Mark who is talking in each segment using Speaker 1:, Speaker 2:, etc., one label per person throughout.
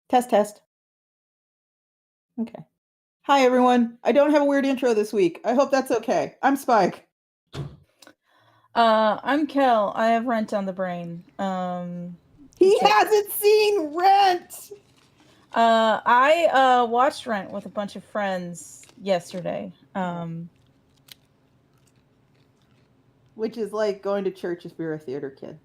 Speaker 1: Test, test. Okay. Hi, everyone. I don't have a weird intro this week. I hope that's okay. I'm Spike.
Speaker 2: I'm Kel. I have Rent on the brain.
Speaker 1: He hasn't seen Rent!
Speaker 2: I watched Rent with a bunch of friends yesterday.
Speaker 1: Which is like going to church if you're a theater kid.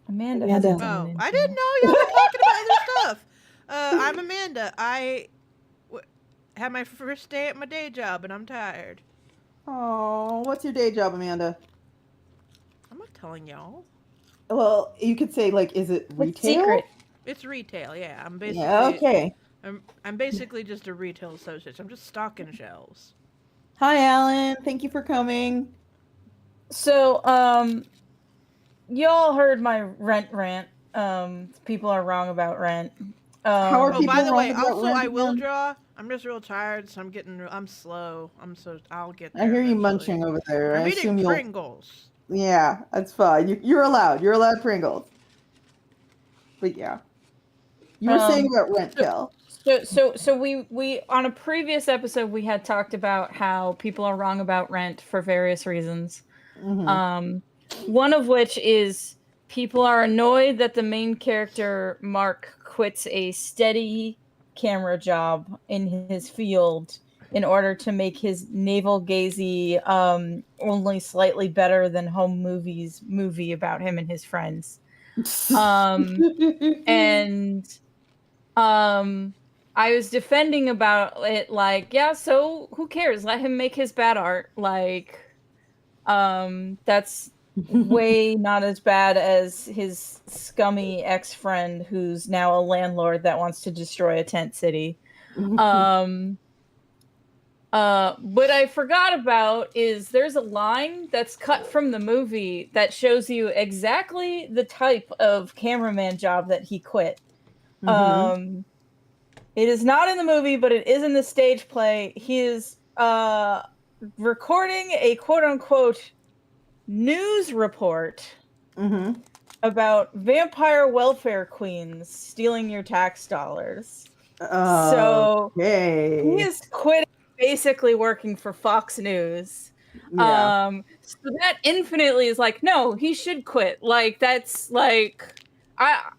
Speaker 2: Amanda.
Speaker 3: Oh, I didn't know y'all were talking about other stuff. I'm Amanda. I had my first day at my day job, and I'm tired.
Speaker 1: Oh, what's your day job, Amanda?
Speaker 3: I'm not telling y'all.
Speaker 1: Well, you could say, like, is it retail?
Speaker 2: It's secret.
Speaker 3: It's retail, yeah. I'm basically
Speaker 1: okay.
Speaker 3: I'm basically just a retail associate. I'm just stocking shelves.
Speaker 1: Hi, Alan. Thank you for coming.
Speaker 2: So, y'all heard my Rent rant. People are wrong about Rent.
Speaker 1: How are people
Speaker 3: by the
Speaker 1: wrong
Speaker 3: way,
Speaker 1: about
Speaker 3: also
Speaker 1: Rent
Speaker 3: I will
Speaker 1: again?
Speaker 3: draw. I'm just real tired, so I'm slow. I'll get there.
Speaker 1: I hear you
Speaker 3: eventually.
Speaker 1: munching over there.
Speaker 3: I'm
Speaker 1: I
Speaker 3: eating
Speaker 1: assume you'll.
Speaker 3: Pringles.
Speaker 1: Yeah, that's fine. You're allowed. You're allowed Pringles. But yeah. You were saying about Rent, Kel.
Speaker 2: So we on a previous episode we had talked about how people are wrong about Rent for various reasons.
Speaker 1: Mm-hmm.
Speaker 2: One of which is people are annoyed that the main character Mark quits a steady camera job in his field in order to make his navel-gazy only slightly better than home movies movie about him and his friends. I was defending about it like, yeah, so who cares? Let him make his bad art. Like, that's way not as bad as his scummy ex-friend who's now a landlord that wants to destroy a tent city. What I forgot about is there's a line that's cut from the movie that shows you exactly the type of cameraman job that he quit. It is not in the movie, but it is in the stage play. He is recording a quote-unquote news report about vampire welfare queens stealing your tax dollars. So he is quitting, basically working for Fox News.
Speaker 1: Yeah.
Speaker 2: So that infinitely is like, no, he should quit. Like, that's like,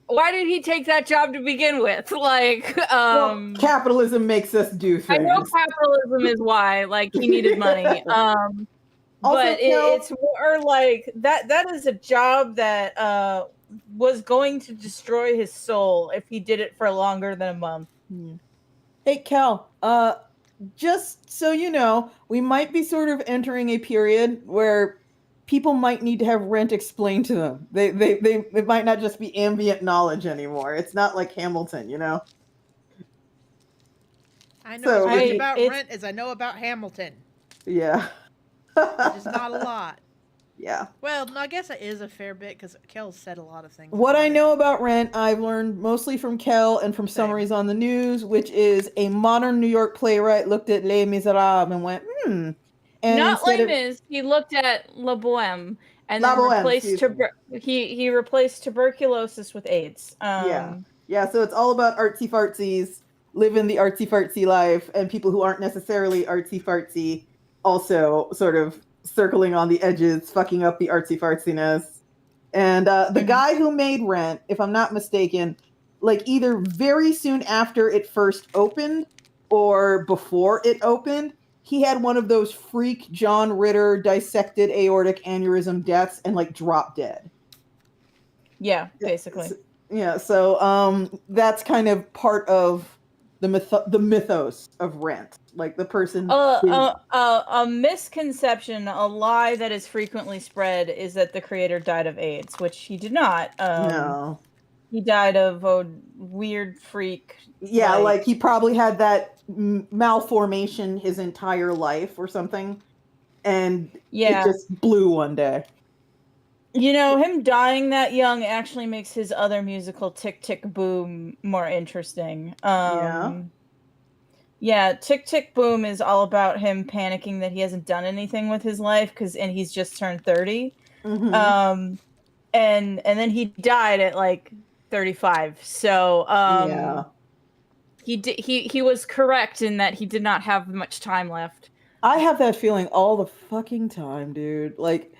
Speaker 2: why did he take that job to begin with? Like,
Speaker 1: well, capitalism makes us do things.
Speaker 2: I know capitalism is why, like, he needed money. But it's more like that is a job that was going to destroy his soul if he did it for longer than a month.
Speaker 1: Hey, Kel, just so you know, we might be sort of entering a period where people might need to have Rent explained to them. They might not just be ambient knowledge anymore. It's not like Hamilton, you know?
Speaker 3: I know as much about Rent as I know about Hamilton.
Speaker 1: Yeah.
Speaker 3: Which is not a lot.
Speaker 1: Yeah.
Speaker 3: Well, no, I guess it is a fair bit because Kel said a lot of things.
Speaker 1: What I know about Rent, I've learned mostly from Kel and from summaries on the news, which is a modern New York playwright looked at Les Miserables and went, And
Speaker 2: not Les Mis, he looked at La Boheme and then he replaced tuberculosis with AIDS.
Speaker 1: Yeah, so it's all about artsy fartsies, living the artsy fartsy life, and people who aren't necessarily artsy fartsy also sort of circling on the edges, fucking up the artsy fartsiness. And the guy who made Rent, if I'm not mistaken, like either very soon after it first opened or before it opened, he had one of those freak John Ritter dissected aortic aneurysm deaths and like dropped dead.
Speaker 2: Yeah, basically.
Speaker 1: So that's kind of part of the mythos of Rent. Like the person.
Speaker 2: A misconception, a lie that is frequently spread is that the creator died of AIDS, which he did not.
Speaker 1: No.
Speaker 2: He died of a weird freak.
Speaker 1: Yeah, like he probably had that malformation his entire life or something. And it just blew one day.
Speaker 2: You know, him dying that young actually makes his other musical Tick Tick Boom more interesting. Yeah, Tick Tick Boom is all about him panicking that he hasn't done anything with his life and he's just turned 30. And then he died at like 35. So
Speaker 1: Yeah.
Speaker 2: he was correct in that he did not have much time left.
Speaker 1: I have that feeling all the fucking time, dude. Like,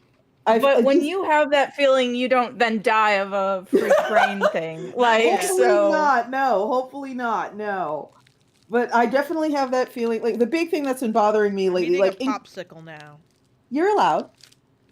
Speaker 2: But when you have that feeling, you don't then die of a freak brain thing. Like,
Speaker 1: hopefully
Speaker 2: so
Speaker 1: not. No, hopefully not. No. But I definitely have that feeling. Like, the big thing that's been bothering me
Speaker 3: I'm
Speaker 1: lately,
Speaker 3: eating
Speaker 1: like,
Speaker 3: a popsicle now.
Speaker 1: you're allowed.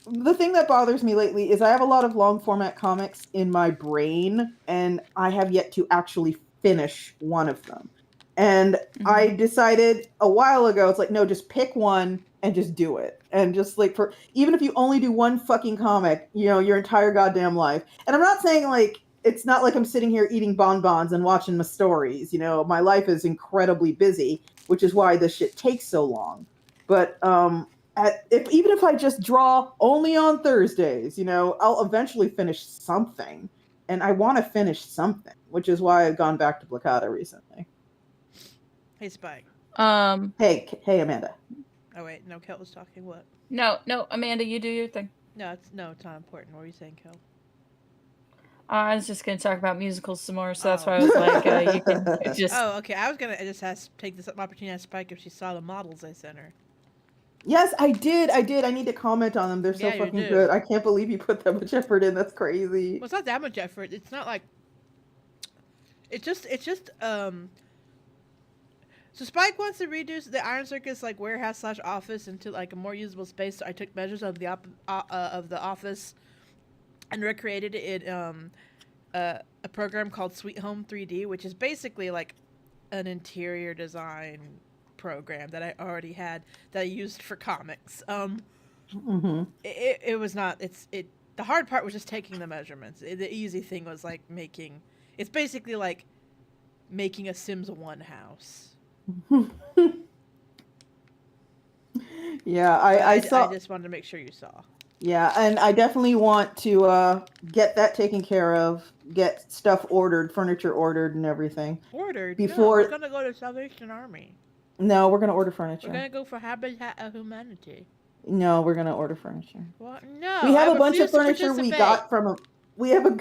Speaker 1: The thing that bothers me lately is I have a lot of long format comics in my brain, and I have yet to actually finish one of them. And I decided a while ago, it's like, no, just pick one and just do it. And just like, for even if you only do one fucking comic, you know, your entire goddamn life. And I'm not saying like, it's not like I'm sitting here eating bonbons and watching my stories. You know, my life is incredibly busy, which is why this shit takes so long. But even if I just draw only on Thursdays, you know, I'll eventually finish something. And I want to finish something, which is why I've gone back to Placata recently.
Speaker 3: Hey, Spike.
Speaker 1: Hey, Amanda.
Speaker 3: Oh wait, no, Kel was talking. What?
Speaker 2: No, Amanda, you do your thing.
Speaker 3: No, it's not important. What were you saying, Kel?
Speaker 2: I was just going to talk about musicals some more, so that's why I was like, you can just.
Speaker 3: Oh, okay. I was gonna just take this opportunity to ask Spike if she saw the models I sent her.
Speaker 1: Yes, I did. I need to comment on them. They're so fucking good. I can't believe you put that much effort in. That's crazy.
Speaker 3: Well, it's not that much effort. It's not like. It's just. So Spike wants to reduce the Iron Circus like warehouse / office into like a more usable space. So I took measures of the office, and recreated it in a program called Sweet Home 3D, which is basically like an interior design program that I already had that I used for comics. It was not. The hard part was just taking the measurements. The easy thing was like making. It's basically like making a Sims 1 house.
Speaker 1: Yeah, I saw.
Speaker 3: I just wanted to make sure you saw.
Speaker 1: Yeah, and I definitely want to get that taken care of, get stuff ordered, furniture ordered and everything.
Speaker 3: Ordered?
Speaker 1: Before...
Speaker 3: No, we're going to go to Salvation Army.
Speaker 1: No, we're going to order furniture.
Speaker 3: We're going to go for Habitat of Humanity.
Speaker 1: No, we're going to order furniture.
Speaker 3: What? No.
Speaker 1: We have a bunch of furniture we got from a... We have a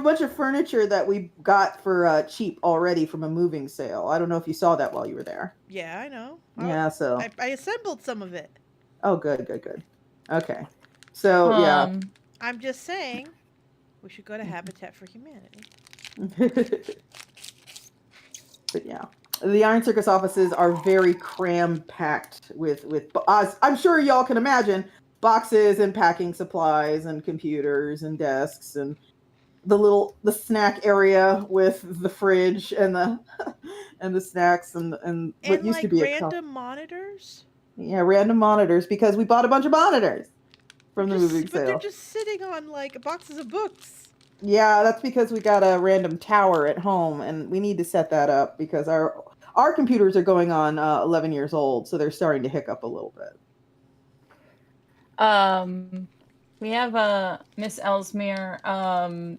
Speaker 1: bunch of furniture that we got for cheap already from a moving sale. I don't know if you saw that while you were there.
Speaker 3: Yeah, I know.
Speaker 1: Yeah, so...
Speaker 3: I assembled some of it.
Speaker 1: Oh, good. Okay. So, yeah.
Speaker 3: I'm just saying, we should go to Habitat for Humanity.
Speaker 1: But yeah. The Iron Circus offices are very cram-packed with I'm sure y'all can imagine, boxes and packing supplies and computers and desks and the snack area with the fridge and the snacks and what used
Speaker 3: like
Speaker 1: to be
Speaker 3: random monitors.
Speaker 1: Yeah, random monitors, because we bought a bunch of monitors from the moving sale.
Speaker 3: But they're just sitting on like boxes of books.
Speaker 1: Yeah, that's because we got a random tower at home, and we need to set that up because our computers are going on 11 years old, so they're starting to hiccup a little bit.
Speaker 2: We have Miss Ellesmere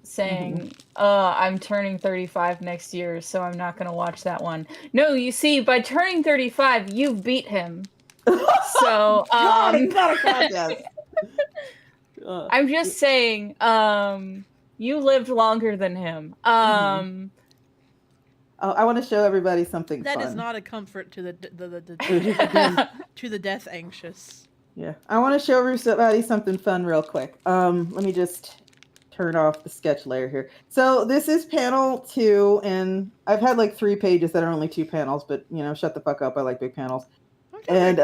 Speaker 2: saying, I'm turning 35 next year, so I'm not going to watch that one. No, you see, by turning 35, you've beat him. So,
Speaker 1: God, it's not a contest.
Speaker 2: I'm just saying, you lived longer than him.
Speaker 1: I want to show everybody something
Speaker 3: that
Speaker 1: fun.
Speaker 3: Is not a comfort to the to the death anxious.
Speaker 1: Yeah, I want to show everybody something fun real quick. Let me just turn off the sketch layer here. So this is panel 2, and I've had like 3 pages that are only 2 panels, but you know, shut the fuck up. I like big panels. And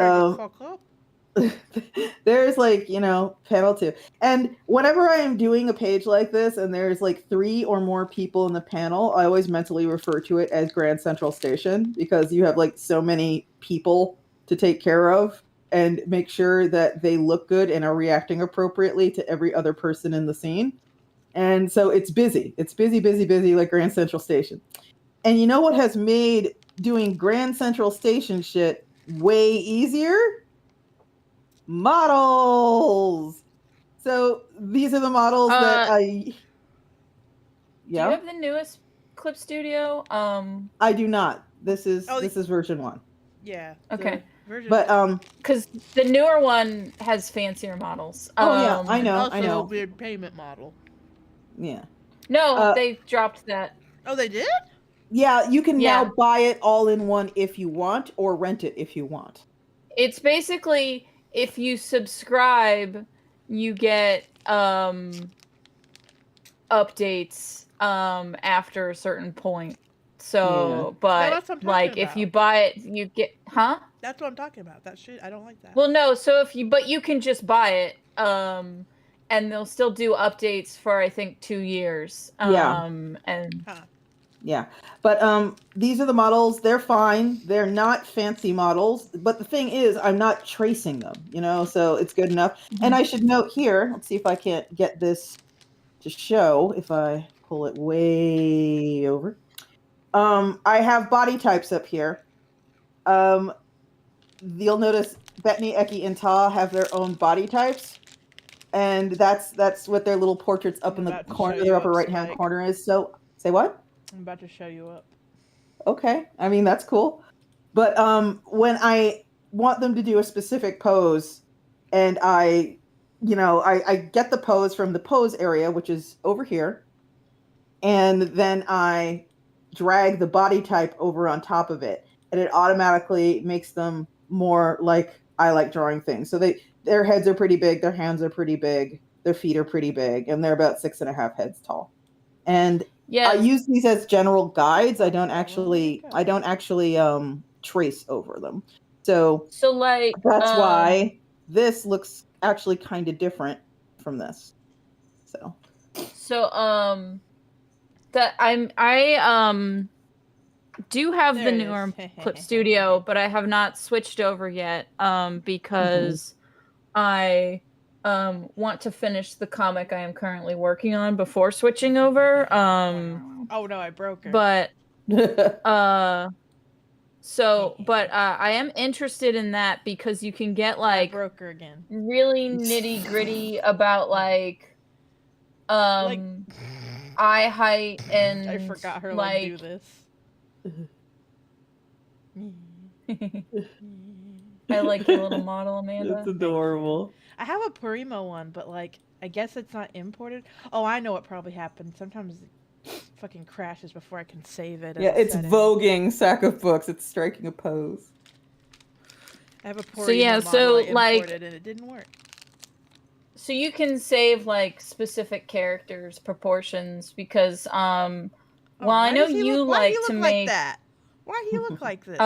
Speaker 1: there's like, you know, panel 2. And whenever I am doing a page like this and there's like 3 or more people in the panel, I always mentally refer to it as Grand Central Station, because you have like so many people to take care of and make sure that they look good and are reacting appropriately to every other person in the scene. And so it's busy. It's busy like Grand Central Station. And you know what has made doing Grand Central Station shit way easier? Models. So these are the models that I... Yeah.
Speaker 2: Do you have the newest Clip Studio?
Speaker 1: I do not. This is version 1.
Speaker 3: Yeah.
Speaker 2: Okay.
Speaker 1: But
Speaker 2: because the newer one has fancier models.
Speaker 1: Oh yeah, I know.
Speaker 3: Also a weird payment model.
Speaker 1: Yeah.
Speaker 2: No, they dropped that.
Speaker 3: Oh, they did?
Speaker 1: Yeah, you can
Speaker 2: Yeah.
Speaker 1: now buy it all in one if you want, or rent it if you want.
Speaker 2: It's basically if you subscribe, you get updates after a certain point. So,
Speaker 1: Yeah.
Speaker 2: but
Speaker 3: that's what I'm talking
Speaker 2: like if
Speaker 3: about.
Speaker 2: you buy it, you get
Speaker 3: That's what I'm talking about. That shit, I don't like that.
Speaker 2: Well, no, so but you can just buy it and they'll still do updates for I think 2 years.
Speaker 1: Yeah.
Speaker 2: And
Speaker 1: Yeah. But these are the models. They're fine. They're not fancy models, but the thing is I'm not tracing them, so it's good enough. And I should note here, let's see if I can't get this to show if I pull it way over. I have body types up here. You'll notice Bettany, Eki, and Ta have their own body types. And that's what their little portraits up in the corner, their upper right-hand corner is. So, say what?
Speaker 3: I'm about to show you up.
Speaker 1: Okay. I mean, that's cool. But when I want them to do a specific pose, and I get the pose from the pose area, which is over here, and then I drag the body type over on top of it, and it automatically makes them more like I like drawing things. So their heads are pretty big, their hands are pretty big, their feet are pretty big, and they're about 6.5 heads tall. And I use these as general guides. I don't actually trace over them. So
Speaker 2: like
Speaker 1: that's why this looks actually kind of different from this. So
Speaker 2: that I do have the newer Clip Studio, but I have not switched over yet because I want to finish the comic I am currently working on before switching over.
Speaker 3: Oh no, I broke her.
Speaker 2: But I am interested in that because you can get like
Speaker 3: I broke her again.
Speaker 2: Really nitty-gritty about like eye height and
Speaker 3: I forgot her
Speaker 2: like
Speaker 3: do this.
Speaker 2: I like your little model, Amanda.
Speaker 1: It's adorable.
Speaker 3: I have a Purimo one, but like I guess it's not imported. Oh, I know what probably happened. Sometimes it fucking crashes before I can save it.
Speaker 1: Yeah, it's voguing sack of books. It's striking a pose.
Speaker 3: I have a Purimo model I imported and it didn't work.
Speaker 2: So you can save like specific characters, proportions, because I know you like to make
Speaker 3: that. Why do you look like this?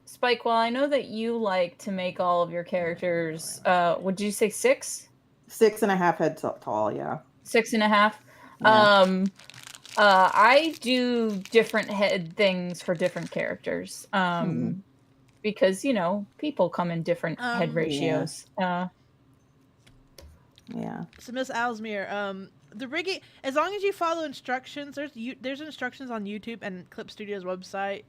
Speaker 2: Spike, well, I know that you like to make all of your characters, would you say 6?
Speaker 1: 6.5 heads tall, yeah.
Speaker 2: 6.5?
Speaker 1: Yeah.
Speaker 2: I do different head things for different characters. Because, people come in different head ratios.
Speaker 1: Yeah.
Speaker 3: So Miss Alsmere, the rigging, as long as you follow instructions, there's instructions on YouTube and Clip Studio's website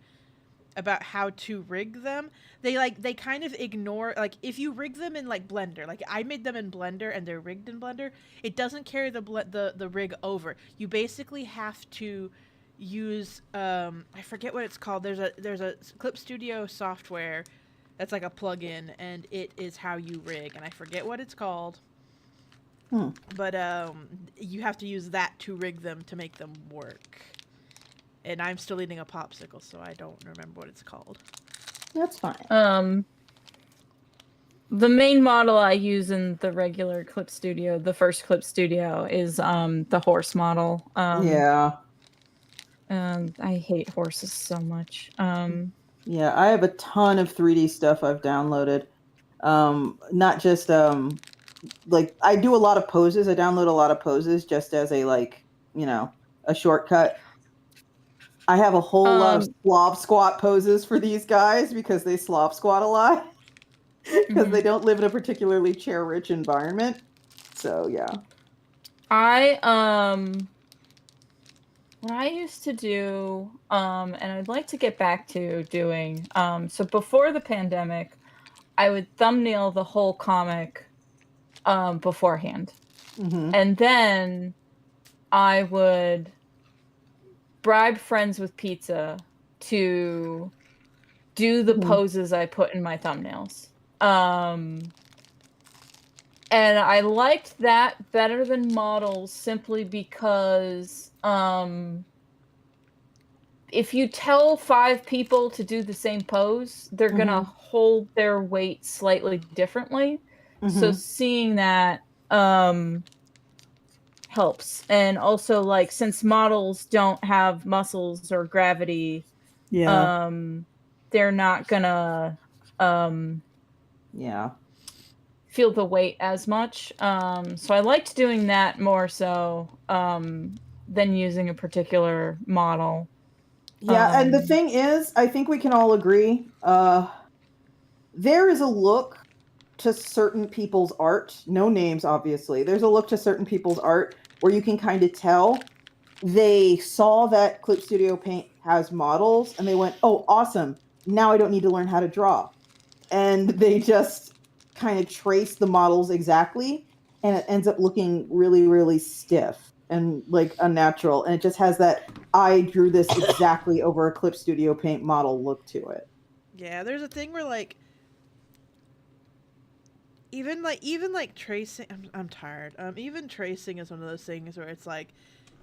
Speaker 3: about how to rig them. They kind of ignore, like, if you rig them in like Blender, like I made them in Blender and they're rigged in Blender, it doesn't carry the rig over. You basically have to use I forget what it's called. There's a Clip Studio software that's like a plugin, and it is how you rig, and I forget what it's called. But you have to use that to rig them to make them work. And I'm still eating a popsicle, so I don't remember what it's called.
Speaker 1: That's fine.
Speaker 2: The main model I use in the regular Clip Studio, the first Clip Studio, is the horse model.
Speaker 1: Yeah.
Speaker 2: I hate horses so much.
Speaker 1: Yeah, I have a ton of 3D stuff I've downloaded. Not just like I do a lot of poses. I download a lot of poses just as a a shortcut. I have a whole lot of slob squat poses for these guys because they slob squat a lot because they don't live in a particularly chair-rich environment. So yeah.
Speaker 2: What I used to do, and I'd like to get back to doing, so before the pandemic, I would thumbnail the whole comic beforehand. And then I would bribe friends with pizza to do the poses I put in my thumbnails. And And I liked that better than models simply because if you tell 5 people to do the same pose, they're gonna hold their weight slightly differently. So seeing that helps. And also, like, since models don't have muscles or gravity,
Speaker 1: Yeah.
Speaker 2: they're not gonna
Speaker 1: Yeah.
Speaker 2: feel the weight as much. So I liked doing that more so than using a particular model.
Speaker 1: Yeah, and the thing is, I think we can all agree, there is a look to certain people's art, no names, obviously. There's a look to certain people's art where you can kind of tell they saw that Clip Studio Paint has models and they went, oh, awesome. Now I don't need to learn how to draw. And they just kind of trace the models exactly, and it ends up looking really, really stiff and like unnatural. And it just has that I drew this exactly over a Clip Studio Paint model look to it.
Speaker 3: Yeah, there's a thing where like even like tracing. I'm tired. Even tracing is one of those things where it's like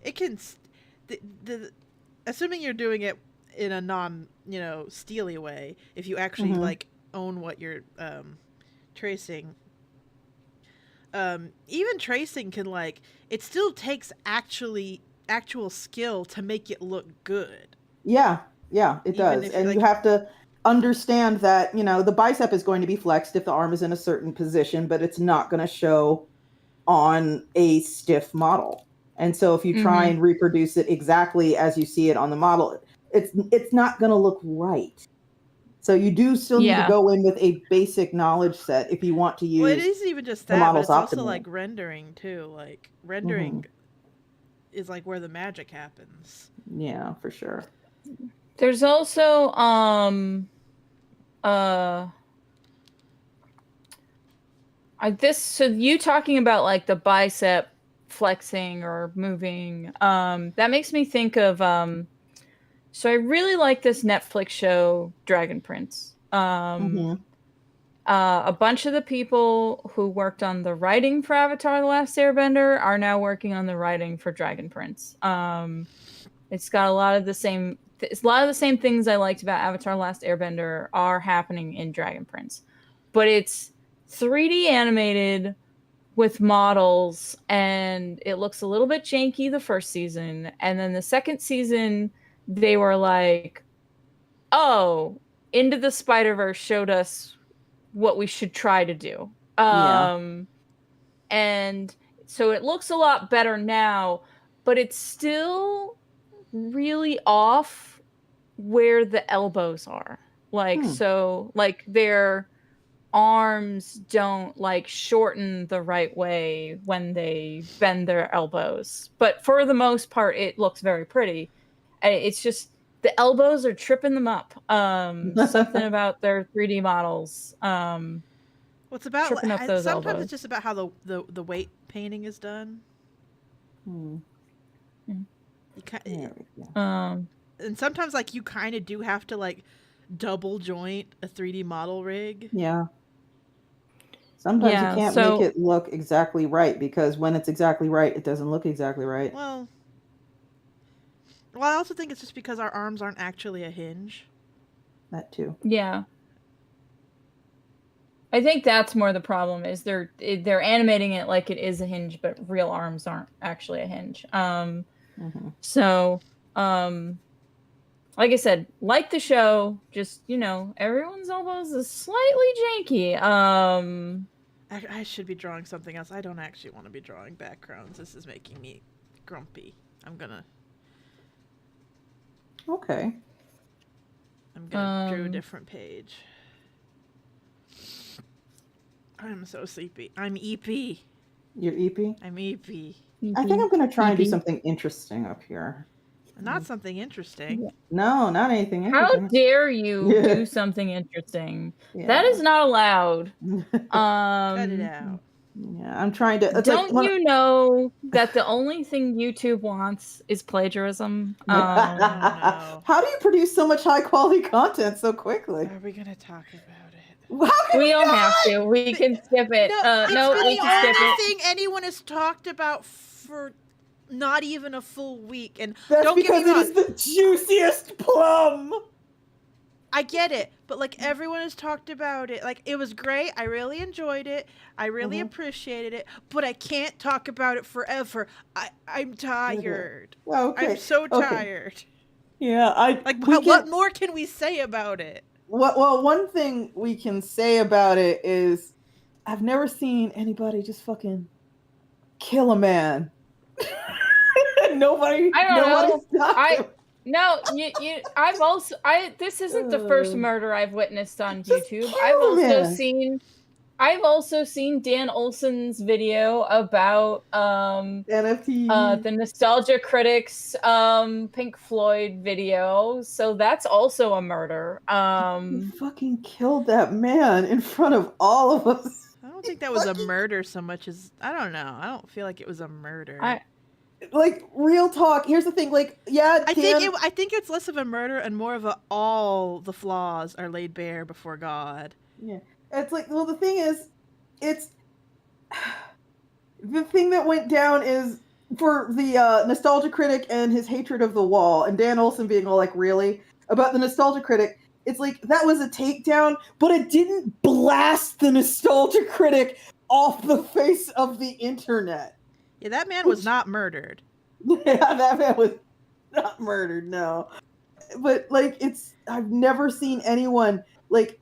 Speaker 3: it can the assuming you're doing it in a non steely way. If you actually like own what you're tracing. Even tracing can like it still takes actual skill to make it look good.
Speaker 1: Yeah, it does. And like, you have to understand that, the bicep is going to be flexed if the arm is in a certain position, but it's not going to show on a stiff model. And so if you try and reproduce it exactly as you see it on the model, it's not going to look right. So you do still need to go in with a basic knowledge set if you want to use.
Speaker 3: Well, it isn't even just that, but it's also like rendering too. Like rendering is like where the magic happens.
Speaker 1: Yeah, for sure.
Speaker 2: There's also so you talking about like the bicep flexing or moving, that makes me think of so I really like this Netflix show Dragon Prince. A bunch of the people who worked on the writing for Avatar: The Last Airbender are now working on the writing for Dragon Prince. It's got a lot of the same things I liked about Avatar: The Last Airbender are happening in Dragon Prince. But it's 3D animated with models, and it looks a little bit janky the first season. And then the second season, they were like, oh, Into the Spider-Verse showed us what we should try to do. And so it looks a lot better now, but it's still really off where the elbows are. Like, so, like, their arms don't, like, shorten the right way when they bend their elbows. But for the most part, it looks very pretty. It's just the elbows are tripping them up. Something about their 3D models.
Speaker 3: What's about
Speaker 2: tripping up those
Speaker 3: sometimes
Speaker 2: elbows.
Speaker 3: It's just about how the weight painting is done. And sometimes like you kind of do have to like double joint a 3D model rig.
Speaker 1: Yeah. Sometimes you can't make it look exactly right because when it's exactly right, it doesn't look exactly right.
Speaker 3: Well, I also think it's just because our arms aren't actually a hinge.
Speaker 1: That too.
Speaker 2: Yeah. I think that's more the problem is they're animating it like it is a hinge, but real arms aren't actually a hinge. So, like I said, like the show, just, everyone's elbows is slightly janky.
Speaker 3: I should be drawing something else. I don't actually want to be drawing backgrounds. This is making me grumpy. I'm gonna draw a different page. I'm so sleepy. I'm EP.
Speaker 1: You're EP?
Speaker 3: I'm EP.
Speaker 1: I think I'm going to try and do something interesting up here.
Speaker 3: Not something interesting.
Speaker 1: No, not anything interesting.
Speaker 2: How dare you do something interesting? Yeah. That is not allowed.
Speaker 3: Cut it out.
Speaker 1: Yeah, I'm trying to...
Speaker 2: Don't you know that the only thing YouTube wants is plagiarism?
Speaker 3: No.
Speaker 1: How do you produce so much high-quality content so quickly?
Speaker 3: Are we going to talk about it?
Speaker 1: How can
Speaker 2: We don't
Speaker 1: not?
Speaker 2: have to. We can skip it.
Speaker 3: It's
Speaker 2: No,
Speaker 3: been
Speaker 2: we
Speaker 3: the
Speaker 2: can skip
Speaker 3: only
Speaker 2: it.
Speaker 3: thing anyone has talked about for not even a full week. And
Speaker 1: That's
Speaker 3: don't get
Speaker 1: because
Speaker 3: me
Speaker 1: it
Speaker 3: wrong,
Speaker 1: is the juiciest plum.
Speaker 3: I get it, but like everyone has talked about it. Like it was great. I really enjoyed it. I really appreciated it. But I can't talk about it forever. I'm tired.
Speaker 1: Okay.
Speaker 3: I'm so
Speaker 1: Okay.
Speaker 3: tired.
Speaker 1: Yeah,
Speaker 3: What more can we say about it?
Speaker 1: Well, one thing we can say about it is I've never seen anybody just fucking kill a man. Nobody
Speaker 2: I don't know.
Speaker 1: stopped him.
Speaker 2: No, this isn't the first murder I've witnessed on
Speaker 1: Just
Speaker 2: YouTube.
Speaker 1: kill a man.
Speaker 2: I've also seen Dan Olson's video about
Speaker 1: NFT.
Speaker 2: the Nostalgia Critics Pink Floyd video. So that's also a murder.
Speaker 1: He fucking killed that man in front of all of us.
Speaker 3: I don't think that was a murder so much as I don't know. I don't feel like it was a murder.
Speaker 1: Like real talk. Here's the thing. Like, yeah,
Speaker 3: I think it's less of a murder and more of a all the flaws are laid bare before God.
Speaker 1: Yeah, it's like, well, the thing is, it's the thing that went down is for the Nostalgia Critic and his hatred of the wall, and Dan Olson being all like, really about the Nostalgia Critic. It's like that was a takedown, but it didn't blast the Nostalgia Critic off the face of the internet.
Speaker 3: Yeah, that man was not murdered.
Speaker 1: Yeah, that man was not murdered, no. But, like, I've never seen anyone, like,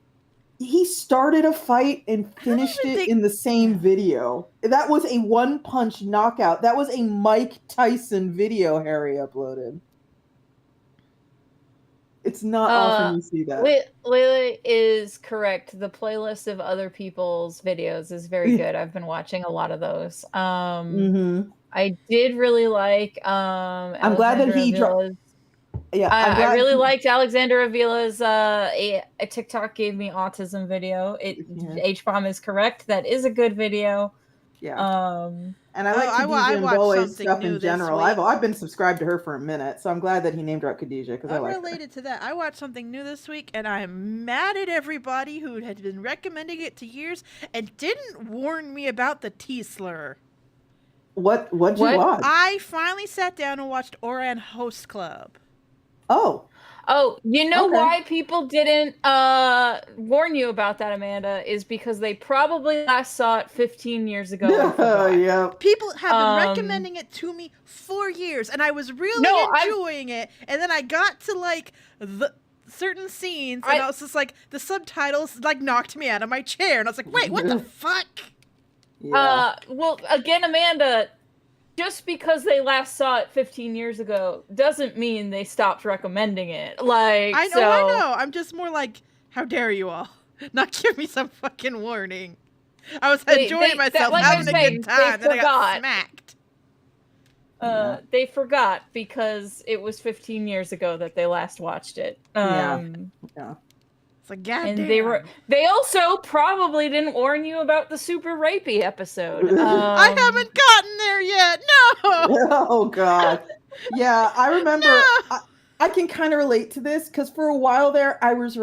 Speaker 1: he started a fight and finished it in the same video. That was a one-punch knockout. That was a Mike Tyson video Harry uploaded. It's not often you see that.
Speaker 2: Lily is correct. The playlist of other people's videos is very good. I've been watching a lot of those. I did really like
Speaker 1: I'm glad that he dropped. Yeah,
Speaker 2: I really liked Alexander Avila's a TikTok gave me autism video. H-bomb is correct. That is a good video.
Speaker 1: Yeah. And I like Khadijah and Bole's stuff in general. I've been subscribed to her for a minute, so I'm glad that he named dropped Khadijah because I like her.
Speaker 3: Related to that, I watched something new this week, and I'm mad at everybody who had been recommending it to years and didn't warn me about the T slur.
Speaker 1: What'd you watch?
Speaker 3: I finally sat down and watched Oran Host Club.
Speaker 2: Oh, you know why people didn't warn you about that, Amanda, is because they probably last saw it 15 years ago.
Speaker 1: Yeah.
Speaker 3: People have been recommending it to me for years, and I was really enjoying it. And then I got to like the certain scenes, and I was just like, the subtitles like knocked me out of my chair, and I was like, wait, what the fuck?
Speaker 1: Yeah.
Speaker 2: Well, again, Amanda, just because they last saw it 15 years ago doesn't mean they stopped recommending it. Like,
Speaker 3: I know. I'm just more like, how dare you all not give me some fucking warning? I was enjoying myself, having a good time, then I got smacked.
Speaker 2: They forgot because it was 15 years ago that they last watched it.
Speaker 1: Yeah.
Speaker 3: It's like, goddamn.
Speaker 2: And they also probably didn't warn you about the super rapey episode.
Speaker 3: I haven't gotten there yet. No.
Speaker 1: Oh God. Yeah, I remember. No. I can kind of relate to this because for a while there, I was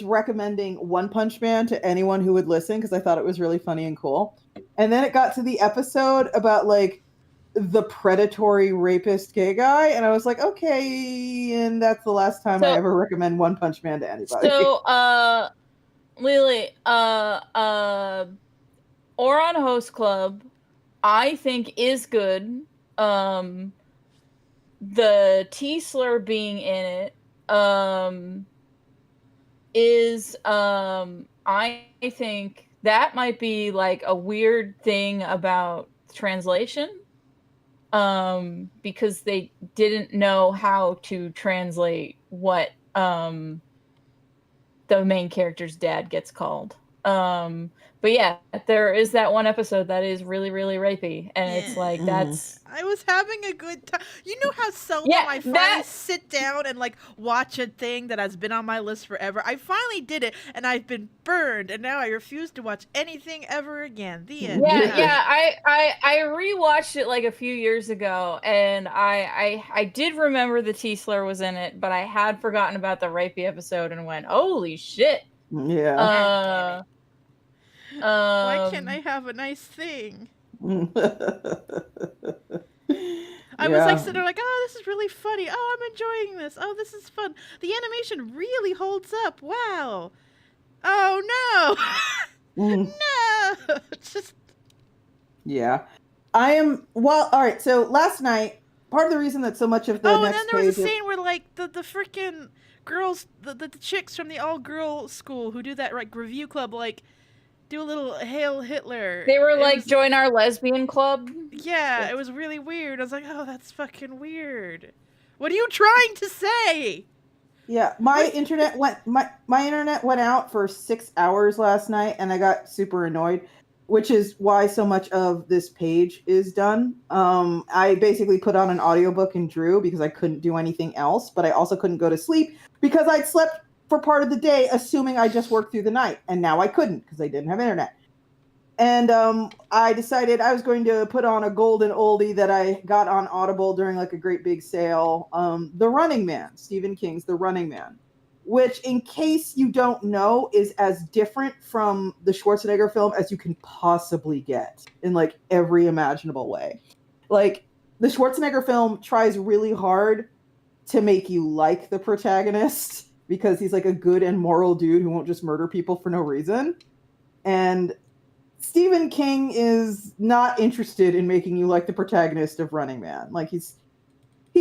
Speaker 1: recommending One Punch Man to anyone who would listen because I thought it was really funny and cool. And then it got to the episode about like the predatory rapist gay guy, and I was like, okay, and that's the last time I ever recommend One Punch Man to anybody.
Speaker 2: So, Lily, Oron Host Club, I think is good. The T slur being in it, is I think that might be like a weird thing about translation. Because they didn't know how to translate what the main character's dad gets called. But yeah, there is that one episode that is really, really rapey, and it's like that's
Speaker 3: I was having a good time. You know how seldom
Speaker 2: Yeah,
Speaker 3: I finally sit down and like watch a thing that has been on my list forever. I finally did it, and I've been burned, and now I refuse to watch anything ever again. The end.
Speaker 2: Yeah. I rewatched it like a few years ago, and I did remember the T slur was in it, but I had forgotten about the rapey episode and went, holy shit.
Speaker 1: Yeah.
Speaker 3: Why can't I have a nice thing? I was like sitting there like, oh, this is really funny. Oh, I'm enjoying this. Oh, this is fun. The animation really holds up. Wow. Oh no. No. Just
Speaker 1: Yeah. I am all right, so last night, part of the reason that so much of the
Speaker 3: and
Speaker 1: next
Speaker 3: then there was a
Speaker 1: page
Speaker 3: scene where like the freaking girls, the chicks from the all girl school who do that like review club, like do a little Hail Hitler.
Speaker 2: They were like, join our lesbian club.
Speaker 3: Yeah, it was really weird. I was like, oh, that's fucking weird. What are you trying to say?
Speaker 1: Yeah, my internet went out for 6 hours last night, and I got super annoyed, which is why so much of this page is done. I basically put on an audiobook and drew because I couldn't do anything else, but I also couldn't go to sleep because I'd slept for part of the day, assuming I just worked through the night, and now I couldn't because I didn't have internet. And I decided I was going to put on a golden oldie that I got on Audible during like a great big sale, The Running Man, Stephen King's The Running Man, which, in case you don't know, is as different from the Schwarzenegger film as you can possibly get in like every imaginable way. Like, the Schwarzenegger film tries really hard to make you like the protagonist because he's like a good and moral dude who won't just murder people for no reason. And Stephen King is not interested in making you like the protagonist of Running Man. Like, he's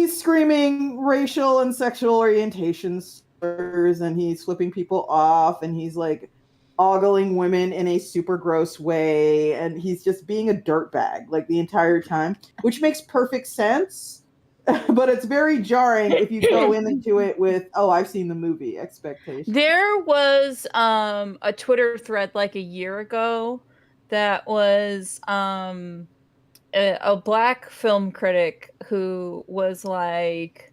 Speaker 1: screaming racial and sexual orientation slurs, and he's flipping people off, and he's like ogling women in a super gross way, and he's just being a dirtbag like the entire time, which makes perfect sense. But it's very jarring if you go into it with, oh, I've seen the movie expectation.
Speaker 2: There was a Twitter thread like a year ago that was a black film critic who was like,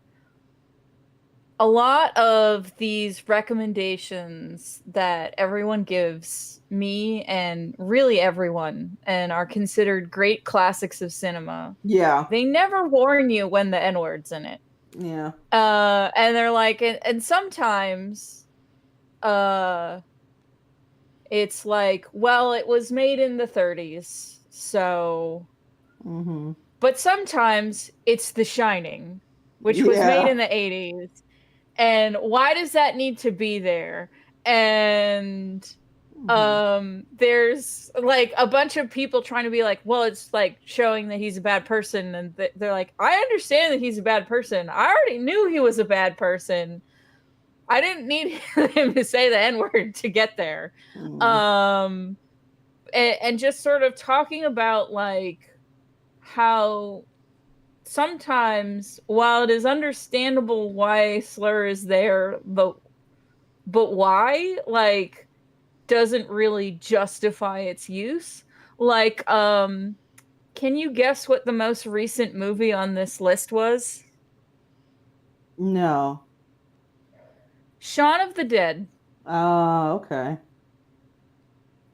Speaker 2: a lot of these recommendations that everyone gives me and really everyone and are considered great classics of cinema.
Speaker 1: Yeah.
Speaker 2: They never warn you when the N-word's in it.
Speaker 1: Yeah.
Speaker 2: And they're like, and sometimes it's like, well, it was made in the 30s, so.
Speaker 1: Mm-hmm.
Speaker 2: But sometimes it's The Shining, which was made in the 80s. And why does that need to be there? And there's like a bunch of people trying to be like, well, it's like showing that he's a bad person. And they're like, I understand that he's a bad person. I already knew he was a bad person. I didn't need him to say the N-word to get there. And just sort of talking about like how sometimes, while it is understandable why slur is there, but why, like, doesn't really justify its use. Like, can you guess what the most recent movie on this list was?
Speaker 1: No.
Speaker 2: Shaun of the Dead.
Speaker 1: Oh, okay.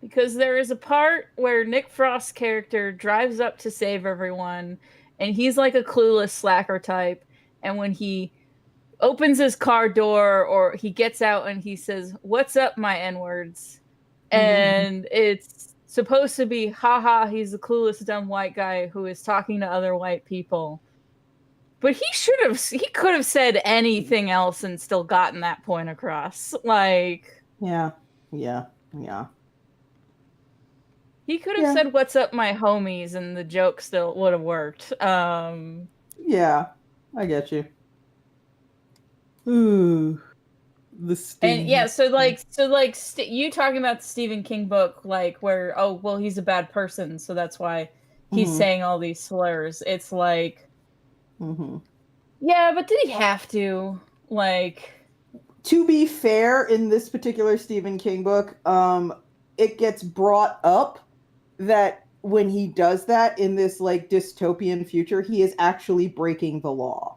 Speaker 2: Because there is a part where Nick Frost's character drives up to save everyone, and he's like a clueless slacker type. And when he opens his car door or he gets out and he says, "What's up, my N-words?" And it's supposed to be, haha, he's the clueless, dumb white guy who is talking to other white people. But he could have said anything else and still gotten that point across. Like,
Speaker 1: yeah.
Speaker 2: He could have said, "What's up, my homies?" and the joke still would have worked.
Speaker 1: Yeah, I get you. Ooh, the Sting.
Speaker 2: And yeah, you talking about the Stephen King book, like where, oh, well, he's a bad person, so that's why he's saying all these slurs. It's like, yeah, but did he have to? Like,
Speaker 1: to be fair, in this particular Stephen King book, it gets brought up that when he does that in this like dystopian future, he is actually breaking the law.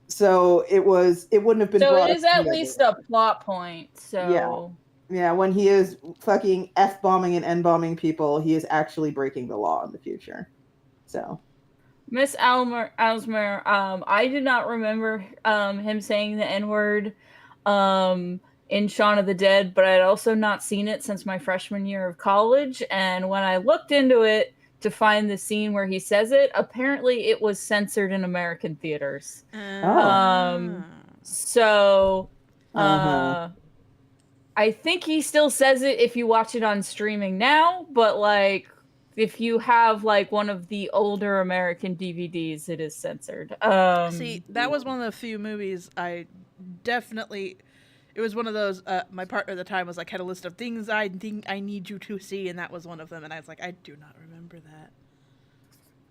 Speaker 1: So it wouldn't have been
Speaker 2: So
Speaker 1: brought
Speaker 2: it
Speaker 1: up
Speaker 2: is at
Speaker 1: anyway.
Speaker 2: least a plot point. So
Speaker 1: Yeah, when he is fucking F-bombing and N-bombing people, he is actually breaking the law in the future. So
Speaker 2: Miss Alsmer, I did not remember him saying the N-word in Shaun of the Dead, but I'd also not seen it since my freshman year of college. And when I looked into it to find the scene where he says it, apparently it was censored in American theaters. So I think he still says it if you watch it on streaming now, but like if you have like one of the older American DVDs, it is censored.
Speaker 3: See, that was one of the few movies I definitely. It was one of those. My partner at the time was like had a list of things I think I need you to see, and that was one of them. And I was like, I do not remember that.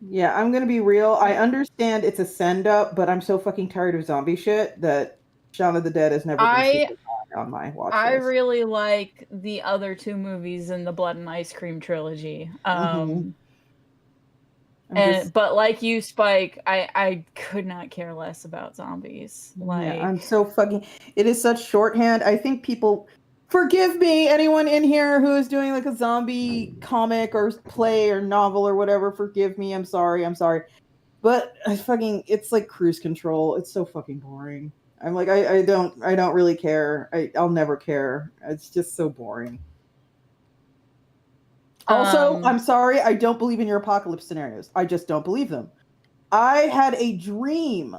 Speaker 1: yeah, I'm gonna be real. I understand it's a send up, but I'm so fucking tired of zombie shit that Shaun of the Dead has never been super high on my watch
Speaker 2: I
Speaker 1: list.
Speaker 2: really like the other two movies in the Blood and Ice Cream trilogy. But like you, Spike, I could not care less about zombies. Like
Speaker 1: I'm so fucking. It is such shorthand. I think people. Forgive me, anyone in here who is doing like a zombie comic or play or novel or whatever. Forgive me. I'm sorry. But it's like cruise control. It's so fucking boring. I'm like, I don't really care. I'll never care. It's just so boring. Also, I'm sorry, I don't believe in your apocalypse scenarios. I just don't believe them. I had a dream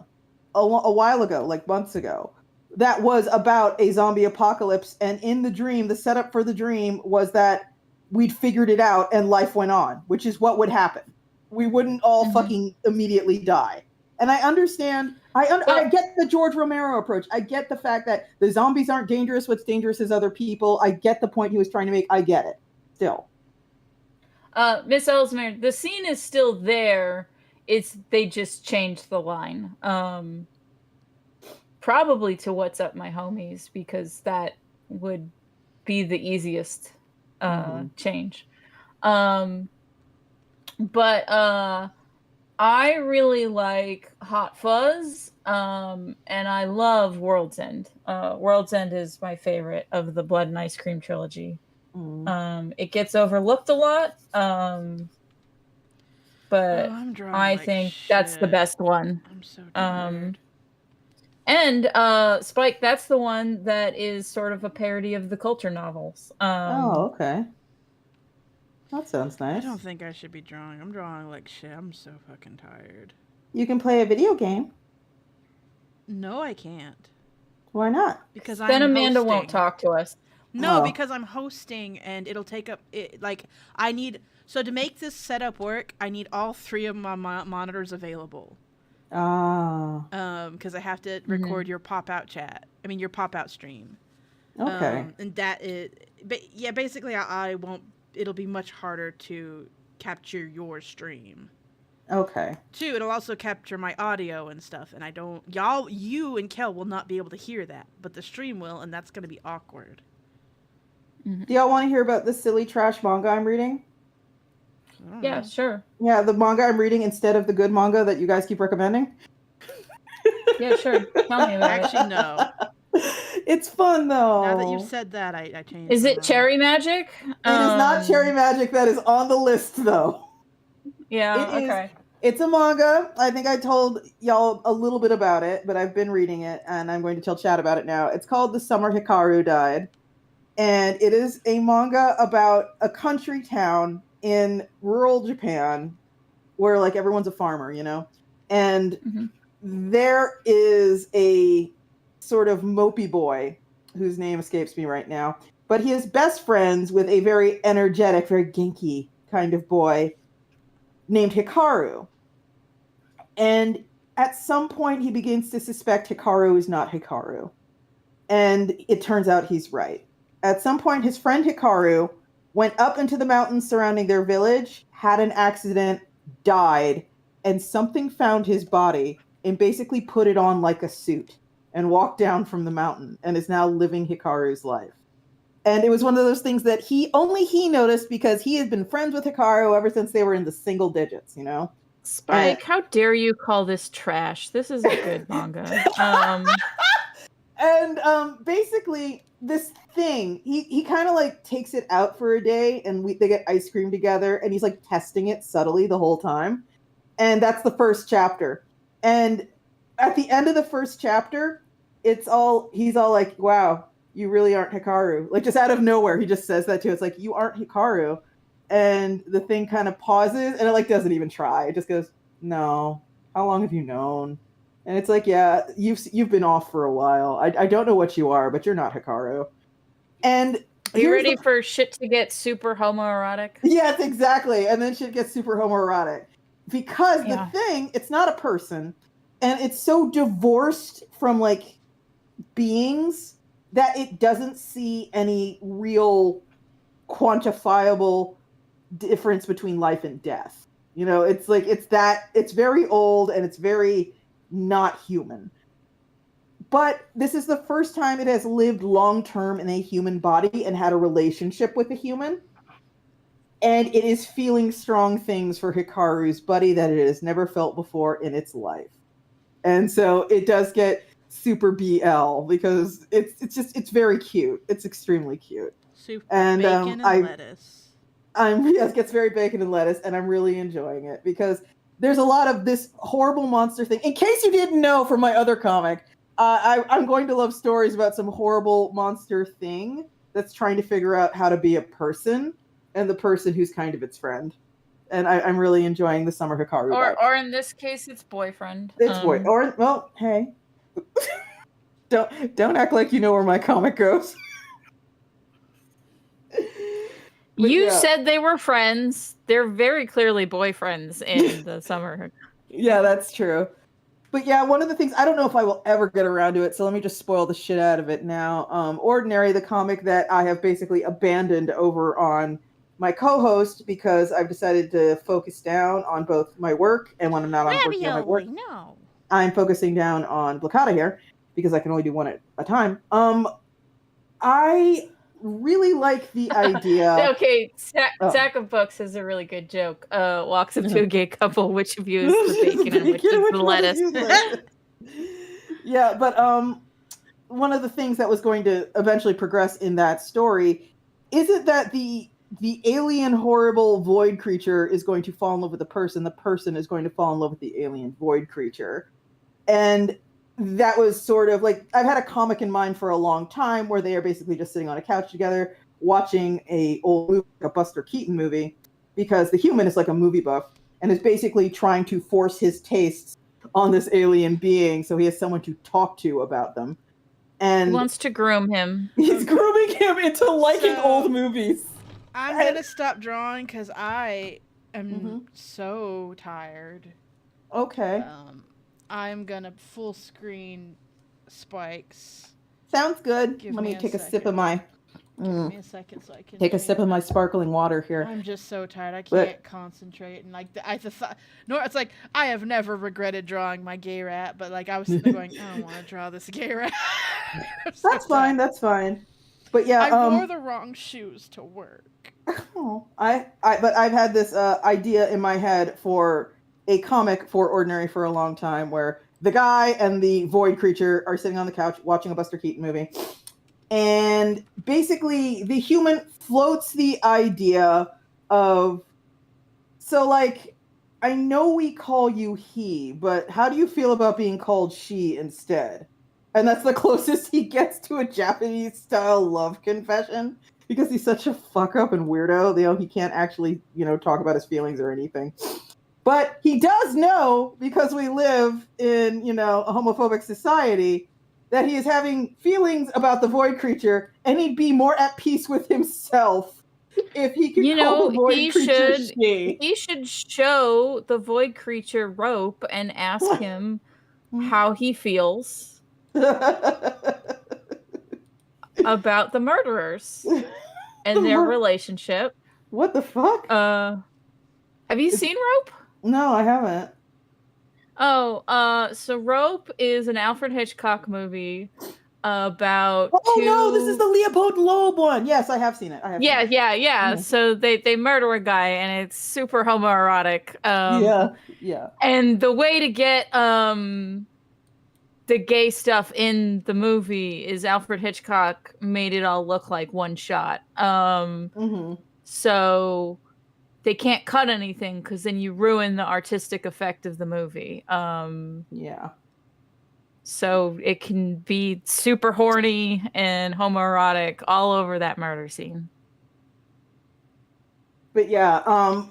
Speaker 1: a while ago, like months ago, that was about a zombie apocalypse. And in the dream, the setup for the dream was that we'd figured it out and life went on, which is what would happen. We wouldn't all fucking immediately die. And I understand, I get the George Romero approach. I get the fact that the zombies aren't dangerous. What's dangerous is other people. I get the point he was trying to make. I get it. Still.
Speaker 2: Miss Ellesmere, the scene is still there. They just changed the line. Probably to What's Up My Homies, because that would be the easiest change. But I really like Hot Fuzz, and I love World's End. World's End is my favorite of the Blood and Ice Cream trilogy. It gets overlooked a lot, but I think that's the best one.
Speaker 3: I'm so tired.
Speaker 2: And Spike, that's the one that is sort of a parody of the culture novels.
Speaker 1: Okay. That sounds nice.
Speaker 3: I don't think I should be drawing. I'm drawing like shit. I'm so fucking tired.
Speaker 1: You can play a video game.
Speaker 3: No, I can't.
Speaker 1: Why not?
Speaker 3: Because
Speaker 2: then Amanda won't talk to us.
Speaker 3: No, because I'm hosting and it'll take up it. Like I need to make this setup work. I need all three of my monitors available. Because I have to record your pop-out chat. I mean, your pop-out stream.
Speaker 1: Okay.
Speaker 3: And that is, but yeah, basically, I won't. It'll be much harder to capture your stream.
Speaker 1: Okay.
Speaker 3: Two, it'll also capture my audio and stuff, and you and Kel will not be able to hear that, but the stream will, and that's gonna be awkward.
Speaker 1: Do y'all want to hear about the silly trash manga I'm reading?
Speaker 2: Yeah, sure.
Speaker 1: Yeah, the manga I'm reading instead of the good manga that you guys keep recommending.
Speaker 2: Yeah, sure. Tell me about it.
Speaker 3: Actually, no.
Speaker 1: It's fun though.
Speaker 3: Now that you've said that, I changed.
Speaker 2: Is it Cherry Magic?
Speaker 1: It is not Cherry Magic. That is on the list though.
Speaker 2: Yeah. Okay.
Speaker 1: It's a manga. I think I told y'all a little bit about it, but I've been reading it, and I'm going to tell Chad about it now. It's called The Summer Hikaru Died, and it is a manga about a country town in rural Japan where like everyone's a farmer, you know? And there is a sort of mopey boy whose name escapes me right now, but he is best friends with a very energetic, very Genki kind of boy named Hikaru. And at some point he begins to suspect Hikaru is not Hikaru. And it turns out he's right. At some point his friend Hikaru went up into the mountains surrounding their village, had an accident, died, and something found his body and basically put it on like a suit and walked down from the mountain and is now living Hikaru's life. And it was one of those things that only he noticed because he had been friends with Hikaru ever since they were in the single digits, you know?
Speaker 2: Spike, how dare you call this trash? This is a good manga.
Speaker 1: And basically this thing, he kind of like takes it out for a day and they get ice cream together and he's like testing it subtly the whole time. And that's the first chapter. And at the end of the first chapter, he's all like, wow, you really aren't Hikaru. Like just out of nowhere, he just says that to us, like, you aren't Hikaru. And the thing kind of pauses and it like doesn't even try. It just goes, no, how long have you known? And it's like, yeah, you've been off for a while. I don't know what you are, but you're not Hikaru. And
Speaker 2: are you ready for shit to get super homoerotic?
Speaker 1: Yes, exactly. And then shit gets super homoerotic. Because the thing, it's not a person, and it's so divorced from like beings that it doesn't see any real quantifiable difference between life and death. You know, it's like it's very old and it's very not human. But this is the first time it has lived long term in a human body and had a relationship with a human. And it is feeling strong things for Hikaru's buddy that it has never felt before in its life. And so it does get super BL because it's very cute. It's extremely cute.
Speaker 3: Super bacon and lettuce.
Speaker 1: It gets very bacon and lettuce, and I'm really enjoying it because there's a lot of this horrible monster thing. In case you didn't know from my other comic, I'm going to love stories about some horrible monster thing that's trying to figure out how to be a person, and the person who's kind of its friend. And I'm really enjoying the Summer Hikaru vibe.
Speaker 2: Or in this case, its boyfriend.
Speaker 1: It's well, hey. Don't act like you know where my comic goes.
Speaker 2: You said they were friends. They're very clearly boyfriends in the Summer.
Speaker 1: Yeah, that's true. But yeah, one of the things, I don't know if I will ever get around to it, so let me just spoil the shit out of it now. Ordinary, the comic that I have basically abandoned over on my co-host because I've decided to focus down on both my work and when I'm not working on my work.
Speaker 3: No.
Speaker 1: I'm focusing down on Blocada here because I can only do one at a time. I really like the idea.
Speaker 2: Okay, Sack of Books is a really good joke. Walks up to a gay couple, which of you is the bacon and which is the lettuce.
Speaker 1: Yeah, but one of the things that was going to eventually progress in that story isn't that the alien horrible void creature is going to fall in love with the person is going to fall in love with the alien void creature. And that was sort of like, I've had a comic in mind for a long time where they are basically just sitting on a couch together watching a old movie, like a Buster Keaton movie, because the human is like a movie buff and is basically trying to force his tastes on this alien being so he has someone to talk to about them. And
Speaker 2: he wants to groom him.
Speaker 1: He's grooming him into liking old movies.
Speaker 3: I'm going to stop drawing because I am so tired.
Speaker 1: Okay.
Speaker 3: I'm going to full screen Spikes.
Speaker 1: Sounds good. Let me take a sip of my...
Speaker 3: Give me a second so I can...
Speaker 1: Take a sip of my sparkling water here.
Speaker 3: I'm just so tired. I can't concentrate. And like, it's like, I have never regretted drawing my gay rat, but like, I was sitting there going, I don't want to draw this gay rat.
Speaker 1: That's fine. That's fine. But yeah,
Speaker 3: I wore the wrong shoes to work.
Speaker 1: Oh, but I've had this idea in my head for a comic for Ordinary for a long time, where the guy and the void creature are sitting on the couch watching a Buster Keaton movie, and basically the human floats the idea of, so like, I know we call you he, but how do you feel about being called she instead? And that's the closest he gets to a Japanese-style love confession, because he's such a fuck-up and weirdo. You know, he can't actually, talk about his feelings or anything. But he does know, because we live in, a homophobic society, that he is having feelings about the void creature, and he'd be more at peace with himself if he could call the void creature she.
Speaker 2: He should show the void creature Rope and ask him how he feels about the murderers and their relationship.
Speaker 1: What the fuck?
Speaker 2: Have you seen Rope?
Speaker 1: No, I haven't.
Speaker 2: Oh, so Rope is an Alfred Hitchcock movie about
Speaker 1: Oh
Speaker 2: two...
Speaker 1: no, this is the Leopold Loeb one. Yes, I have seen it.
Speaker 2: Yeah.
Speaker 1: Mhm.
Speaker 2: So they murder a guy, and it's super homoerotic.
Speaker 1: Yeah.
Speaker 2: And the way to get the gay stuff in the movie is Alfred Hitchcock made it all look like one shot.
Speaker 1: Mm-hmm.
Speaker 2: So they can't cut anything because then you ruin the artistic effect of the movie.
Speaker 1: Yeah.
Speaker 2: So it can be super horny and homoerotic all over that murder scene.
Speaker 1: But yeah,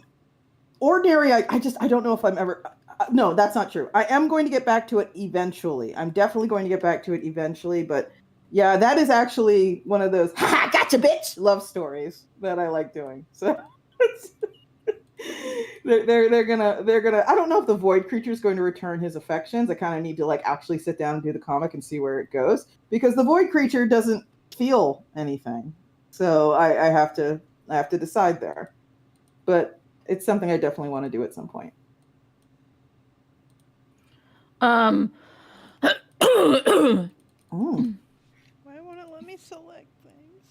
Speaker 1: Ordinary, I don't know if I'm ever. No, that's not true. I am going to get back to it eventually. I'm definitely going to get back to it eventually. But yeah, that is actually one of those "ha gotcha, bitch" love stories that I like doing. So they're gonna. I don't know if the Void Creature is going to return his affections. I kind of need to like actually sit down and do the comic and see where it goes because the Void Creature doesn't feel anything. So I have to decide there. But it's something I definitely want to do at some point.
Speaker 2: Oh.
Speaker 3: Why won't it let me select things?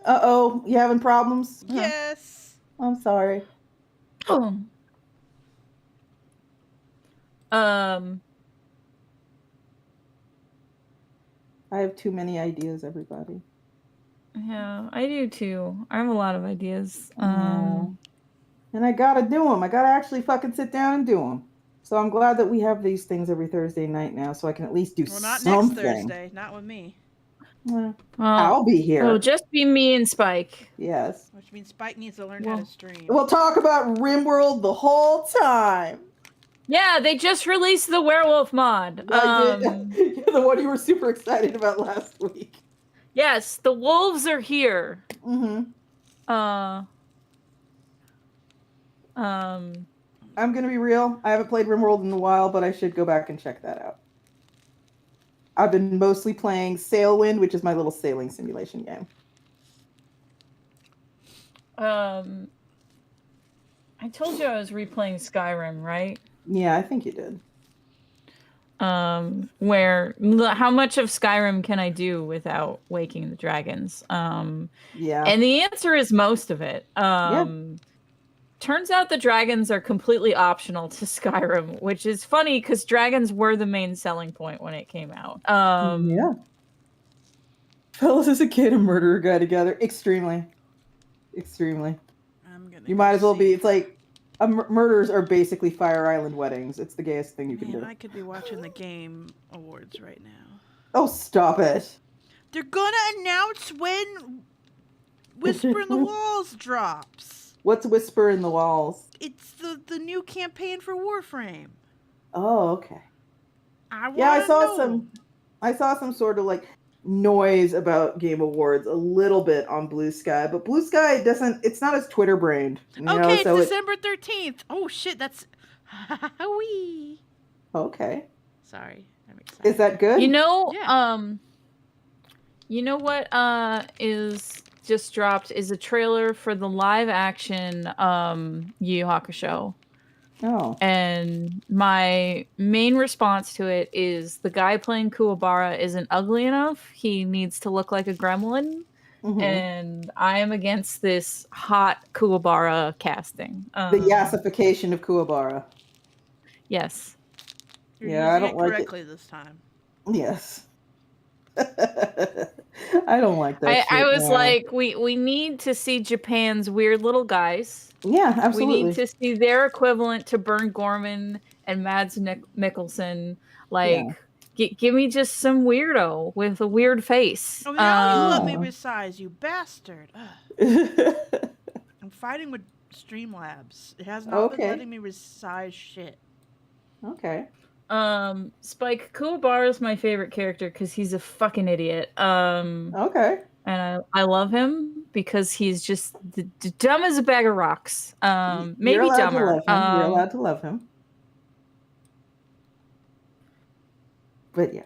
Speaker 1: Uh-oh, you having problems?
Speaker 3: Yes.
Speaker 1: I'm sorry. I have too many ideas, everybody.
Speaker 2: Yeah, I do too. I have a lot of ideas.
Speaker 1: And I gotta do them. I gotta actually fucking sit down and do them. So I'm glad that we have these things every Thursday night now, so I can at least do
Speaker 3: Well, not
Speaker 1: something.
Speaker 3: next Thursday. Not with me.
Speaker 1: I'll be here.
Speaker 2: It'll just be me and Spike.
Speaker 1: Yes.
Speaker 3: Which means Spike needs to learn how to stream.
Speaker 1: We'll talk about RimWorld the whole time.
Speaker 2: Yeah, they just released the werewolf mod.
Speaker 1: The one you were super excited about last week.
Speaker 2: Yes, the wolves are here.
Speaker 1: Mm-hmm. I'm gonna be real. I haven't played RimWorld in a while, but I should go back and check that out. I've been mostly playing Sailwind, which is my little sailing simulation game.
Speaker 2: I told you I was replaying Skyrim, right?
Speaker 1: Yeah, I think you did.
Speaker 2: Where how much of Skyrim can I do without waking the dragons?
Speaker 1: Yeah.
Speaker 2: And the answer is most of it. Turns out the dragons are completely optional to Skyrim, which is funny because dragons were the main selling point when it came out.
Speaker 1: Yeah. Fellas, as a kid, a murderer guy together. Extremely. You might as well be. It's like murders are basically Fire Island weddings. It's the gayest thing you can do.
Speaker 3: I could be watching the Game Awards right now.
Speaker 1: Oh, stop it.
Speaker 3: They're gonna announce when Whisper in the Walls drops.
Speaker 1: What's Whisper in the Walls?
Speaker 3: It's the new campaign for Warframe.
Speaker 1: Oh, okay.
Speaker 3: I
Speaker 1: saw some sort of like noise about Game Awards a little bit on Blue Sky, but Blue Sky it's not as Twitter brained.
Speaker 3: Okay, it's December 13th. Oh shit, that's wee.
Speaker 1: Okay.
Speaker 3: Sorry, I'm excited.
Speaker 1: Is that good?
Speaker 2: You know what is just dropped is a trailer for the live action Yu Yu Hakusho.
Speaker 1: Oh.
Speaker 2: And my main response to it is the guy playing Kuwabara isn't ugly enough. He needs to look like a gremlin. Mm-hmm. And I am against this hot Kuwabara casting.
Speaker 1: The yassification of Kuwabara.
Speaker 2: Yes.
Speaker 3: You're
Speaker 1: I don't like it
Speaker 3: correctly this time.
Speaker 1: Yes. I don't like that.
Speaker 2: I was like, we need to see Japan's weird little guys.
Speaker 1: Yeah, absolutely.
Speaker 2: We need to see their equivalent to Bern Gorman and Mads Mikkelsen. Like, give me just some weirdo with a weird face.
Speaker 3: Oh, now you let me resize, you bastard. I'm fighting with Streamlabs. It has not been letting me resize shit.
Speaker 1: Okay.
Speaker 2: Spike Kuwabara is my favorite character because he's a fucking idiot.
Speaker 1: Okay.
Speaker 2: And I love him because he's just dumb as a bag of rocks. Maybe dumber.
Speaker 1: You're allowed to love him. But yeah.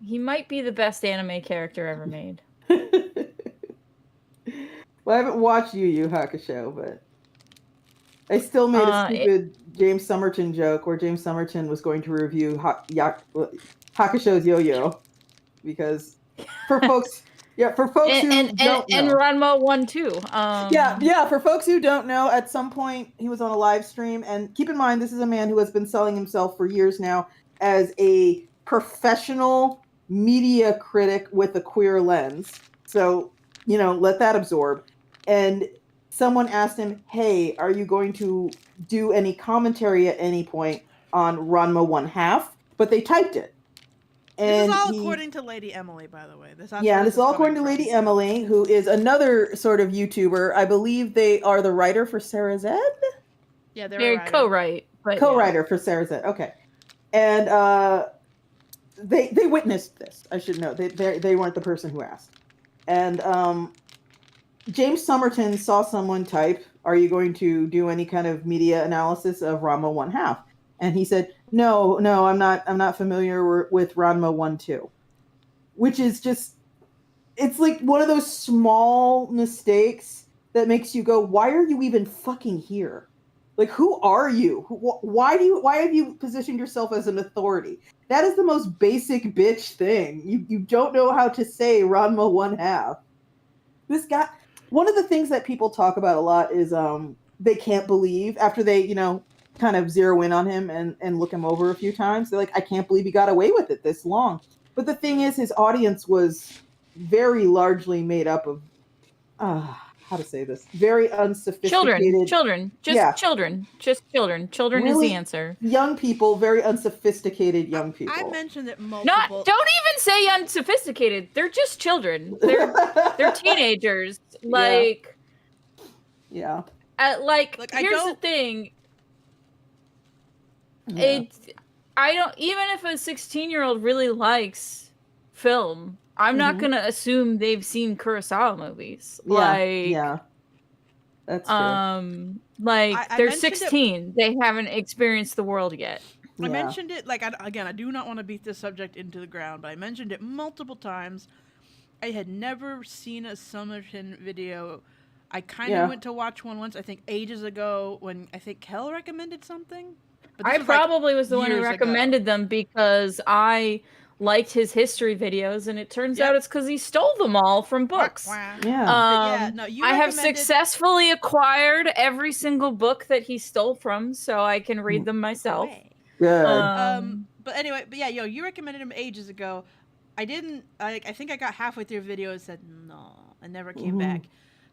Speaker 2: He might be the best anime character ever made.
Speaker 1: Well, I haven't watched Yu Yu Hakusho, but I still made a stupid James Somerton joke where James Somerton was going to review Hakusho's Yo-Yo. because for folks, for folks who don't know.
Speaker 2: And Ranma 1 too.
Speaker 1: For folks who don't know, at some point he was on a live stream, and keep in mind this is a man who has been selling himself for years now as a professional media critic with a queer lens. So, let that absorb. And someone asked him, "Hey, are you going to do any commentary at any point on Ranma 1/2?" But they typed it.
Speaker 3: And this is all according to Lady Emily, by the way.
Speaker 1: This is all according to Lady Emily, who is another sort of YouTuber. I believe they are the writer for Sarah Z.
Speaker 3: Yeah, they're
Speaker 2: co-write.
Speaker 1: Co-writer for Sarah Z. Okay. And they witnessed this. I should know. They weren't the person who asked. And James Somerton saw someone type, "Are you going to do any kind of media analysis of Ranma 1/2?" And he said, No, I'm not familiar with Ranma 1/2. Which is just, it's like one of those small mistakes that makes you go, why are you even fucking here? Like, who are you? Why have you positioned yourself as an authority? That is the most basic bitch thing. You don't know how to say Ranma 1/2. This guy, one of the things that people talk about a lot is they can't believe after they, kind of zero in on him and look him over a few times. They're like, I can't believe he got away with it this long. But the thing is, his audience was very largely made up of, how to say this, very unsophisticated
Speaker 2: children, children. Children
Speaker 1: really
Speaker 2: is the answer.
Speaker 1: Young people, very unsophisticated young people.
Speaker 3: I mentioned it multiple.
Speaker 2: Don't even say unsophisticated. They're just children. They're teenagers. Like,
Speaker 1: yeah.
Speaker 2: Here's the thing.
Speaker 1: Yeah.
Speaker 2: I don't, even if a 16-year-old really likes film, I'm not gonna assume they've seen Kurosawa movies.
Speaker 1: Yeah, that's true.
Speaker 2: They're 16. They haven't experienced the world yet.
Speaker 3: I mentioned it, I do not want to beat this subject into the ground, but I mentioned it multiple times. I had never seen a Somerton video. I kind of went to watch one once, I think ages ago, when I think Kel recommended something. But
Speaker 2: I probably was the one who recommended them because I liked his history videos, and it turns out it's because he stole them all from books.
Speaker 1: Yeah.
Speaker 2: I have successfully acquired every single book that he stole from, so I can read them myself.
Speaker 1: Good.
Speaker 3: But anyway, you recommended him ages ago. I didn't. I think I got halfway through a video and said no, and never came back.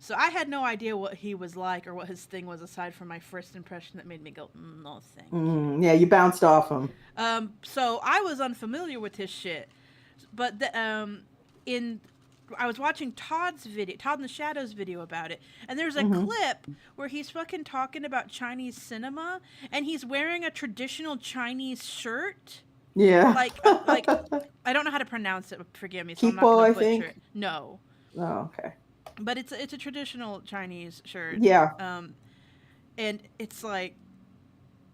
Speaker 3: So I had no idea what he was like or what his thing was, aside from my first impression that made me go, no thank you.
Speaker 1: Yeah, you bounced off him.
Speaker 3: So I was unfamiliar with his shit. But I was watching Todd in the Shadows video about it, and there's a clip where he's fucking talking about Chinese cinema, and he's wearing a traditional Chinese shirt.
Speaker 1: Yeah.
Speaker 3: Like I don't know how to pronounce it, forgive me. So I'm not
Speaker 1: Kipo,
Speaker 3: gonna
Speaker 1: I
Speaker 3: butcher
Speaker 1: think.
Speaker 3: it. No.
Speaker 1: Oh, okay.
Speaker 3: But it's a traditional Chinese shirt.
Speaker 1: Yeah.
Speaker 3: And it's like,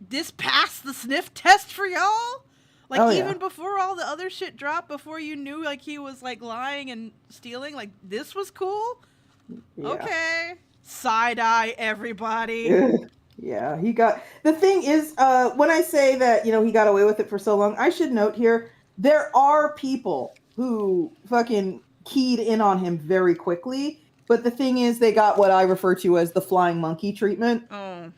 Speaker 3: this passed the sniff test for y'all? Even before all the other shit dropped, before you knew he was lying and stealing, this was cool? Yeah. Okay. Side-eye, everybody.
Speaker 1: Yeah, the thing is, when I say that, he got away with it for so long, I should note here, there are people who fucking keyed in on him very quickly. But the thing is, they got what I refer to as the flying monkey treatment.
Speaker 3: Oh.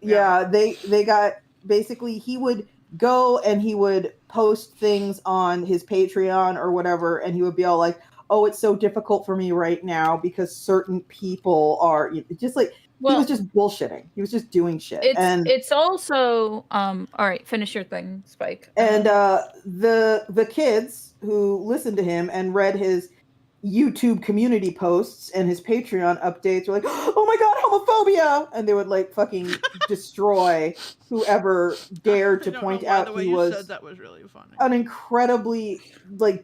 Speaker 1: Yeah, they got, basically, he would go and he would post things on his Patreon or whatever, and he would be all like, oh, it's so difficult for me right now because certain people are just he was just bullshitting. He was just doing shit.
Speaker 2: It's also, all right, finish your thing, Spike.
Speaker 1: And the kids who listened to him and read his YouTube community posts and his Patreon updates were like, oh my god, homophobia, and they would fucking destroy whoever dared to point out he was
Speaker 3: that was really funny.
Speaker 1: An incredibly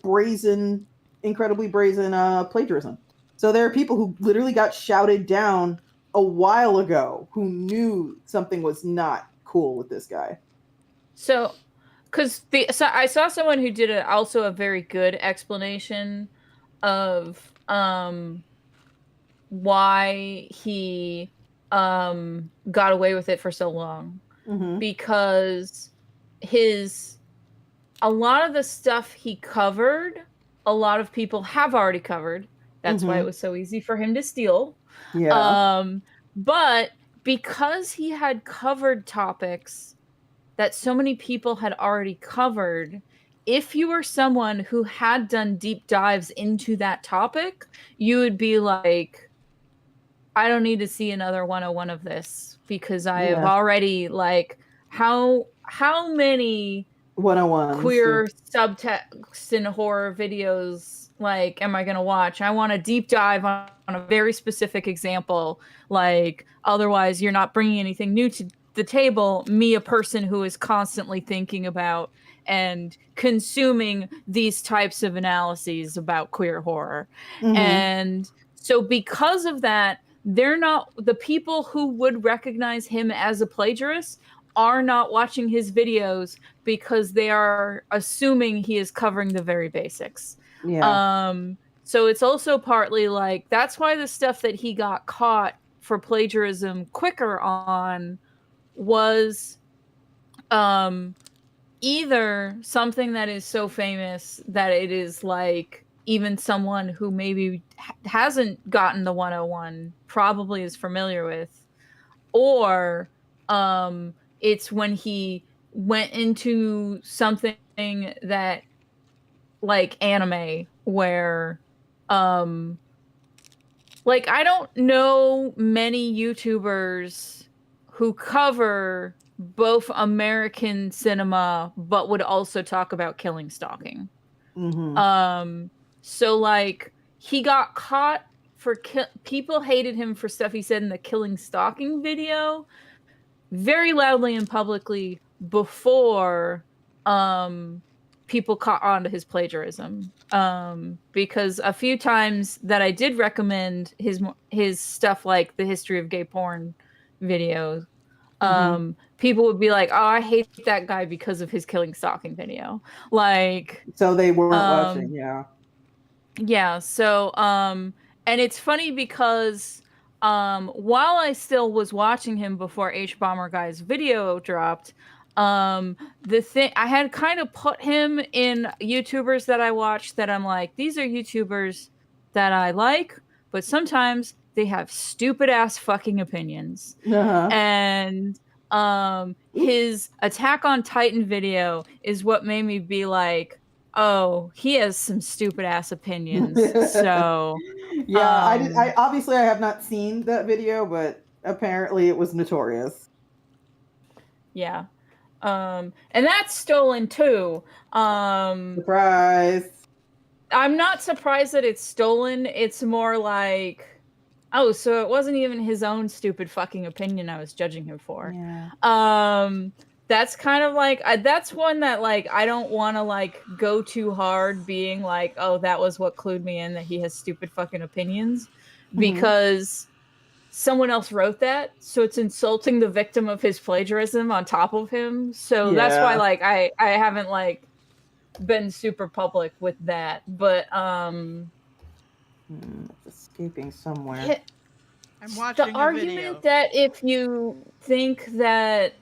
Speaker 1: brazen plagiarism. So there are people who literally got shouted down a while ago who knew something was not cool with this guy.
Speaker 2: So I saw someone who did also a very good explanation of why he got away with it for so long. Because a lot of the stuff he covered a lot of people have already covered. That's why it was so easy for him to steal.
Speaker 1: Yeah.
Speaker 2: But because he had covered topics that so many people had already covered, if you were someone who had done deep dives into that topic, you would be like, I don't need to see another 101 of this because I have
Speaker 1: Yeah.
Speaker 2: already like how many
Speaker 1: 101s.
Speaker 2: queer subtext and horror videos like am I gonna watch? I want a deep dive on a very specific example. Like otherwise you're not bringing anything new to the table. Me, a person who is constantly thinking about and consuming these types of analyses about queer horror.
Speaker 1: Mm-hmm.
Speaker 2: And so because of that, they're not the people who would recognize him as a plagiarist are not watching his videos because they are assuming he is covering the very basics.
Speaker 1: Yeah.
Speaker 2: So it's also partly like that's why the stuff that he got caught for plagiarism quicker on was either something that is so famous that it is like even someone who maybe hasn't gotten the 101 probably is familiar with, or it's when he went into something that like anime where like I don't know many YouTubers who cover both American cinema but would also talk about killing stalking.
Speaker 1: Mm-hmm.
Speaker 2: So like he got caught for people hated him for stuff he said in the killing stalking video very loudly and publicly before people caught on to his plagiarism. Because a few times that I did recommend his stuff like the history of gay porn videos, people would be like, "Oh, I hate that guy because of his killing stalking video." Like,
Speaker 1: So they weren't watching. Yeah.
Speaker 2: yeah. So, and it's funny because while I still was watching him before H Bomber Guy's video dropped, the thing I had kind of put him in YouTubers that I watch that I'm like, these are YouTubers that I like, but sometimes they have stupid ass fucking opinions.
Speaker 1: Uh-huh.
Speaker 2: And his Attack on Titan video is what made me be like, oh, he has some stupid ass opinions. So,
Speaker 1: Yeah, I obviously I have not seen that video, but apparently it was notorious.
Speaker 2: yeah. And that's stolen too.
Speaker 1: Surprise.
Speaker 2: I'm not surprised that it's stolen. It's more like, oh, so it wasn't even his own stupid fucking opinion I was judging him for.
Speaker 1: Yeah.
Speaker 2: That's kind of like that's one that like I don't want to like go too hard being like, oh, that was what clued me in that he has stupid fucking opinions because someone else wrote that, so it's insulting the victim of his plagiarism on top of him. So that's why
Speaker 1: Yeah.
Speaker 2: like I haven't like been super public with that, but
Speaker 1: It's escaping somewhere.
Speaker 3: I'm watching
Speaker 2: the
Speaker 3: the
Speaker 2: argument
Speaker 3: video.
Speaker 2: that if you think that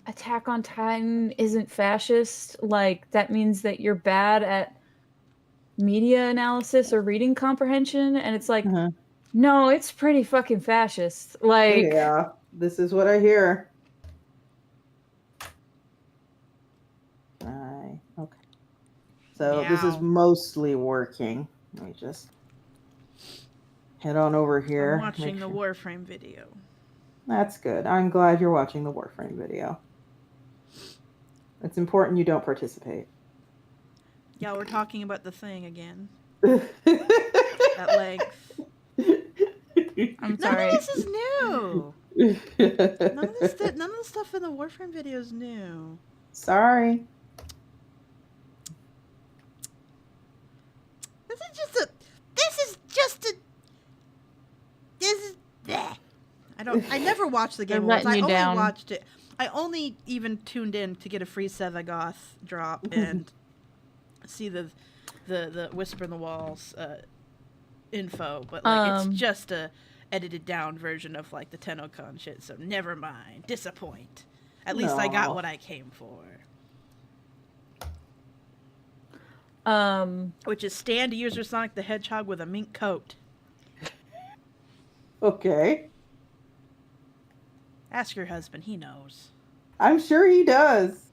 Speaker 2: Attack on Titan isn't fascist, like that means that you're bad at media analysis or reading comprehension, and it's like, no, it's pretty fucking fascist. Like,
Speaker 1: Yeah, this is what I hear. Okay. So this is
Speaker 3: Meow.
Speaker 1: mostly working. Let me just head on over here.
Speaker 3: I'm watching the Warframe video.
Speaker 1: That's good. I'm glad you're watching the Warframe video. It's important you don't participate.
Speaker 3: Yeah, we're talking about the thing again. At length.
Speaker 2: I'm sorry.
Speaker 3: None of this is new. None of the stuff in the Warframe video is new.
Speaker 1: Sorry.
Speaker 3: This is just a. This is. Bleh. I never watched the game once. I only watched it. I only even tuned in to get a free Sevagoth drop and see the Whisper in the Walls info, but like it's just a edited down version of like the TennoCon shit. So never mind. Disappoint. At least I got what I came for. Which is stand user Sonic the Hedgehog with a mink coat.
Speaker 1: Okay.
Speaker 3: Ask your husband, he knows.
Speaker 1: I'm sure he does.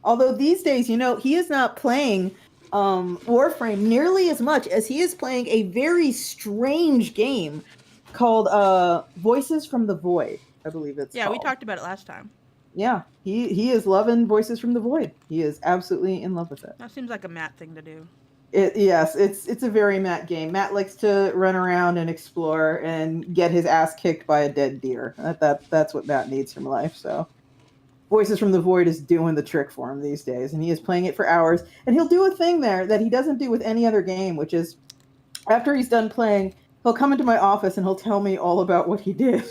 Speaker 1: Although these days, he is not playing Warframe nearly as much as he is playing a very strange game called Voices from the Void, I believe it's called.
Speaker 3: We talked about it last time.
Speaker 1: Yeah, he is loving Voices from the Void. He is absolutely in love with it.
Speaker 3: That seems like a Matt thing to do.
Speaker 1: Yes, it's a very Matt game. Matt likes to run around and explore and get his ass kicked by a dead deer. That's what Matt needs from life. So, Voices from the Void is doing the trick for him these days, and he is playing it for hours. And he'll do a thing there that he doesn't do with any other game, which is after he's done playing, he'll come into my office and he'll tell me all about what he did.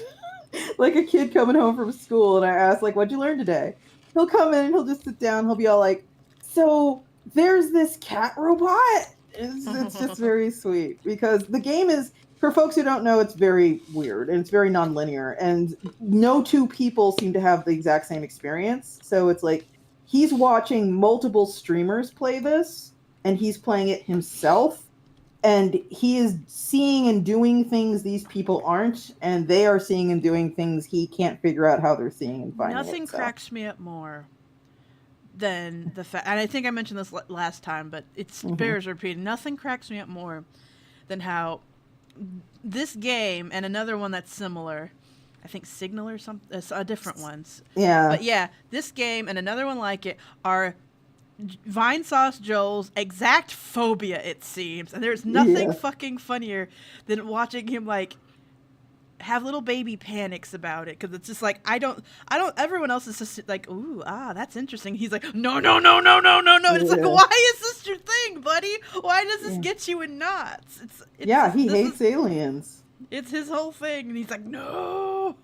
Speaker 1: Like a kid coming home from school, and I ask, like, what'd you learn today? He'll come in and he'll just sit down. He'll be all like, so there's this cat robot. It's just very sweet because the game is, for folks who don't know, it's very weird and it's very nonlinear, and no two people seem to have the exact same experience. So it's like he's watching multiple streamers play this and he's playing it himself, and he is seeing and doing things these people aren't, and they are seeing and doing things he can't figure out how they're seeing and finding.
Speaker 3: Nothing cracks me up more than the fact, and I think I mentioned this last time, but it bears repeating. Nothing cracks me up more than how this game and another one that's similar, I think Signal or something, different ones.
Speaker 1: Yeah.
Speaker 3: But yeah, this game and another one like it are Vinesauce Joel's exact phobia, it seems. And there's nothing fucking funnier than watching him like have little baby panics about it, because it's just like I don't everyone else is just like, ooh, that's interesting. He's like, no. It's like, why is this your thing, buddy? Why does this get you in knots?
Speaker 1: He hates aliens.
Speaker 3: It's his whole thing, and he's like, no.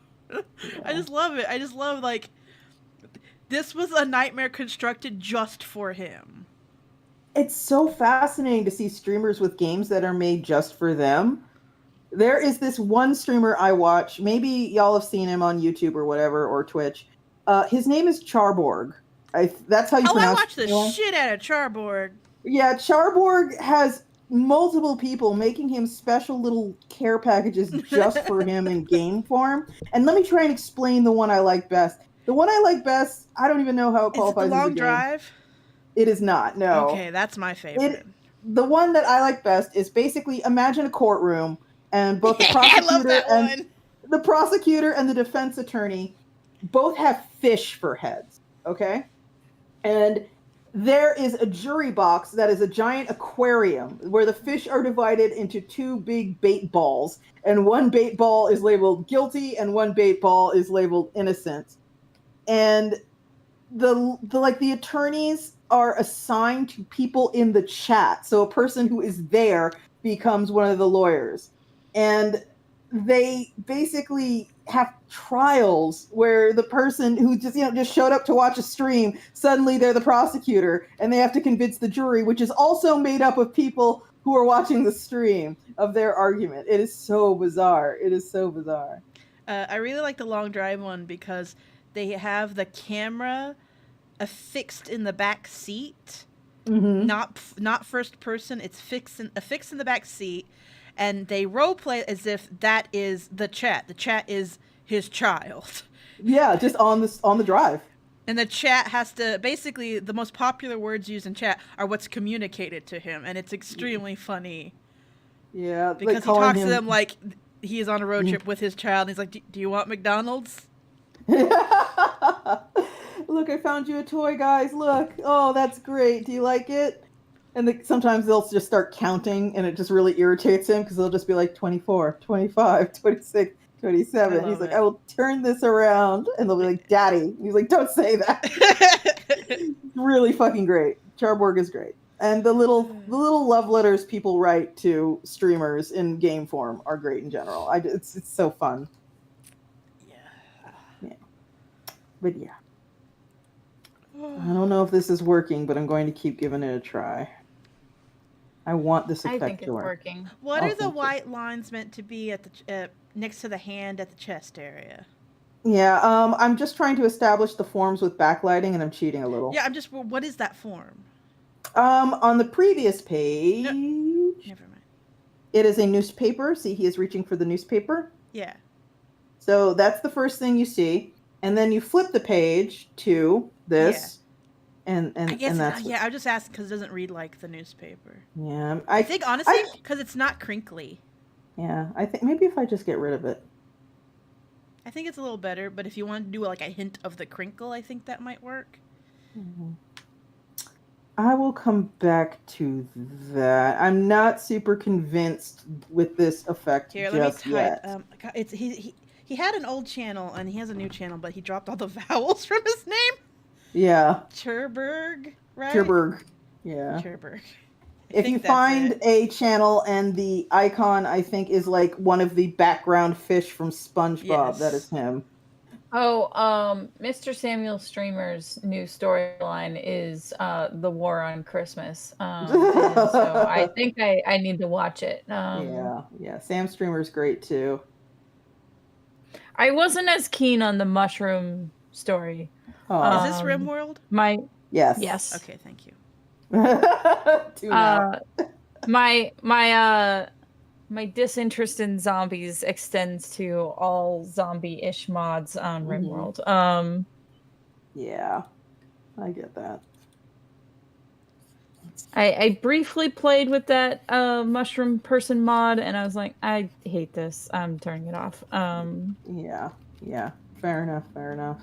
Speaker 3: I just love it. I just love, like, this was a nightmare constructed just for him.
Speaker 1: It's so fascinating to see streamers with games that are made just for them. There is this one streamer I watch. Maybe y'all have seen him on YouTube or whatever, or Twitch. His name is Charborg. That's how you pronounce it.
Speaker 3: I watch the shit out of Charborg.
Speaker 1: Yeah, Charborg has multiple people making him special little care packages just for him in game form. And let me try and explain the one I like best. The one I like best, I don't even know how it qualifies as a game.
Speaker 3: Is it the Long Drive?
Speaker 1: It is not, no.
Speaker 3: Okay, that's my favorite.
Speaker 1: The one that I like best is basically, imagine a courtroom, and both the prosecutor and the defense attorney both have fish for heads, okay? And there is a jury box that is a giant aquarium where the fish are divided into two big bait balls, and one bait ball is labeled guilty and one bait ball is labeled innocent. And the attorneys are assigned to people in the chat. So a person who is there becomes one of the lawyers. And they basically have trials where the person who just showed up to watch a stream, suddenly they're the prosecutor, and they have to convince the jury, which is also made up of people who are watching the stream, of their argument. It is so bizarre. It is so bizarre.
Speaker 3: I really like the Long Drive one because they have the camera affixed in the back seat, not first person. It's affixed in the back seat, and they role play as if that is the chat. The chat is his child.
Speaker 1: Yeah, just on the drive.
Speaker 3: And the chat has to, basically, the most popular words used in chat are what's communicated to him, and it's extremely funny.
Speaker 1: Yeah,
Speaker 3: because he talks to them like he is on a road trip with his child, and he's like, "Do you want McDonald's?"
Speaker 1: Look, I found you a toy, guys. Look. Oh, that's great. Do you like it? And sometimes they'll just start counting, and it just really irritates him because they'll just be like 24, 25, 26, 27. He's like, I will turn this around. And they'll be like, Daddy. He's like, don't say that. Really fucking great. Charborg is great. And the little love letters people write to streamers in game form are great in general. It's so fun. Yeah. But yeah. I don't know if this is working, but I'm going to keep giving it a try. I want this effect to work.
Speaker 2: I think it's working.
Speaker 3: What are the white lines meant to be at the next to the hand at the chest area?
Speaker 1: Yeah, I'm just trying to establish the forms with backlighting, and I'm cheating a little.
Speaker 3: Yeah, what is that form?
Speaker 1: On the previous page,
Speaker 3: Never mind.
Speaker 1: it is a newspaper. See, he is reaching for the newspaper.
Speaker 3: Yeah.
Speaker 1: So that's the first thing you see, and then you flip the page to this, and
Speaker 3: I guess.
Speaker 1: that's
Speaker 3: I just asked because it doesn't read like the newspaper.
Speaker 1: yeah.
Speaker 3: I think honestly, because it's not crinkly.
Speaker 1: Yeah, I think maybe if I just get rid of it.
Speaker 3: I think it's a little better, but if you want to do like a hint of the crinkle, I think that might work.
Speaker 1: I will come back to that. I'm not super convinced with this effect
Speaker 3: Here,
Speaker 1: just
Speaker 3: let me type.
Speaker 1: yet.
Speaker 3: It's he had an old channel and he has a new channel, but he dropped all the vowels from his name.
Speaker 1: Yeah.
Speaker 3: Cherberg, right?
Speaker 1: Cherberg. Yeah.
Speaker 3: Cherberg.
Speaker 1: If you find a channel and the icon, I think, is like one of the background fish from SpongeBob,
Speaker 3: Yes.
Speaker 1: that is him.
Speaker 2: Oh, Mr. Samuel Streamer's new storyline is the War on Christmas. And so I think I need to watch it.
Speaker 1: Yeah. Sam Streamer's great too.
Speaker 2: I wasn't as keen on the mushroom story.
Speaker 3: Is this RimWorld?
Speaker 1: Yes.
Speaker 3: Okay, thank you.
Speaker 2: My disinterest in zombies extends to all zombie-ish mods on RimWorld.
Speaker 1: Yeah, I get that.
Speaker 2: I briefly played with that mushroom person mod, and I was like, I hate this. I'm turning it off.
Speaker 1: Yeah. Fair enough.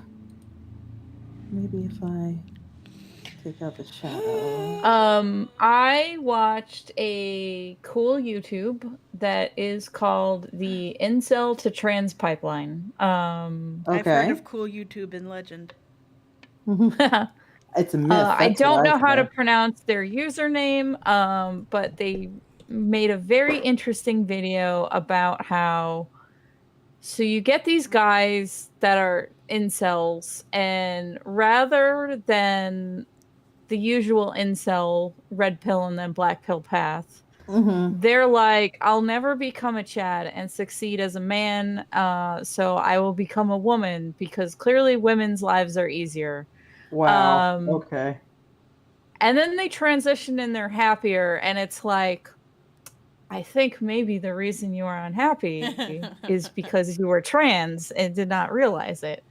Speaker 1: Maybe if I take out the shadow.
Speaker 2: I watched a cool YouTube that is called the Incel to Trans Pipeline.
Speaker 3: I've heard of cool YouTube in Legend.
Speaker 1: It's a myth.
Speaker 2: I don't know how to pronounce their username, but they made a very interesting video about how so you get these guys that are incels, and rather than the usual incel red pill and then black pill path, they're like, I'll never become a Chad and succeed as a man, so I will become a woman because clearly women's lives are easier.
Speaker 1: Wow. Okay.
Speaker 2: And then they transition and they're happier, and it's like, I think maybe the reason you are unhappy is because you were trans and did not realize it.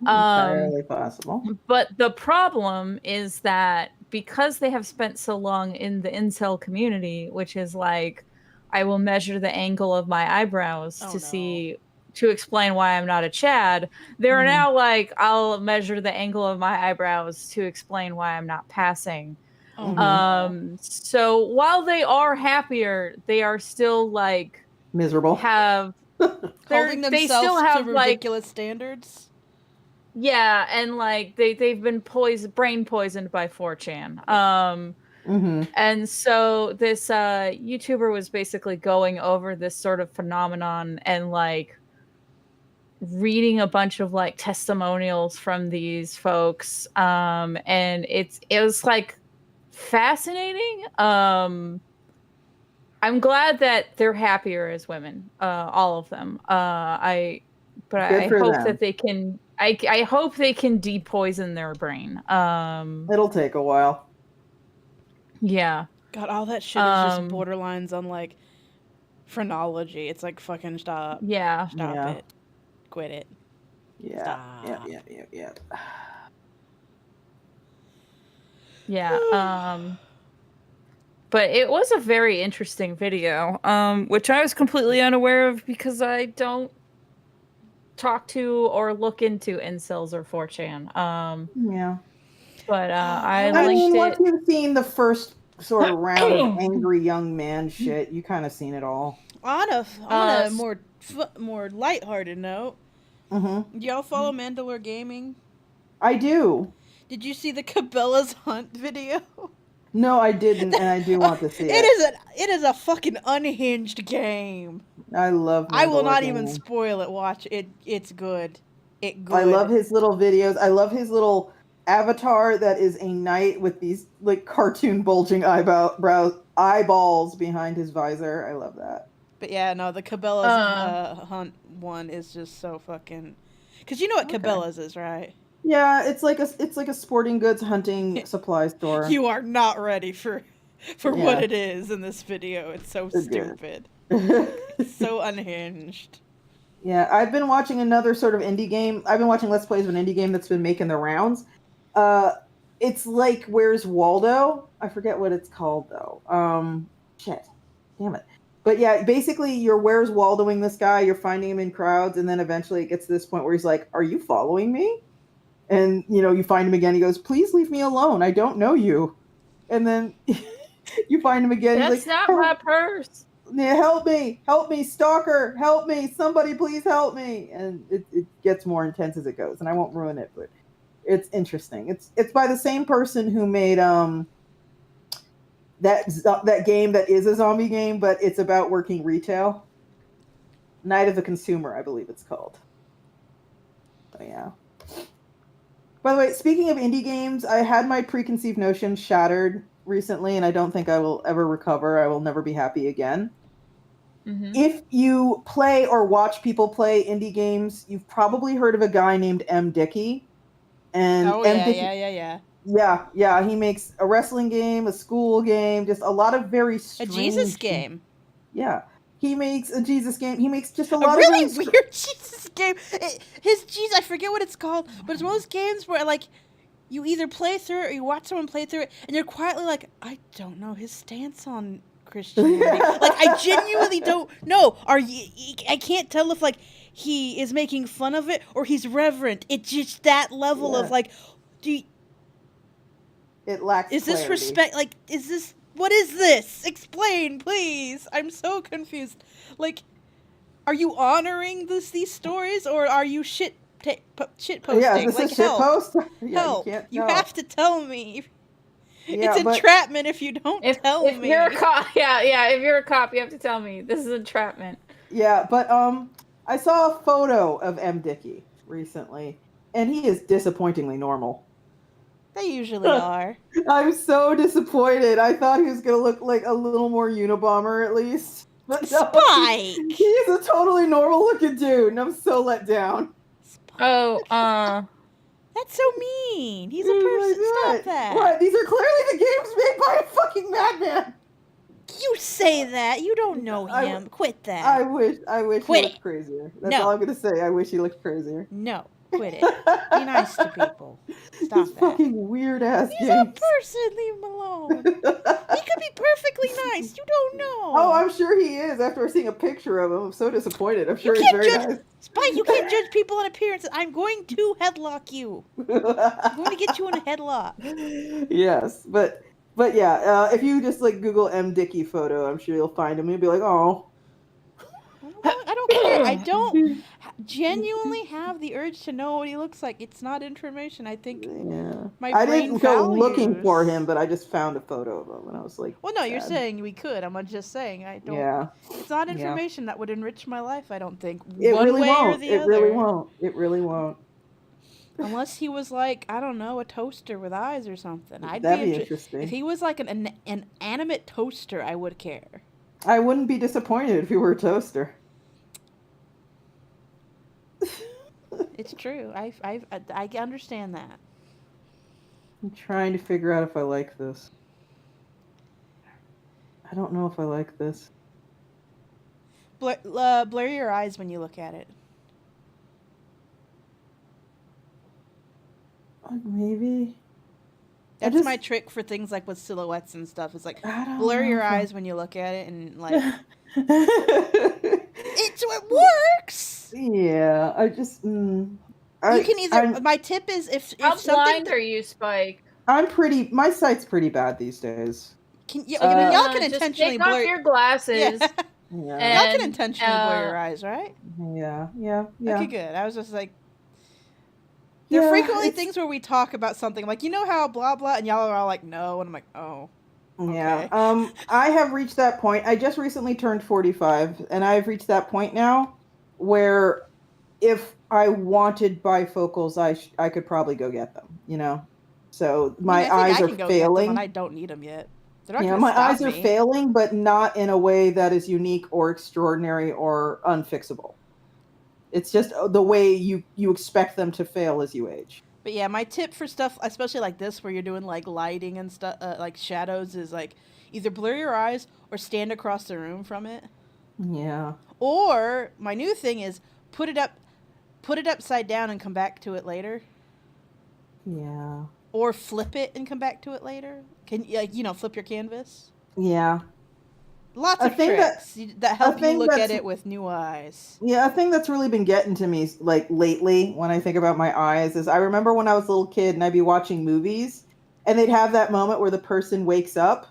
Speaker 1: Entirely possible.
Speaker 2: But the problem is that because they have spent so long in the incel community, which is like, I will measure the angle of my eyebrows to explain why I'm not a Chad. They're now like, I'll measure the angle of my eyebrows to explain why I'm not passing. So while they are happier, they are still like
Speaker 1: miserable.
Speaker 3: Holding themselves to ridiculous standards.
Speaker 2: Yeah, and like they've been brain poisoned by 4chan. And so this YouTuber was basically going over this sort of phenomenon and like reading a bunch of like testimonials from these folks. And it was like fascinating. I'm glad that they're happier as women, all of them. I hope that they can. I hope they can depoison their brain.
Speaker 1: It'll take a while.
Speaker 2: Yeah.
Speaker 3: God, all that shit is just borderlines on like phrenology. It's like fucking stop.
Speaker 2: Yeah.
Speaker 3: Stop it. Quit it.
Speaker 1: Yeah.
Speaker 3: Stop.
Speaker 1: Yeah.
Speaker 2: Yeah. But it was a very interesting video, which I was completely unaware of because I don't talk to or look into incels or 4chan.
Speaker 1: Yeah.
Speaker 2: But I
Speaker 1: mean,
Speaker 2: linked
Speaker 1: once you've seen the first sort of round of angry young man shit, you kind of seen it all.
Speaker 3: On a more lighthearted note, do y'all follow Mandalore Gaming?
Speaker 1: I do.
Speaker 3: Did you see the Cabela's Hunt video?
Speaker 1: No, I didn't, and I do want to see it.
Speaker 3: It is a fucking unhinged game.
Speaker 1: I love Mandalore
Speaker 3: I will not
Speaker 1: Gaming.
Speaker 3: even spoil it. Watch it. It's good.
Speaker 1: I love his little videos. I love his little avatar that is a knight with these like cartoon bulging eyeballs behind his visor. I love that.
Speaker 3: But yeah, no, the Cabela's Hunt one is just so fucking... Because you know what Cabela's is, right?
Speaker 1: Yeah, it's like a sporting goods hunting supply store.
Speaker 3: You are not ready for what
Speaker 1: Yeah.
Speaker 3: it is in this video. It's so
Speaker 1: It's good.
Speaker 3: stupid. So unhinged.
Speaker 1: Yeah, I've been watching another sort of indie game. I've been watching Let's Plays of an indie game that's been making the rounds. It's like Where's Waldo? I forget what it's called though. Shit, damn it. But yeah, basically you're Where's Waldoing this guy. You're finding him in crowds, and then eventually it gets to this point where he's like, "Are you following me?" And you find him again. He goes, "Please leave me alone. I don't know you." And then you find him again.
Speaker 2: That's
Speaker 1: he's like,
Speaker 2: not my purse.
Speaker 1: "Yeah, help me, stalker, help me, somebody please help me." And it gets more intense as it goes, and I won't ruin it, but it's interesting. It's by the same person who made that game that is a zombie game, but it's about working retail. Night of the Consumer, I believe it's called. So yeah. By the way, speaking of indie games, I had my preconceived notions shattered recently, and I don't think I will ever recover. I will never be happy again.
Speaker 2: Mm-hmm.
Speaker 1: If you play or watch people play indie games, you've probably heard of a guy named M. Dickey. And Yeah, he makes a wrestling game, a school game, just a lot of very strange...
Speaker 3: A Jesus game.
Speaker 1: Yeah. He makes a Jesus game. He makes just a
Speaker 3: A
Speaker 1: lot
Speaker 3: really
Speaker 1: of
Speaker 3: weird Jesus game. His Jesus, I forget what it's called, but it's one of those games where like you either play through it or you watch someone play through it, and you're quietly like, I don't know his stance on Christianity. Like I genuinely don't know. I can't tell if like he is making fun of it or he's reverent. It's just that level of like,
Speaker 1: it lacks
Speaker 3: is this
Speaker 1: clarity.
Speaker 3: respect? Like, is this? What is this? Explain, please. I'm so confused. Like, are you honoring these stories, or are you shit posting?
Speaker 1: Yeah, is this
Speaker 3: like,
Speaker 1: a shit post? Yeah,
Speaker 3: help! You
Speaker 1: tell.
Speaker 3: have to tell me.
Speaker 1: Yeah,
Speaker 3: it's entrapment if you don't tell me.
Speaker 2: If you're a cop, if you're a cop, you have to tell me this is entrapment.
Speaker 1: Yeah, but I saw a photo of M. Dickey recently, and he is disappointingly normal.
Speaker 3: They usually are.
Speaker 1: I'm so disappointed. I thought he was gonna look like a little more Unabomber at least. But no,
Speaker 3: Spike!
Speaker 1: He's a totally normal looking dude, and I'm so let down.
Speaker 3: Spike.
Speaker 2: Oh,
Speaker 3: that's so mean. He's a person. Stop that.
Speaker 1: What? These are clearly the games made by a fucking madman.
Speaker 3: You say that. You don't know him. Quit that.
Speaker 1: I wish
Speaker 3: Quit
Speaker 1: he looked crazier. That's
Speaker 3: No.
Speaker 1: all I'm gonna say. I wish he looked crazier.
Speaker 3: No. Quit it. Be nice to people. Stop that.
Speaker 1: Fucking weird ass
Speaker 3: He's
Speaker 1: games.
Speaker 3: a person. Leave him alone. He could be perfectly nice. You don't know.
Speaker 1: Oh, I'm sure he is. After seeing a picture of him, I'm so disappointed. I'm sure
Speaker 3: You
Speaker 1: he's
Speaker 3: can't
Speaker 1: very
Speaker 3: judge
Speaker 1: nice.
Speaker 3: Spike. You can't judge people on appearances. I'm going to headlock you. I'm going to get you in a headlock.
Speaker 1: Yes, but yeah, if you just like Google M. Dickey photo, I'm sure you'll find him. You'll be like, oh.
Speaker 3: I don't care. I don't genuinely have the urge to know what he looks like. It's not information. I think my
Speaker 1: I
Speaker 3: brain
Speaker 1: didn't go
Speaker 3: values.
Speaker 1: looking for him, but I just found a photo of him, and I was like,
Speaker 3: Well, no, you're
Speaker 1: sad.
Speaker 3: saying we could. I'm just saying I don't.
Speaker 1: Yeah.
Speaker 3: It's not information that would enrich my life. I don't think.
Speaker 1: It
Speaker 3: One
Speaker 1: really
Speaker 3: way
Speaker 1: won't.
Speaker 3: or the
Speaker 1: It
Speaker 3: other.
Speaker 1: really won't. It really won't.
Speaker 3: Unless he was like, I don't know, a toaster with eyes or something.
Speaker 1: That'd be interesting.
Speaker 3: If he was like an animate toaster, I would care.
Speaker 1: I wouldn't be disappointed if he were a toaster.
Speaker 3: It's true. I understand that.
Speaker 1: I'm trying to figure out if I like this. I don't know if I like this.
Speaker 3: Blur your eyes when you look at it.
Speaker 1: Maybe.
Speaker 3: That's my trick for things like with silhouettes and stuff. It's like blur your eyes when you look at it and like it works.
Speaker 1: Yeah, I just
Speaker 3: you can either. My tip is if
Speaker 2: how
Speaker 3: something.
Speaker 2: blind are you, Spike?
Speaker 1: My sight's pretty bad these days.
Speaker 3: Y'all can
Speaker 2: Just
Speaker 3: intentionally
Speaker 2: take
Speaker 3: blur
Speaker 2: off your glasses.
Speaker 1: Yeah.
Speaker 3: Y'all can intentionally blur your eyes, right?
Speaker 1: Yeah.
Speaker 3: Okay, good. I was just like. There are frequently things where we talk about something like, you know how blah blah, and y'all are all like, no, and I'm like, oh. Okay.
Speaker 1: Yeah. I have reached that point. I just recently turned 45, and I've reached that point now where if I wanted bifocals, I could probably go get them, you know? So my eyes are failing.
Speaker 3: And I don't need them yet. They're not
Speaker 1: Yeah, my eyes are failing, but not in a way that is unique or extraordinary or unfixable. It's just the way you expect them to fail as you age.
Speaker 3: But yeah, my tip for stuff, especially like this, where you're doing like lighting and stuff, like shadows, is like either blur your eyes or stand across the room from it.
Speaker 1: Yeah.
Speaker 3: Or my new thing is put it upside down and come back to it later.
Speaker 1: Yeah.
Speaker 3: Or flip it and come back to it later. Can flip your canvas?
Speaker 1: Yeah.
Speaker 3: Lots
Speaker 1: A
Speaker 3: of
Speaker 1: thing
Speaker 3: tricks that help you
Speaker 1: thing
Speaker 3: look at
Speaker 1: that's
Speaker 3: it with new eyes.
Speaker 1: Yeah, a thing that's really been getting to me like lately when I think about my eyes is I remember when I was a little kid and I'd be watching movies and they'd have that moment where the person wakes up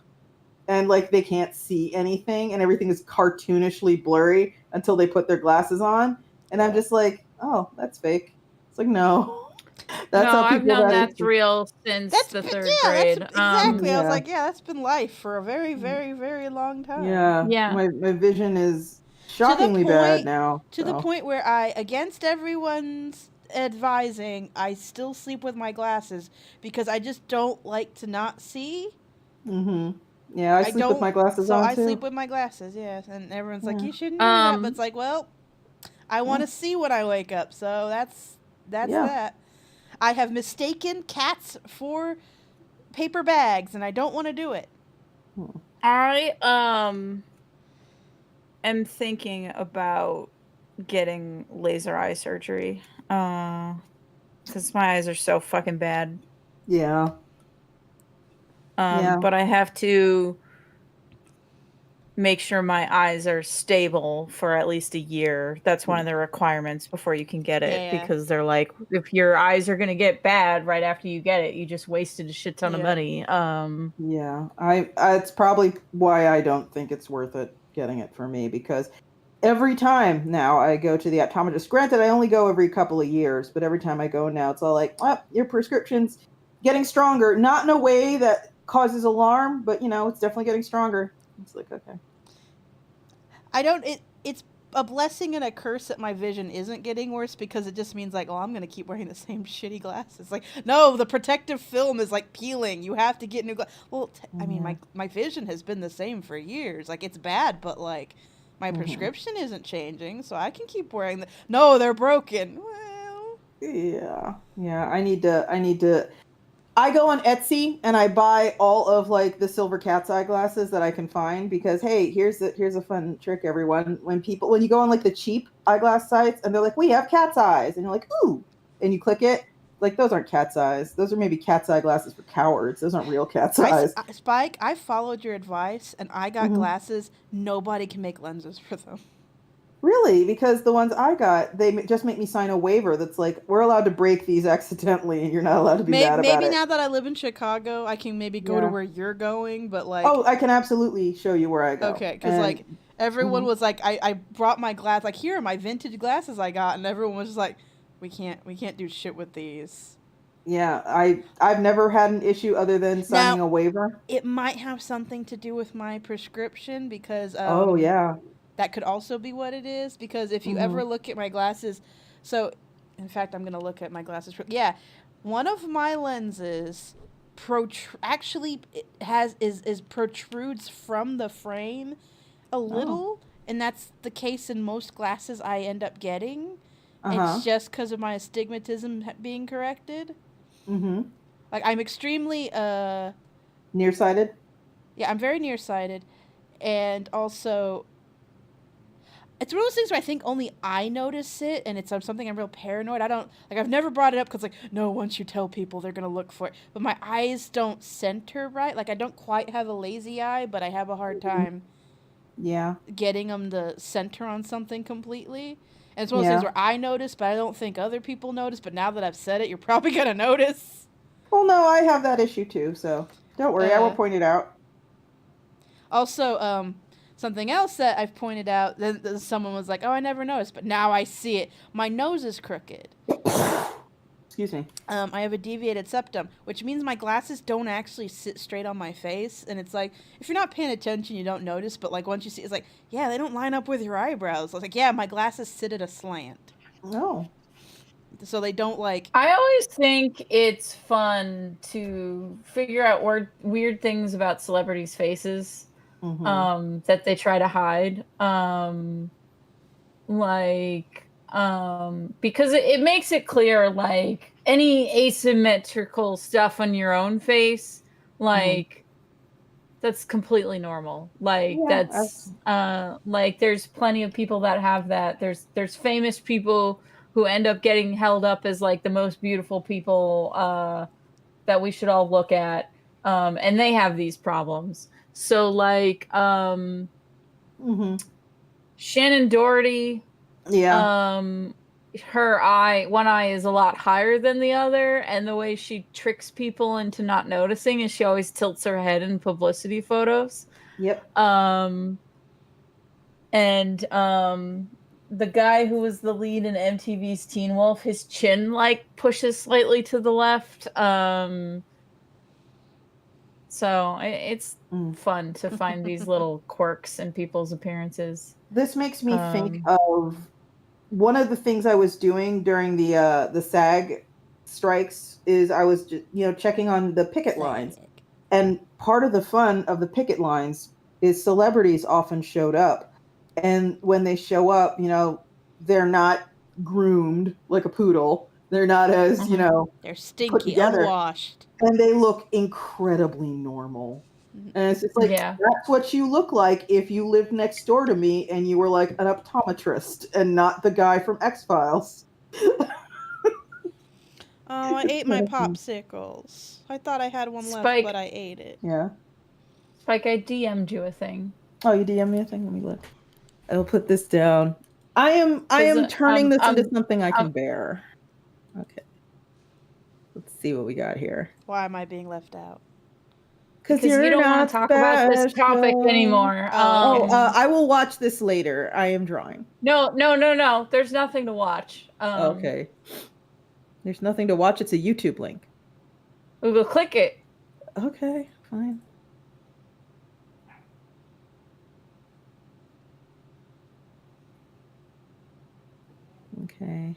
Speaker 1: and like they can't see anything and everything is cartoonishly blurry until they put their glasses on. And I'm just like, oh, that's fake. It's like, no. That's
Speaker 2: no,
Speaker 1: how
Speaker 2: I've
Speaker 1: people
Speaker 2: known
Speaker 1: that
Speaker 2: that's real since the third grade.
Speaker 3: That's exactly. I was
Speaker 1: Yeah.
Speaker 3: like, yeah, that's been life for a very, very, very long time.
Speaker 1: Yeah. My vision is shockingly bad now.
Speaker 3: To the point where I, against everyone's advising, I still sleep with my glasses because I just don't like to not see.
Speaker 1: Mm-hmm. Yeah, I sleep with my glasses on too.
Speaker 3: So I sleep with my glasses, yes. And everyone's like, you shouldn't do that. But it's like, well, I want to see when I wake up. So that's that. I have mistaken cats for paper bags, and I don't want to do it.
Speaker 2: I am thinking about getting laser eye surgery because my eyes are so fucking bad.
Speaker 1: Yeah.
Speaker 2: But I have to make sure my eyes are stable for at least a year. That's one of the requirements before you can get it, because they're like, if your eyes are going to get bad right after you get it, you just wasted a shit ton of money.
Speaker 1: Yeah, it's probably why I don't think it's worth it getting it for me, because every time now I go to the optometrist, granted I only go every couple of years, but every time I go now it's all like, your prescription's getting stronger, not in a way that causes alarm, but it's definitely getting stronger. It's like, okay.
Speaker 3: It's a blessing and a curse that my vision isn't getting worse, because it just means like, I'm going to keep wearing the same shitty glasses. Like, no, the protective film is like peeling. You have to get new glasses. Well, I mean, my vision has been the same for years. Like, it's bad, but like my prescription isn't changing, so I can keep wearing the. No, they're broken. Well,
Speaker 1: yeah. I go on Etsy and I buy all of like the silver cat's eye glasses that I can find, because hey, here's a fun trick, everyone. When you go on like the cheap eyeglass sites and they're like, we have cat's eyes, and you're like, ooh, and you click it, like, those aren't cat's eyes. Those are maybe cat's eye glasses for cowards. Those aren't real cat's eyes.
Speaker 3: Spike, I followed your advice and I got glasses. Nobody can make lenses for them.
Speaker 1: Really? Because the ones I got, they just make me sign a waiver that's like, we're allowed to break these accidentally and you're not allowed to be mad about it.
Speaker 3: Maybe now that I live in Chicago, I can maybe go to where you're going, but like...
Speaker 1: Oh, I can absolutely show you where I go.
Speaker 3: Okay, because like, everyone was like, I brought my glass, like, here are my vintage glasses I got, and everyone was just like, we can't do shit with these.
Speaker 1: Yeah, I've never had an issue other than signing a waiver.
Speaker 3: It might have something to do with my prescription, because... that could also be what it is, because if you ever look at my glasses, so in fact I'm going to look at my glasses. Yeah, one of my lenses actually protrudes from the frame a little, and that's the case in most glasses I end up getting. It's just because of my astigmatism being corrected. Like, I'm extremely
Speaker 1: nearsighted.
Speaker 3: Yeah, I'm very nearsighted, and also it's one of those things where I think only I notice it, and it's something I'm real paranoid. I've never brought it up because, like, no, once you tell people, they're going to look for it. But my eyes don't center right. Like, I don't quite have a lazy eye, but I have a hard time getting them to center on something completely. And it's one of those things where I notice, but I don't think other people notice. But now that I've said it, you're probably going to notice.
Speaker 1: Well, no, I have that issue too, so don't worry. I will point it out.
Speaker 3: Also, something else that I've pointed out, that someone was like, oh, I never noticed, but now I see it. My nose is crooked.
Speaker 1: Excuse me.
Speaker 3: I have a deviated septum, which means my glasses don't actually sit straight on my face. And it's like, if you're not paying attention, you don't notice. But like, once you see, it's like, yeah, they don't line up with your eyebrows. I was like, yeah, my glasses sit at a slant.
Speaker 1: No.
Speaker 3: So they don't like...
Speaker 2: I always think it's fun to figure out weird things about celebrities' faces. That they try to hide. Like, because it makes it clear, like, any asymmetrical stuff on your own face, like, that's completely normal. Like,
Speaker 1: Yeah,
Speaker 2: that's like, there's plenty of people that have that. There's famous people who end up getting held up as like the most beautiful people that we should all look at, and they have these problems. So like Shannon Doherty,
Speaker 1: yeah.
Speaker 2: her one eye is a lot higher than the other, and the way she tricks people into not noticing is she always tilts her head in publicity photos.
Speaker 1: Yep.
Speaker 2: And the guy who was the lead in MTV's Teen Wolf, his chin like pushes slightly to the left. So it's fun to find these little quirks in people's appearances.
Speaker 1: This makes me think of one of the things I was doing during the SAG strikes is I was just, checking on the picket lines. And part of the fun of the picket lines is celebrities often showed up. And when they show up, they're not groomed like a poodle. They're not as,
Speaker 3: they're stinky, unwashed.
Speaker 1: And they look incredibly normal. And it's just like, that's what you look like if you lived next door to me and you were like an optometrist and not the guy from X-Files.
Speaker 3: Oh, I ate my popsicles. I thought I had one left, but I ate it.
Speaker 1: Yeah.
Speaker 2: Spike, I DM'd you a thing.
Speaker 1: Oh, you DM'd me a thing? Let me look. I'll put this down. I am turning this into something I can bear. Okay. Let's see what we got here.
Speaker 3: Why am I being left out?
Speaker 2: Because you don't want to talk about this topic anymore.
Speaker 1: I will watch this later. I am drawing.
Speaker 2: No. There's nothing to watch.
Speaker 1: Okay. There's nothing to watch. It's a YouTube link.
Speaker 2: We will click it.
Speaker 1: Okay, fine. Okay.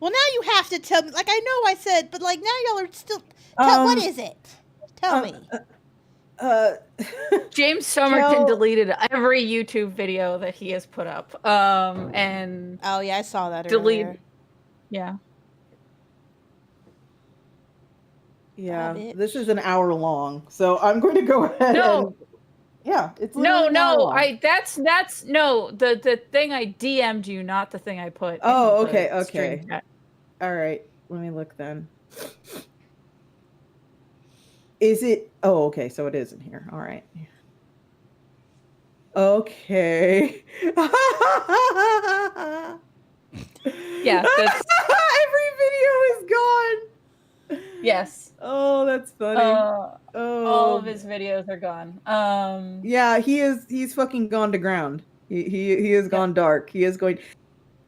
Speaker 3: Well, now you have to tell me. Like, I know I said, but like now y'all are still. What is it? Tell me.
Speaker 2: James Somerton deleted every YouTube video that he has put up. And
Speaker 3: oh yeah, I saw that earlier.
Speaker 2: Yeah.
Speaker 1: Yeah, this is an hour long, so I'm going to go ahead. It's
Speaker 2: no. The thing I DM'd you, not the thing I put.
Speaker 1: Oh, okay. All right, let me look then. Is it? Oh, okay. So it is in here. All right. Okay.
Speaker 2: Yeah.
Speaker 1: Every video is gone.
Speaker 2: Yes.
Speaker 1: Oh, that's funny.
Speaker 2: All of his videos are gone.
Speaker 1: Yeah, he's fucking gone to ground. He has gone dark. He is going.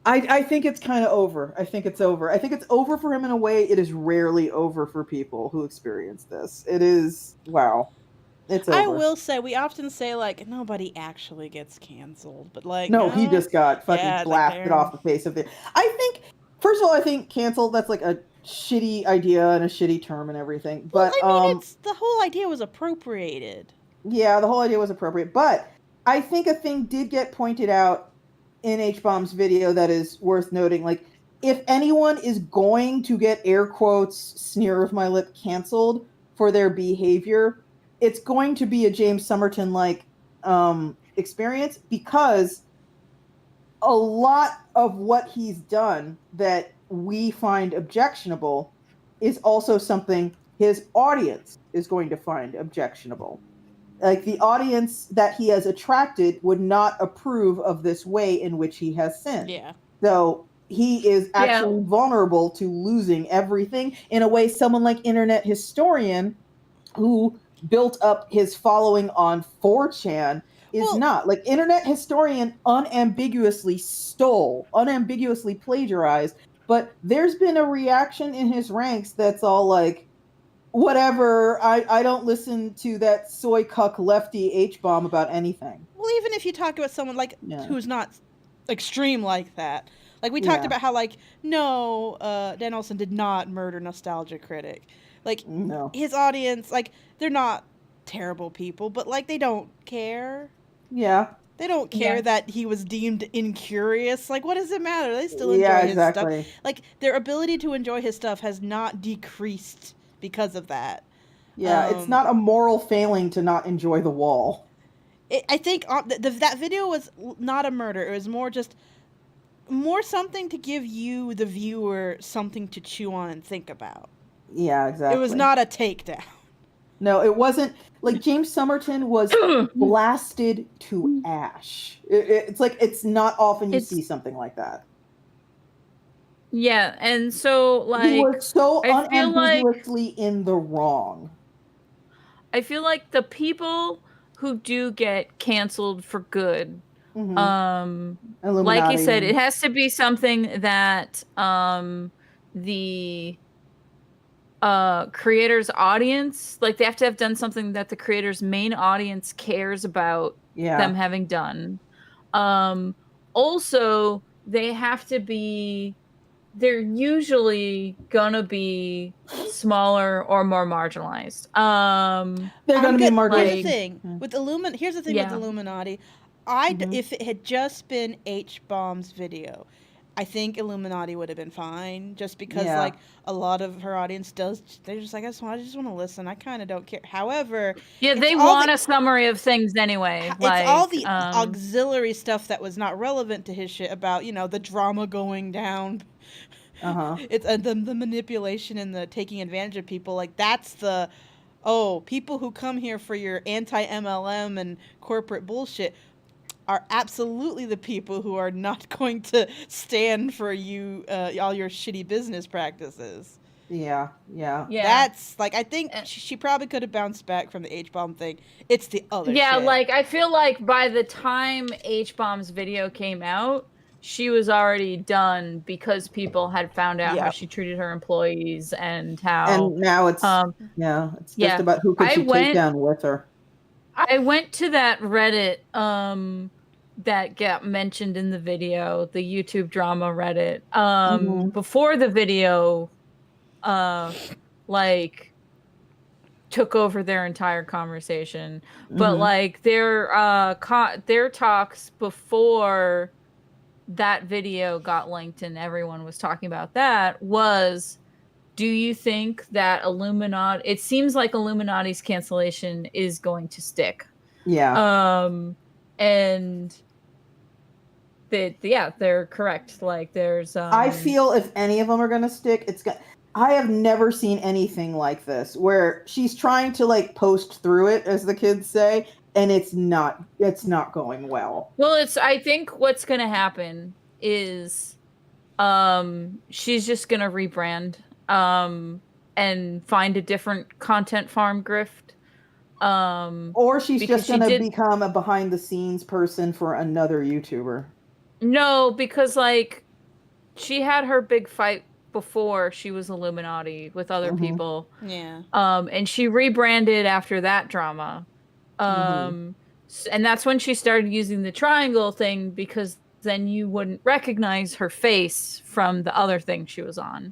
Speaker 1: I think it's kind of over. I think it's over. I think it's over for him in a way it is rarely over for people who experience this. It is, wow. It's over.
Speaker 3: I will say, we often say, like, nobody actually gets canceled, but like...
Speaker 1: No, he just got fucking blasted off the face of it. I think, first of all, I think canceled, that's like a shitty idea and a shitty term and everything. But
Speaker 3: well, I mean, the whole idea was appropriated.
Speaker 1: Yeah, the whole idea was appropriate. But I think a thing did get pointed out in H-Bomb's video that is worth noting. Like, if anyone is going to get air quotes, sneer of my lip, canceled for their behavior, it's going to be a James Somerton-like experience, because a lot of what he's done that we find objectionable is also something his audience is going to find objectionable. Like, the audience that he has attracted would not approve of this way in which he has sinned.
Speaker 3: Yeah.
Speaker 1: So he is actually vulnerable to losing everything in a way someone like Internet Historian, who built up his following on 4chan, is not. Like, Internet Historian unambiguously plagiarized, but there's been a reaction in his ranks that's all like, whatever, I don't listen to that soy cuck lefty H-bomb about anything.
Speaker 3: Well, even if you talk about someone like who's not extreme like that. Like, we talked about how, like, no, Dan Olsen did not murder Nostalgia Critic. Like,
Speaker 1: no.
Speaker 3: His audience, like, they're not terrible people, but, like, they don't care.
Speaker 1: Yeah.
Speaker 3: They don't care
Speaker 2: Yeah.
Speaker 3: that he was deemed incurious. Like, what does it matter? They still enjoy
Speaker 1: Yeah,
Speaker 3: his
Speaker 1: exactly.
Speaker 3: stuff. Like, their ability to enjoy his stuff has not decreased because of that.
Speaker 1: Yeah, it's not a moral failing to not enjoy the wall.
Speaker 3: I think that video was not a murder. It was more just more something to give you, the viewer, something to chew on and think about.
Speaker 1: Yeah, exactly.
Speaker 3: It was not a takedown.
Speaker 1: No, it wasn't. Like, James Somerton was blasted to ash. It's like, it's not often you see something like that.
Speaker 2: Yeah, and so, like,
Speaker 1: he was so
Speaker 2: I feel like
Speaker 1: unambiguously in the wrong.
Speaker 2: I feel like the people who do get canceled for good, like I said, it has to be something that the creator's audience, like, they have to have done something that the creator's main audience cares about them having done. Also, they have to be, they're usually gonna be smaller or more marginalized.
Speaker 1: They're gonna be marginalized.
Speaker 3: Here's the thing with Here's the thing with Illuminati. If it had just been H-Bomb's video, I think Illuminati would have been fine. Just because like a lot of her audience does, they're just like, I just want to listen. I kind of don't care. However,
Speaker 2: they want a summary of things anyway.
Speaker 3: It's all the auxiliary stuff that was not relevant to his shit about, the drama going down. It's the manipulation and the taking advantage of people. Like, that's the people who come here for your anti-MLM and corporate bullshit are absolutely the people who are not going to stand for you, all your shitty business practices.
Speaker 1: Yeah.
Speaker 3: That's like, I think she probably could have bounced back from the H-bomb thing. It's the other shit.
Speaker 2: Like, I feel like by the time H-bomb's video came out, she was already done because people had found out how she treated her employees and how.
Speaker 1: And now it's it's just about who could she take down with her.
Speaker 2: I went to that Reddit that got mentioned in the video, the YouTube drama Reddit, before the video like took over their entire conversation. But like their talks before that video got linked and everyone was talking about that was, do you think that it seems like Illuminati's cancellation is going to stick?
Speaker 1: Yeah.
Speaker 2: And they're correct. Like, there's
Speaker 1: I feel if any of them are going to stick, I have never seen anything like this where she's trying to like post through it, as the kids say, and it's not going well.
Speaker 2: Well, I think what's going to happen is she's just going to rebrand and find a different content farm grift.
Speaker 1: Or she's just going to become a behind the scenes person for another YouTuber.
Speaker 2: No, because like she had her big fight before she was Illuminati with other people.
Speaker 3: Yeah.
Speaker 2: And she rebranded after that drama. And that's when she started using the triangle thing, because then you wouldn't recognize her face from the other thing she was on.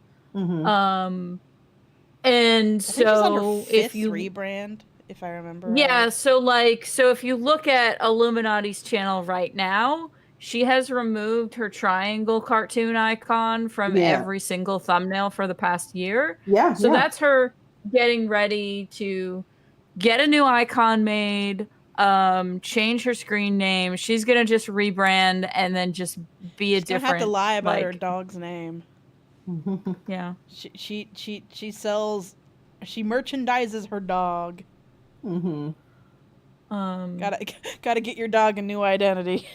Speaker 2: And so if you
Speaker 3: rebrand, if I remember
Speaker 2: right. So if you look at Illuminati's channel right now, she has removed her triangle cartoon icon from every single thumbnail for the past year. So that's her getting ready to get a new icon made, change her screen name. She's gonna just rebrand and then just be
Speaker 3: She's gonna have to lie about her dog's name.
Speaker 2: Yeah.
Speaker 3: She merchandises her dog. Gotta get your dog a new identity.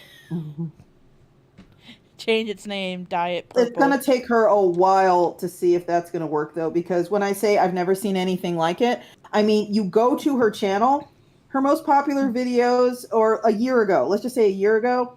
Speaker 3: Change its name, dye it purple.
Speaker 1: It's gonna take her a while to see if that's gonna work, though, because when I say I've never seen anything like it, I mean, you go to her channel, her most popular videos, or a year ago, let's just say a year ago,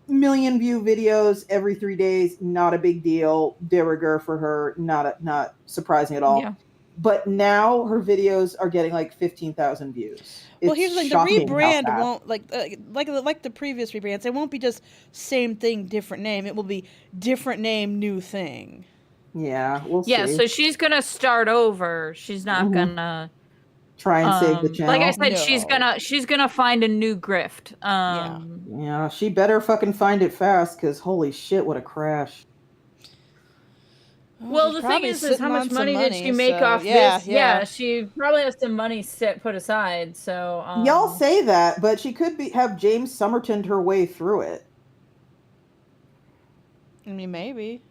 Speaker 1: million view videos every 3 days, not a big deal, de rigueur for her, not surprising at all. But now her videos are getting like 15,000 views.
Speaker 3: Well, here's the thing: the rebrand won't like the previous rebrands. It won't be just same thing, different name. It will be different name, new thing.
Speaker 1: Yeah, we'll see.
Speaker 2: So she's gonna start over. She's not gonna
Speaker 1: try and save the channel.
Speaker 2: Like I said,
Speaker 3: No.
Speaker 2: she's gonna find a new grift.
Speaker 1: Yeah, she better fucking find it fast, because holy shit, what a crash.
Speaker 2: Well,
Speaker 3: she's
Speaker 2: the thing
Speaker 3: probably
Speaker 2: is
Speaker 3: sitting
Speaker 2: how much
Speaker 3: on some
Speaker 2: money did she
Speaker 3: money,
Speaker 2: make
Speaker 3: so,
Speaker 2: off
Speaker 3: yeah,
Speaker 2: this?
Speaker 3: yeah.
Speaker 2: She probably has some money put aside. So
Speaker 1: Y'all say that, but she could have James Somertoned her way through it.
Speaker 3: I mean, maybe.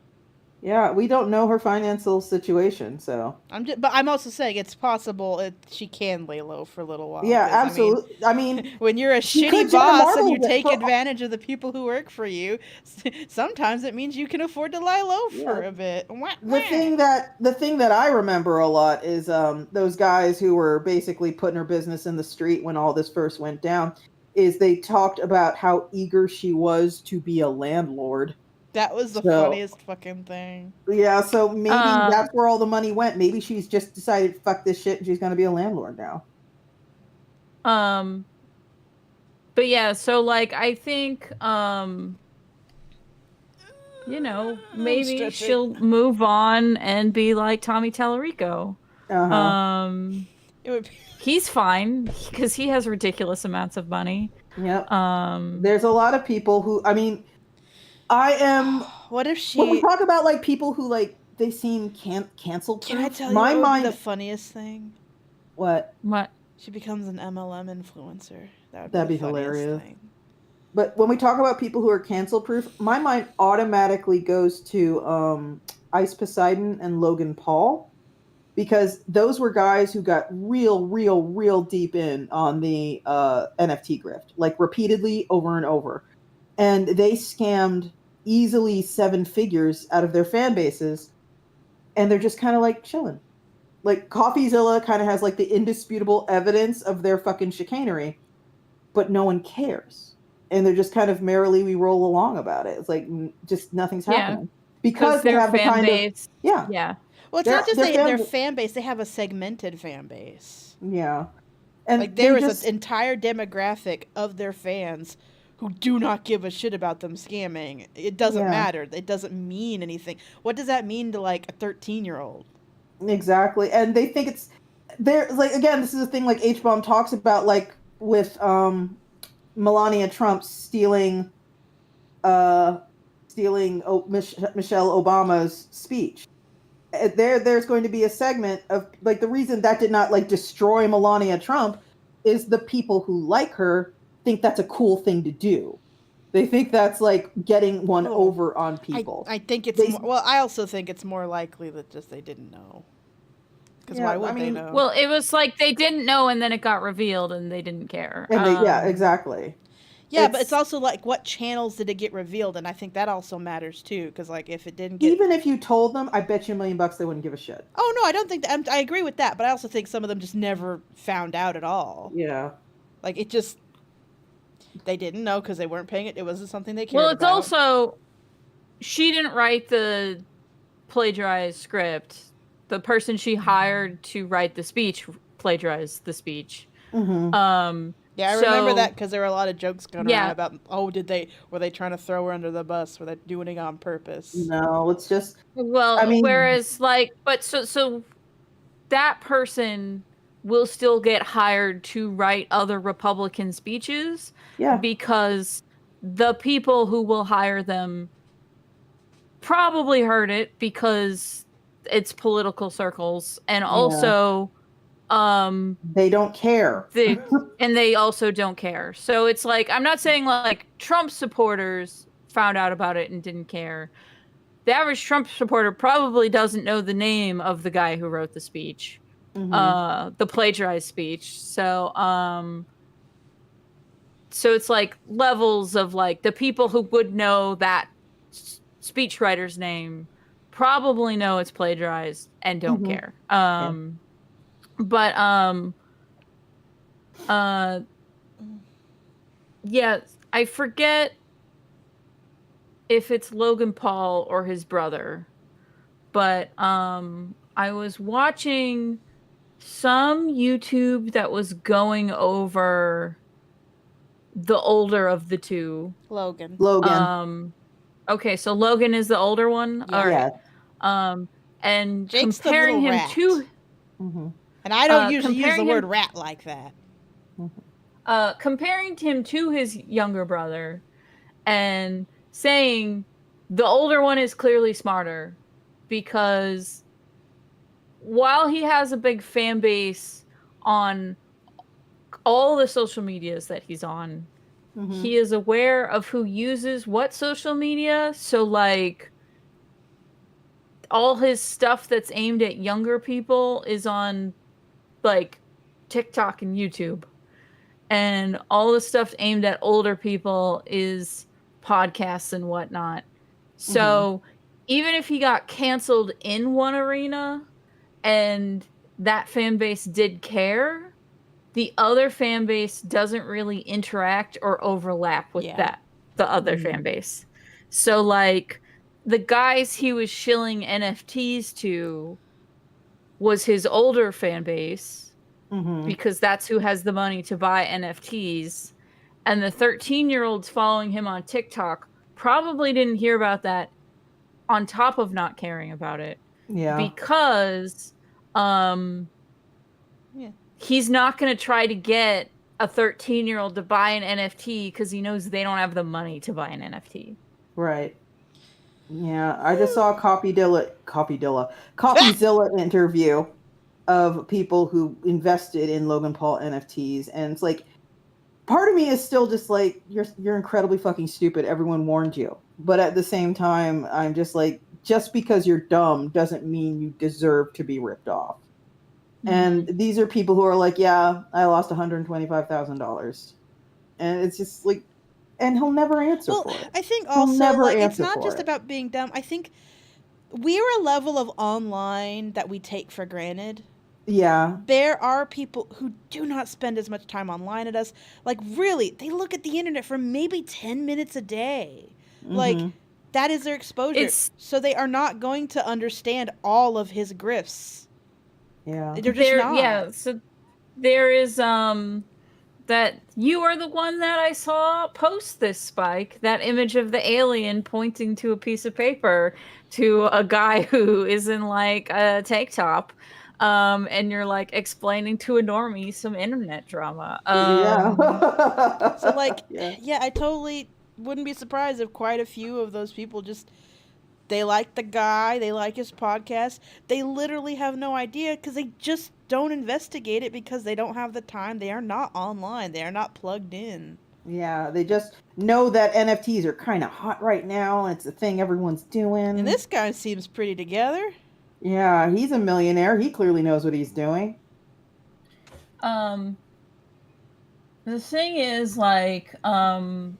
Speaker 1: Yeah, we don't know her financial situation, so.
Speaker 3: But I'm also saying it's possible she can lay low for a little while.
Speaker 1: Yeah,
Speaker 3: 'cause,
Speaker 1: absolutely. I mean,
Speaker 3: when you're a
Speaker 1: she could
Speaker 3: shitty
Speaker 1: Jenna
Speaker 3: boss and
Speaker 1: Marbles
Speaker 3: you
Speaker 1: it
Speaker 3: take
Speaker 1: for-
Speaker 3: advantage of the people who work for you, sometimes it means you can afford to lie low for
Speaker 1: Yeah.
Speaker 3: a bit.
Speaker 1: the thing that I remember a lot is those guys who were basically putting her business in the street when all this first went down, is they talked about how eager she was to be a landlord.
Speaker 3: That was the
Speaker 1: So-
Speaker 3: funniest fucking thing.
Speaker 1: Yeah, so maybe that's where all the money went. Maybe she's just decided, fuck this shit, and she's going to be a landlord now.
Speaker 2: But yeah, so like I think you know, maybe she'll move on and be like Tommy Tallarico.
Speaker 3: It would be...
Speaker 2: He's fine because he has ridiculous amounts of money.
Speaker 1: Yep. There's a lot of people who, I mean, I am.
Speaker 3: What if she?
Speaker 1: When we talk about like people who like they seem cancel proof.
Speaker 3: Can I tell you
Speaker 1: my
Speaker 3: what would
Speaker 1: mind
Speaker 3: be the funniest thing?
Speaker 1: What?
Speaker 3: She becomes an MLM influencer.
Speaker 1: That'd be hilarious. Thing. But when we talk about people who are cancel proof, my mind automatically goes to Ice Poseidon and Logan Paul, because those were guys who got real deep in on the NFT grift, like repeatedly over and over. And they scammed easily 7 figures out of their fan bases, and they're just kind of like chilling. Like CoffeeZilla kind of has like the indisputable evidence of their fucking chicanery, but no one cares. And they're just kind of merrily we roll along about it. It's like just nothing's happening. Because they have the kind
Speaker 2: base.
Speaker 1: Yeah.
Speaker 3: Well, it's not just their fan base, they have a segmented fan base.
Speaker 1: Yeah. And
Speaker 3: like there is an entire demographic of their fans who do not give a shit about them scamming. It doesn't matter. It doesn't mean anything. What does that mean to like a 13-year-old?
Speaker 1: Exactly. And they think it's there. Like, again, this is a thing like H-Bomb talks about, like with Melania Trump stealing Michelle Obama's speech. There's going to be a segment of like the reason that did not like destroy Melania Trump is the people who like her think that's a cool thing to do. They think that's like getting one over on people.
Speaker 3: I think it's I also think it's more likely that just they didn't know. Because why would they know?
Speaker 2: Well, it was like they didn't know, and then it got revealed, and they didn't care.
Speaker 1: And exactly.
Speaker 3: Yeah, but it's also like what channels did it get revealed, and I think that also matters too. Because like if it didn't get,
Speaker 1: even if you told them, I bet you $1 million they wouldn't give a shit.
Speaker 3: Oh no, I don't think that. I agree with that, but I also think some of them just never found out at all.
Speaker 1: Yeah,
Speaker 3: like it just they didn't know because they weren't paying it. It wasn't something they cared about.
Speaker 2: Well, it's also she didn't write the plagiarized script. The person she hired to write the speech plagiarized the speech.
Speaker 1: Mm-hmm.
Speaker 3: Yeah, I remember that because there were a lot of jokes going around about, were they trying to throw her under the bus? Were they doing it on purpose?
Speaker 1: No, it's just.
Speaker 2: Well, whereas like, but so that person will still get hired to write other Republican speeches.
Speaker 1: Yeah.
Speaker 2: Because the people who will hire them probably heard it because it's political circles, and also
Speaker 1: they don't care.
Speaker 2: And they also don't care. So it's like, I'm not saying like Trump supporters found out about it and didn't care. The average Trump supporter probably doesn't know the name of the guy who wrote the speech, the plagiarized speech. So it's like levels of like the people who would know that speechwriter's name probably know it's plagiarized and don't care. But yeah, I forget if it's Logan Paul or his brother, but I was watching some YouTube that was going over the older of the two.
Speaker 3: Logan.
Speaker 2: Okay, so Logan is the older one.
Speaker 1: Yeah.
Speaker 2: All right. And
Speaker 3: Jake's
Speaker 2: comparing him
Speaker 3: rat.
Speaker 2: to
Speaker 3: And I don't usually use the
Speaker 2: comparing
Speaker 3: word
Speaker 2: him-
Speaker 3: rat like that.
Speaker 2: comparing him to his younger brother and saying the older one is clearly smarter because while he has a big fan base on all the social medias that he's on, he is aware of who uses what social media. So, like, all his stuff that's aimed at younger people is on, like, TikTok and YouTube. And all the stuff aimed at older people is podcasts and whatnot. So, even if he got canceled in one arena and that fan base did care, the other fan base doesn't really interact or overlap with the other fan base. So, like, the guys he was shilling NFTs to was his older fan base because that's who has the money to buy NFTs. And the 13-year-olds following him on TikTok probably didn't hear about that on top of not caring about it.
Speaker 1: Yeah.
Speaker 2: Because he's not going to try to get a 13-year-old to buy an NFT because he knows they don't have the money to buy an NFT.
Speaker 1: Right. Yeah, I just saw a Copyzilla interview of people who invested in Logan Paul NFTs, and it's like, part of me is still just like, you're incredibly fucking stupid. Everyone warned you. But at the same time, I'm just like, just because you're dumb doesn't mean you deserve to be ripped off. And these are people who are like, yeah, I lost $125,000. And it's just like, and he'll never answer for it.
Speaker 3: I think
Speaker 1: He'll
Speaker 3: also,
Speaker 1: never
Speaker 3: like, it's
Speaker 1: answer
Speaker 3: not
Speaker 1: for
Speaker 3: just
Speaker 1: it.
Speaker 3: about being dumb. I think we're a level of online that we take for granted.
Speaker 1: Yeah.
Speaker 3: There are people who do not spend as much time online as us. Like, really, they look at the internet for maybe 10 minutes a day. Like, that is their exposure. So they are not going to understand all of his grifts.
Speaker 1: Yeah.
Speaker 3: They're just not.
Speaker 2: Yeah, so there is that you are the one that I saw post this, Spike, that image of the alien pointing to a piece of paper to a guy who is in like a tank top. And you're like explaining to a normie some internet drama.
Speaker 3: So like, yeah, I totally wouldn't be surprised if quite a few of those people just, they like the guy, they like his podcast. They literally have no idea because they just don't investigate it because they don't have the time. They are not online. They are not plugged in.
Speaker 1: Yeah, they just know that NFTs are kind of hot right now. It's a thing everyone's doing.
Speaker 3: And this guy seems pretty together.
Speaker 1: Yeah, he's a millionaire. He clearly knows what he's doing.
Speaker 2: The thing is, like, when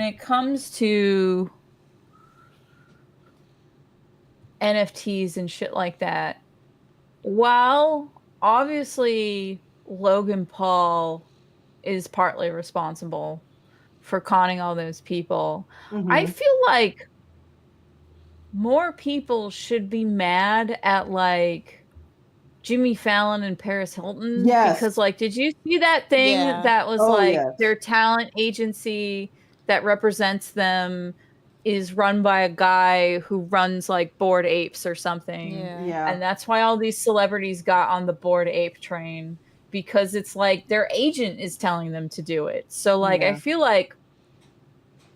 Speaker 2: it comes to NFTs and shit like that, while obviously Logan Paul is partly responsible for conning all those people, I feel like more people should be mad at, like, Jimmy Fallon and Paris Hilton.
Speaker 1: Yes.
Speaker 2: Because, like, did you see that thing that was their talent agency that represents them is run by a guy who runs like Bored Apes or something.
Speaker 1: Yeah.
Speaker 2: And that's why all these celebrities got on the Bored Ape train, because it's like their agent is telling them to do it. So like I feel like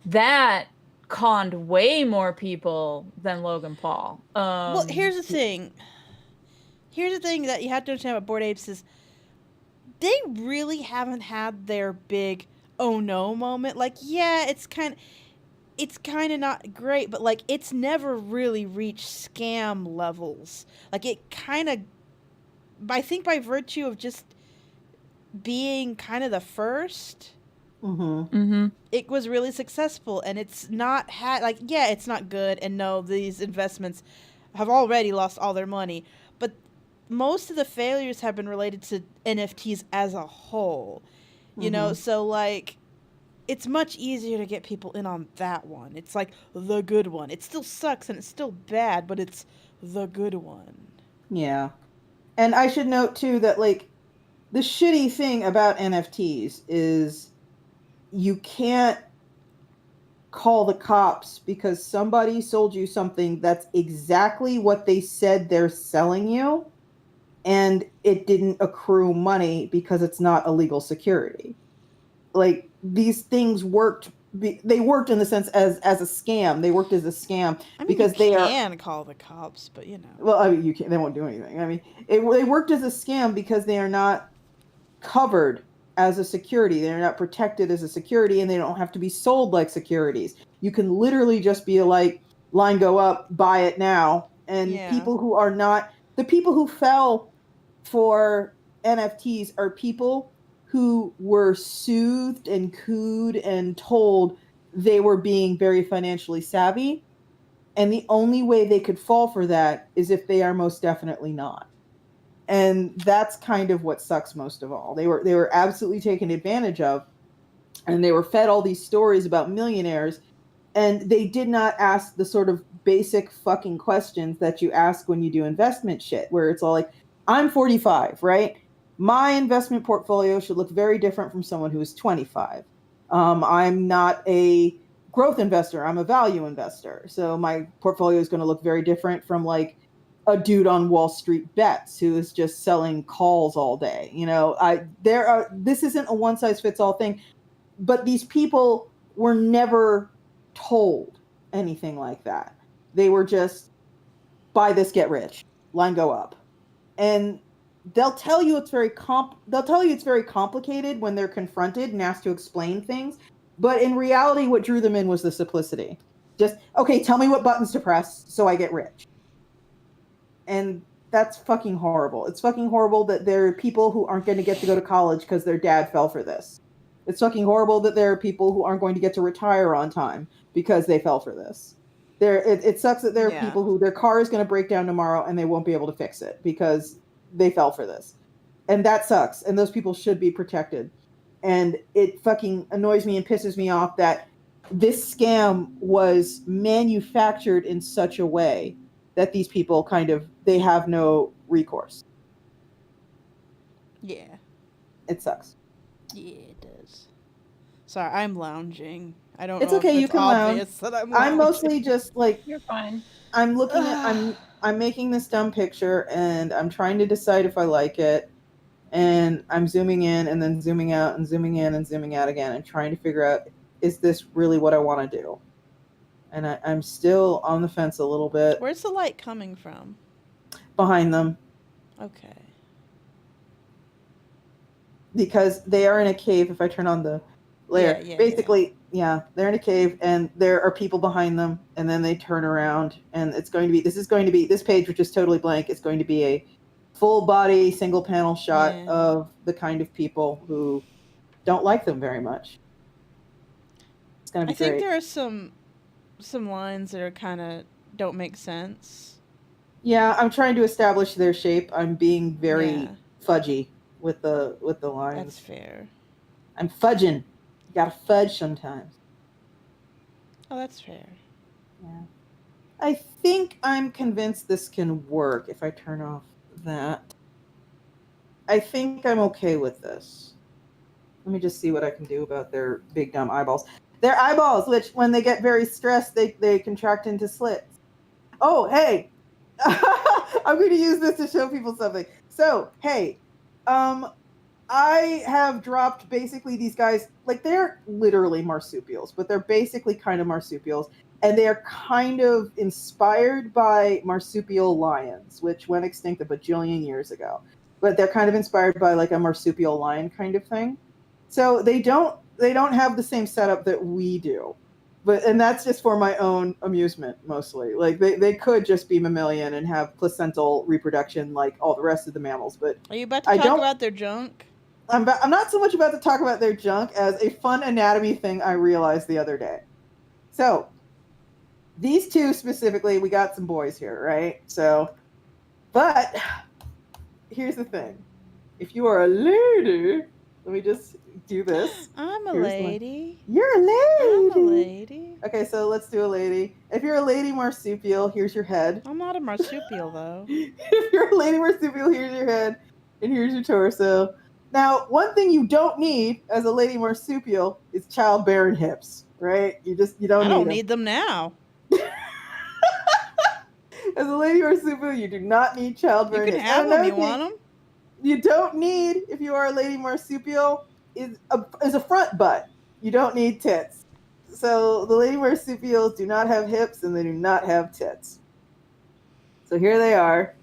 Speaker 2: that conned way more people than Logan Paul.
Speaker 3: Well, here's the thing. Here's the thing that you have to understand about Bored Apes is they really haven't had their big oh no moment. Like, yeah, it's kind of not great, but like it's never really reached scam levels. Like it kind of, I think by virtue of just being kind of the first, it was really successful, and it's not had like, yeah, it's not good, and no, these investments have already lost all their money, but most of the failures have been related to NFTs as a whole, you know, so like it's much easier to get people in on that one. It's like the good one. It still sucks and it's still bad, but it's the good one.
Speaker 1: Yeah. And I should note too that like the shitty thing about NFTs is you can't call the cops because somebody sold you something that's exactly what they said they're selling you, and it didn't accrue money because it's not a legal security. Like, these things worked. They worked in the sense as a scam. They worked as a scam
Speaker 3: I mean,
Speaker 1: because
Speaker 3: you
Speaker 1: they are.
Speaker 3: can call the cops, but you know.
Speaker 1: Well, I mean, you can't. They won't do anything. I mean, they worked as a scam because they are not covered as a security. They're not protected as a security, and they don't have to be sold like securities. You can literally just be like, line go up, buy it now. And
Speaker 3: Yeah.
Speaker 1: people who are not, the people who fell for NFTs are people who were soothed and cooed and told they were being very financially savvy. And the only way they could fall for that is if they are most definitely not. And that's kind of what sucks most of all. They were absolutely taken advantage of, and they were fed all these stories about millionaires, and they did not ask the sort of basic fucking questions that you ask when you do investment shit, where it's all like, I'm 45, right? My investment portfolio should look very different from someone who is 25. I'm not a growth investor, I'm a value investor, so my portfolio is going to look very different from like a dude on Wall Street bets who is just selling calls all day. This isn't a one size fits all thing, but these people were never told anything like that. They were just, buy this, get rich, line go up. And they'll tell you it's very complicated when they're confronted and asked to explain things. But in reality, what drew them in was the simplicity. Just, okay, tell me what buttons to press so I get rich. And that's fucking horrible. It's fucking horrible that there are people who aren't going to get to go to college because their dad fell for this. It's fucking horrible that there are people who aren't going to get to retire on time because they fell for this. It sucks that there are people who their car is going to break down tomorrow and they won't be able to fix it because they fell for this. And that sucks. And those people should be protected. And it fucking annoys me and pisses me off that this scam was manufactured in such a way that these people they have no recourse.
Speaker 3: Yeah.
Speaker 1: It sucks.
Speaker 3: Yeah, it does. Sorry, I'm lounging. I don't
Speaker 1: It's
Speaker 3: know
Speaker 1: okay,
Speaker 3: if
Speaker 1: you
Speaker 3: it's
Speaker 1: can
Speaker 3: obvious that I'm lounging.
Speaker 1: I'm mostly just like,
Speaker 2: You're fine.
Speaker 1: I'm looking at, I'm making this dumb picture and I'm trying to decide if I like it. And I'm zooming in and then zooming out and zooming in and zooming out again and trying to figure out, is this really what I want to do? And I'm still on the fence a little bit.
Speaker 3: Where's the light coming from?
Speaker 1: Behind them.
Speaker 3: Okay.
Speaker 1: Because they are in a cave. If I turn on the layer, basically, they're in a cave and there are people behind them, and then they turn around and this page, which is totally blank, is going to be a full body single panel shot of the kind of people who don't like them very much. It's going to be great.
Speaker 3: I think there are some lines that are kind of don't make sense.
Speaker 1: Yeah, I'm trying to establish their shape. I'm being very fudgy with the lines.
Speaker 3: That's fair.
Speaker 1: I'm fudging. You gotta fudge sometimes.
Speaker 3: Oh, that's fair.
Speaker 1: Yeah. I think I'm convinced this can work if I turn off that. I think I'm okay with this. Let me just see what I can do about their big dumb eyeballs. Their eyeballs, which when they get very stressed, they contract into slits. Oh, hey. I'm going to use this to show people something. So, hey, I have dropped basically these guys, like they're literally marsupials, but they're basically kind of marsupials. And they are kind of inspired by marsupial lions, which went extinct a bajillion years ago. But they're kind of inspired by like a marsupial lion kind of thing. So they don't have the same setup that we do. And that's just for my own amusement, mostly. Like they could just be mammalian and have placental reproduction like all the rest of the mammals. But
Speaker 3: are you about to talk about their junk?
Speaker 1: I'm not so much about to talk about their junk as a fun anatomy thing I realized the other day. So these two specifically, we got some boys here, right? So, but here's the thing. If you are a lady, let me just do this.
Speaker 3: I'm a lady.
Speaker 1: You're a lady.
Speaker 3: I'm a lady.
Speaker 1: Okay, so let's do a lady. If you're a lady marsupial, here's your head.
Speaker 3: I'm not a marsupial, though.
Speaker 1: If you're a lady marsupial, here's your head, and here's your torso. Now, one thing you don't need as a lady marsupial is childbearing hips, right? You don't need them.
Speaker 3: I don't need them now.
Speaker 1: As a lady marsupial, you do not need
Speaker 3: You
Speaker 1: childbearing.
Speaker 3: can
Speaker 1: aids.
Speaker 3: have
Speaker 1: And
Speaker 3: them.
Speaker 1: another
Speaker 3: You want
Speaker 1: thing
Speaker 3: them?
Speaker 1: you don't need, if you are a lady marsupial, is a front butt. You don't need tits. So the lady marsupials do not have hips and they do not have tits. So here they are.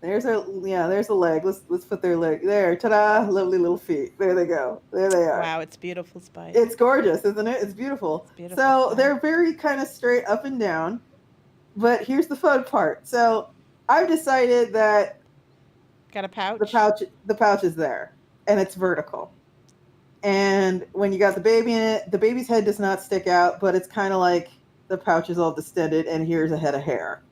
Speaker 1: There's a leg. Let's put their leg there. Ta-da! Lovely little feet. There they go. There they are.
Speaker 3: Wow, it's beautiful, Spike.
Speaker 1: It's gorgeous, isn't it? It's beautiful.
Speaker 3: It's beautiful,
Speaker 1: So
Speaker 3: Spike.
Speaker 1: they're very kind of straight up and down. But here's the fun part. So I've decided that
Speaker 3: Got a pouch?
Speaker 1: the pouch is there and it's vertical. And when you got the baby in it, the baby's head does not stick out, but it's kind of like the pouch is all distended and here's a head of hair.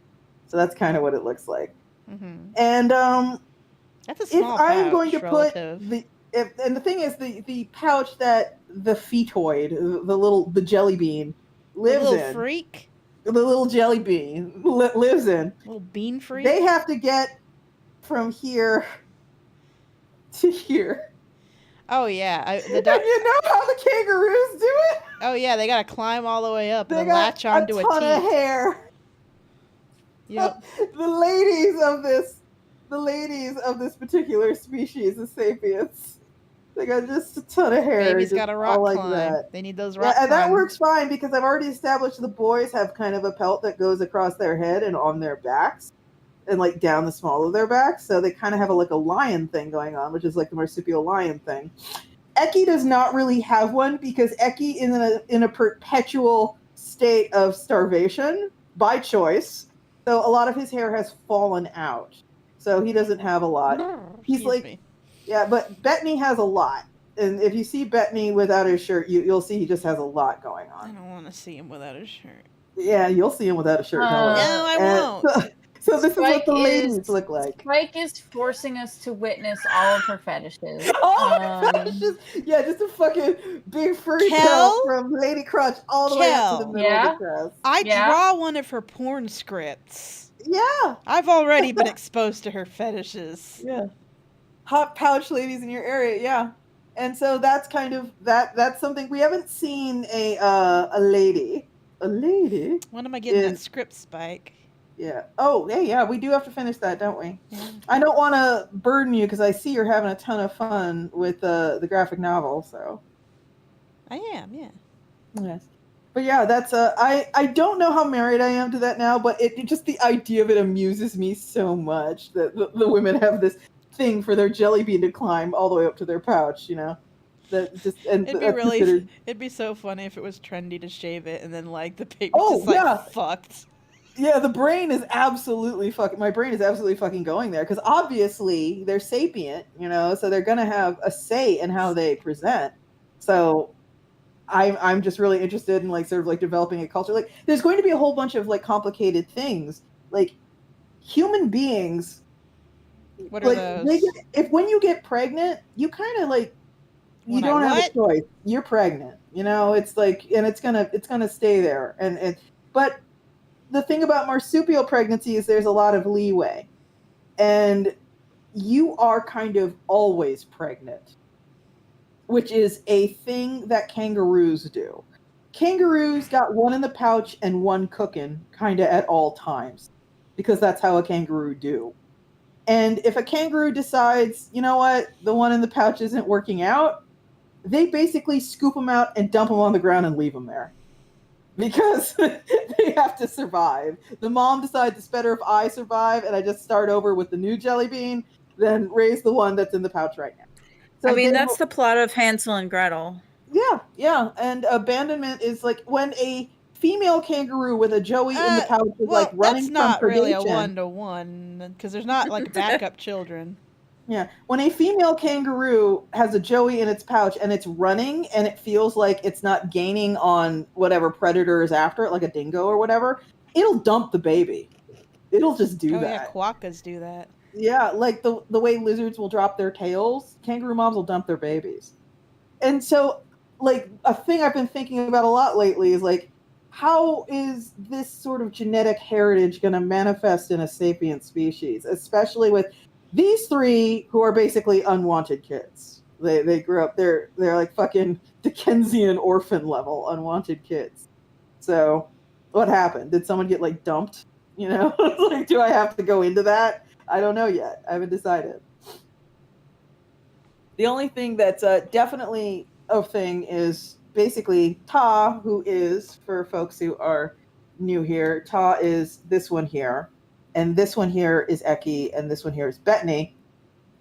Speaker 1: So that's kind of what it looks like.
Speaker 3: Mm-hmm.
Speaker 1: And
Speaker 3: That's a
Speaker 1: if
Speaker 3: small
Speaker 1: I'm
Speaker 3: pouch
Speaker 1: going to
Speaker 3: relative.
Speaker 1: put and the thing is the pouch that the fetoid, the jelly bean lives
Speaker 3: The little
Speaker 1: in,
Speaker 3: freak?
Speaker 1: the little jelly bean lives in,
Speaker 3: Little bean freak?
Speaker 1: they have to get from here to here.
Speaker 3: Oh, yeah.
Speaker 1: And you know how the kangaroos do it?
Speaker 3: Oh, yeah, they gotta climb all the way up and
Speaker 1: They
Speaker 3: then
Speaker 1: got
Speaker 3: latch onto
Speaker 1: a
Speaker 3: a
Speaker 1: ton of
Speaker 3: teat.
Speaker 1: hair.
Speaker 3: Yep.
Speaker 1: The ladies of this particular species of sapiens, they got just a ton of hair.
Speaker 3: Baby's
Speaker 1: just
Speaker 3: got a rock
Speaker 1: all like
Speaker 3: climb.
Speaker 1: that.
Speaker 3: They need those rock
Speaker 1: Yeah, and that
Speaker 3: climbs.
Speaker 1: works fine because I've already established the boys have kind of a pelt that goes across their head and on their backs and like down the small of their backs. So they kind of have a lion thing going on, which is like the marsupial lion thing. Eki does not really have one because Eki is in a perpetual state of starvation by choice. So a lot of his hair has fallen out. So he doesn't have a lot. He's
Speaker 3: Excuse
Speaker 1: like,
Speaker 3: me.
Speaker 1: yeah, but Bettany has a lot. And if you see Bettany without his shirt, you'll see he just has a lot going
Speaker 3: I
Speaker 1: on.
Speaker 3: don't want to see him without his shirt.
Speaker 1: Yeah, you'll see him without a shirt. Don't worry.
Speaker 3: No, I
Speaker 1: And
Speaker 3: won't.
Speaker 1: So this is what
Speaker 2: Spike
Speaker 1: the ladies
Speaker 2: is-
Speaker 1: look like.
Speaker 2: Spike is forcing us to witness all of her fetishes.
Speaker 1: Oh my gosh, yeah, just a fucking big furry
Speaker 3: Kel?
Speaker 1: tail from Lady Crotch all the way up to the
Speaker 3: Kel.
Speaker 1: middle
Speaker 2: Yeah?
Speaker 1: of the dress.
Speaker 3: I
Speaker 2: Yeah?
Speaker 3: draw one of her porn scripts.
Speaker 1: Yeah,
Speaker 3: I've already been exposed to her fetishes.
Speaker 1: yeah. Hot pouch ladies in your area, yeah. And so that's kind of that's something we haven't seen a lady. A lady?
Speaker 3: When am I getting that
Speaker 1: Is-
Speaker 3: script, Spike?
Speaker 1: Yeah. Oh, yeah, we do have to finish that, don't we?
Speaker 3: Yeah.
Speaker 1: I don't want to burden you because I see you're having a ton of fun with the graphic novel, so.
Speaker 3: I am, yeah.
Speaker 1: Yes. But yeah, that's I don't know how married I am to that now, but it just the idea of it amuses me so much that the women have this thing for their jelly bean to climb all the way up to their pouch, you know. That just and
Speaker 3: It'd be
Speaker 1: that's
Speaker 3: really,
Speaker 1: considered-
Speaker 3: it'd be so funny if it was trendy to shave it and then like the baby
Speaker 1: Oh,
Speaker 3: just like
Speaker 1: yeah.
Speaker 3: fucked.
Speaker 1: Yeah, the brain is absolutely fucking. My brain is absolutely fucking going there because obviously they're sapient, you know, so they're gonna have a say in how they present. So I'm just really interested in like sort of like developing a culture. Like, there's going to be a whole bunch of like complicated things. Like, human beings,
Speaker 3: What are
Speaker 1: like
Speaker 3: those?
Speaker 1: if when you get pregnant, you kind of like you
Speaker 3: When I
Speaker 1: don't have
Speaker 3: what?
Speaker 1: a choice. You're pregnant, you know. It's like, and it's gonna stay there. But the thing about marsupial pregnancy is there's a lot of leeway, and you are kind of always pregnant, which is a thing that kangaroos do. Kangaroos got one in the pouch and one cooking kind of at all times because that's how a kangaroo do. And if a kangaroo decides, you know what, the one in the pouch isn't working out, they basically scoop them out and dump them on the ground and leave them there because they have to survive. The mom decides it's better if I survive and I just start over with the new jelly bean than raise the one that's in the pouch right now. So
Speaker 4: I mean,
Speaker 1: they
Speaker 4: that's the plot of Hansel and Gretel.
Speaker 1: yeah. And abandonment is like when a female kangaroo with a joey in the pouch is
Speaker 3: Well,
Speaker 1: like running
Speaker 3: that's not
Speaker 1: from
Speaker 3: really a
Speaker 1: predation.
Speaker 3: 1-to-1 because there's not like backup children.
Speaker 1: Yeah, when a female kangaroo has a joey in its pouch and it's running and it feels like it's not gaining on whatever predator is after it, like a dingo or whatever, it'll dump the baby. It'll just do
Speaker 3: Oh
Speaker 1: that.
Speaker 3: yeah, quokkas do that.
Speaker 1: Yeah, like the way lizards will drop their tails, kangaroo moms will dump their babies. And so, like, a thing I've been thinking about a lot lately is like, how is this sort of genetic heritage going to manifest in a sapient species, especially with these three who are basically unwanted kids. They grew up, they're like fucking Dickensian orphan level unwanted kids. So What happened? Did someone get like dumped? You know, like, do I have to go into that? I don't know yet. I haven't decided. The only thing that's definitely a thing is basically Ta, who is, for folks who are new here, Ta is this one here, and this one here is Eki, and this one here is Bettany.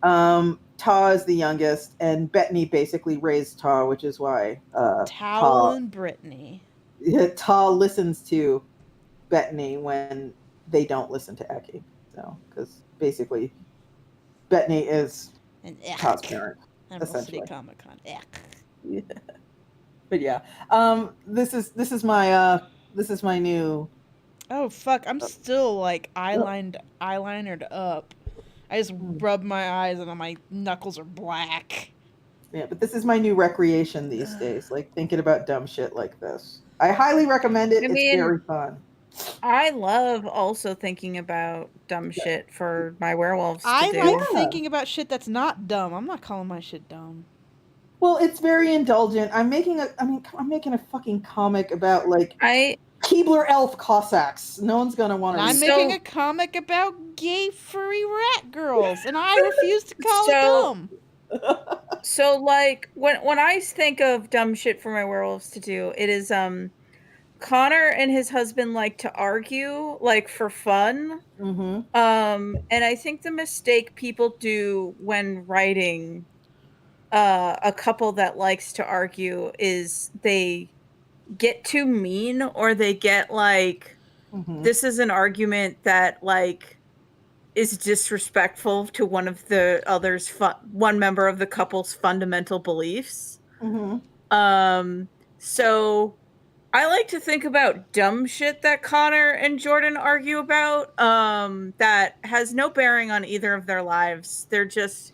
Speaker 1: Ta is the youngest, and Bettany basically raised Ta, which is why
Speaker 3: Towel and Brittany.
Speaker 1: Ta listens to Bettany when they don't listen to Eki. So, because basically, Bettany is
Speaker 3: And
Speaker 1: Ta's parent.
Speaker 3: Emerald City
Speaker 1: essentially.
Speaker 3: Comic Con.
Speaker 1: Yeah. But yeah, this is my new.
Speaker 3: Oh fuck! I'm still like eyelinered up. I just rub my eyes and my knuckles are black.
Speaker 1: Yeah, but this is my new recreation these days. Like thinking about dumb shit like this. I highly recommend it.
Speaker 4: I
Speaker 1: It's
Speaker 4: mean,
Speaker 1: very fun.
Speaker 4: I love also thinking about dumb shit for my werewolves to
Speaker 3: I
Speaker 4: do.
Speaker 3: like thinking about shit that's not dumb. I'm not calling my shit dumb.
Speaker 1: Well, it's very indulgent. I'm making a fucking comic about like Keebler elf Cossacks. No one's gonna want
Speaker 3: And
Speaker 1: to.
Speaker 3: I'm making a comic about gay furry rat girls, and I refuse to call it dumb.
Speaker 4: So like when I think of dumb shit for my werewolves to do, it is Connor and his husband like to argue like for fun.
Speaker 1: Mm-hmm.
Speaker 4: And I think the mistake people do when writing a couple that likes to argue is they get too mean, or they get like, this is an argument that like is disrespectful to one of the others, one member of the couple's fundamental beliefs. So I like to think about dumb shit that Connor and Jordan argue about that has no bearing on either of their lives. They're just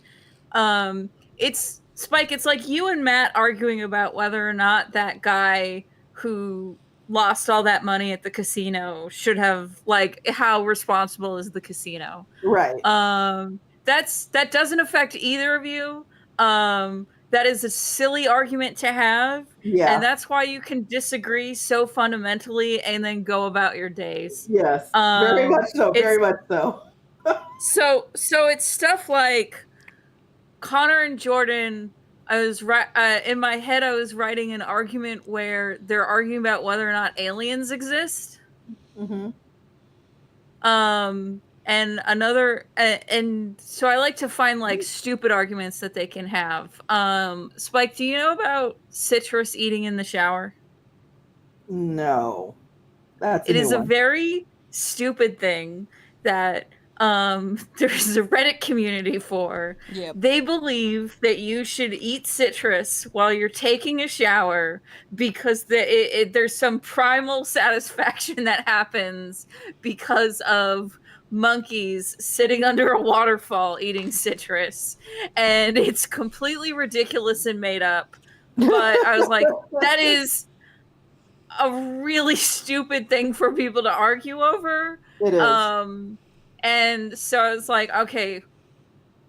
Speaker 4: it's Spike, it's like you and Matt arguing about whether or not that guy who lost all that money at the casino should have, like, how responsible is the casino?
Speaker 1: Right.
Speaker 4: That doesn't affect either of you. That is a silly argument to have.
Speaker 1: Yeah.
Speaker 4: And that's why you can disagree so fundamentally and then go about your days.
Speaker 1: Yes. Very much so. Very much so.
Speaker 4: So it's stuff like Connor and Jordan. I was in my head. I was writing an argument where they're arguing about whether or not aliens exist. And another, and so I like to find like stupid arguments that they can have. Spike, do you know about citrus eating in the shower?
Speaker 1: No,
Speaker 4: it is a very stupid thing that there's a Reddit community for.
Speaker 3: Yep.
Speaker 4: They believe that you should eat citrus while you're taking a shower because there's some primal satisfaction that happens because of monkeys sitting under a waterfall eating citrus. And it's completely ridiculous and made up. But I was like, that is a really stupid thing for people to argue over.
Speaker 1: It is.
Speaker 4: And so I was like, okay,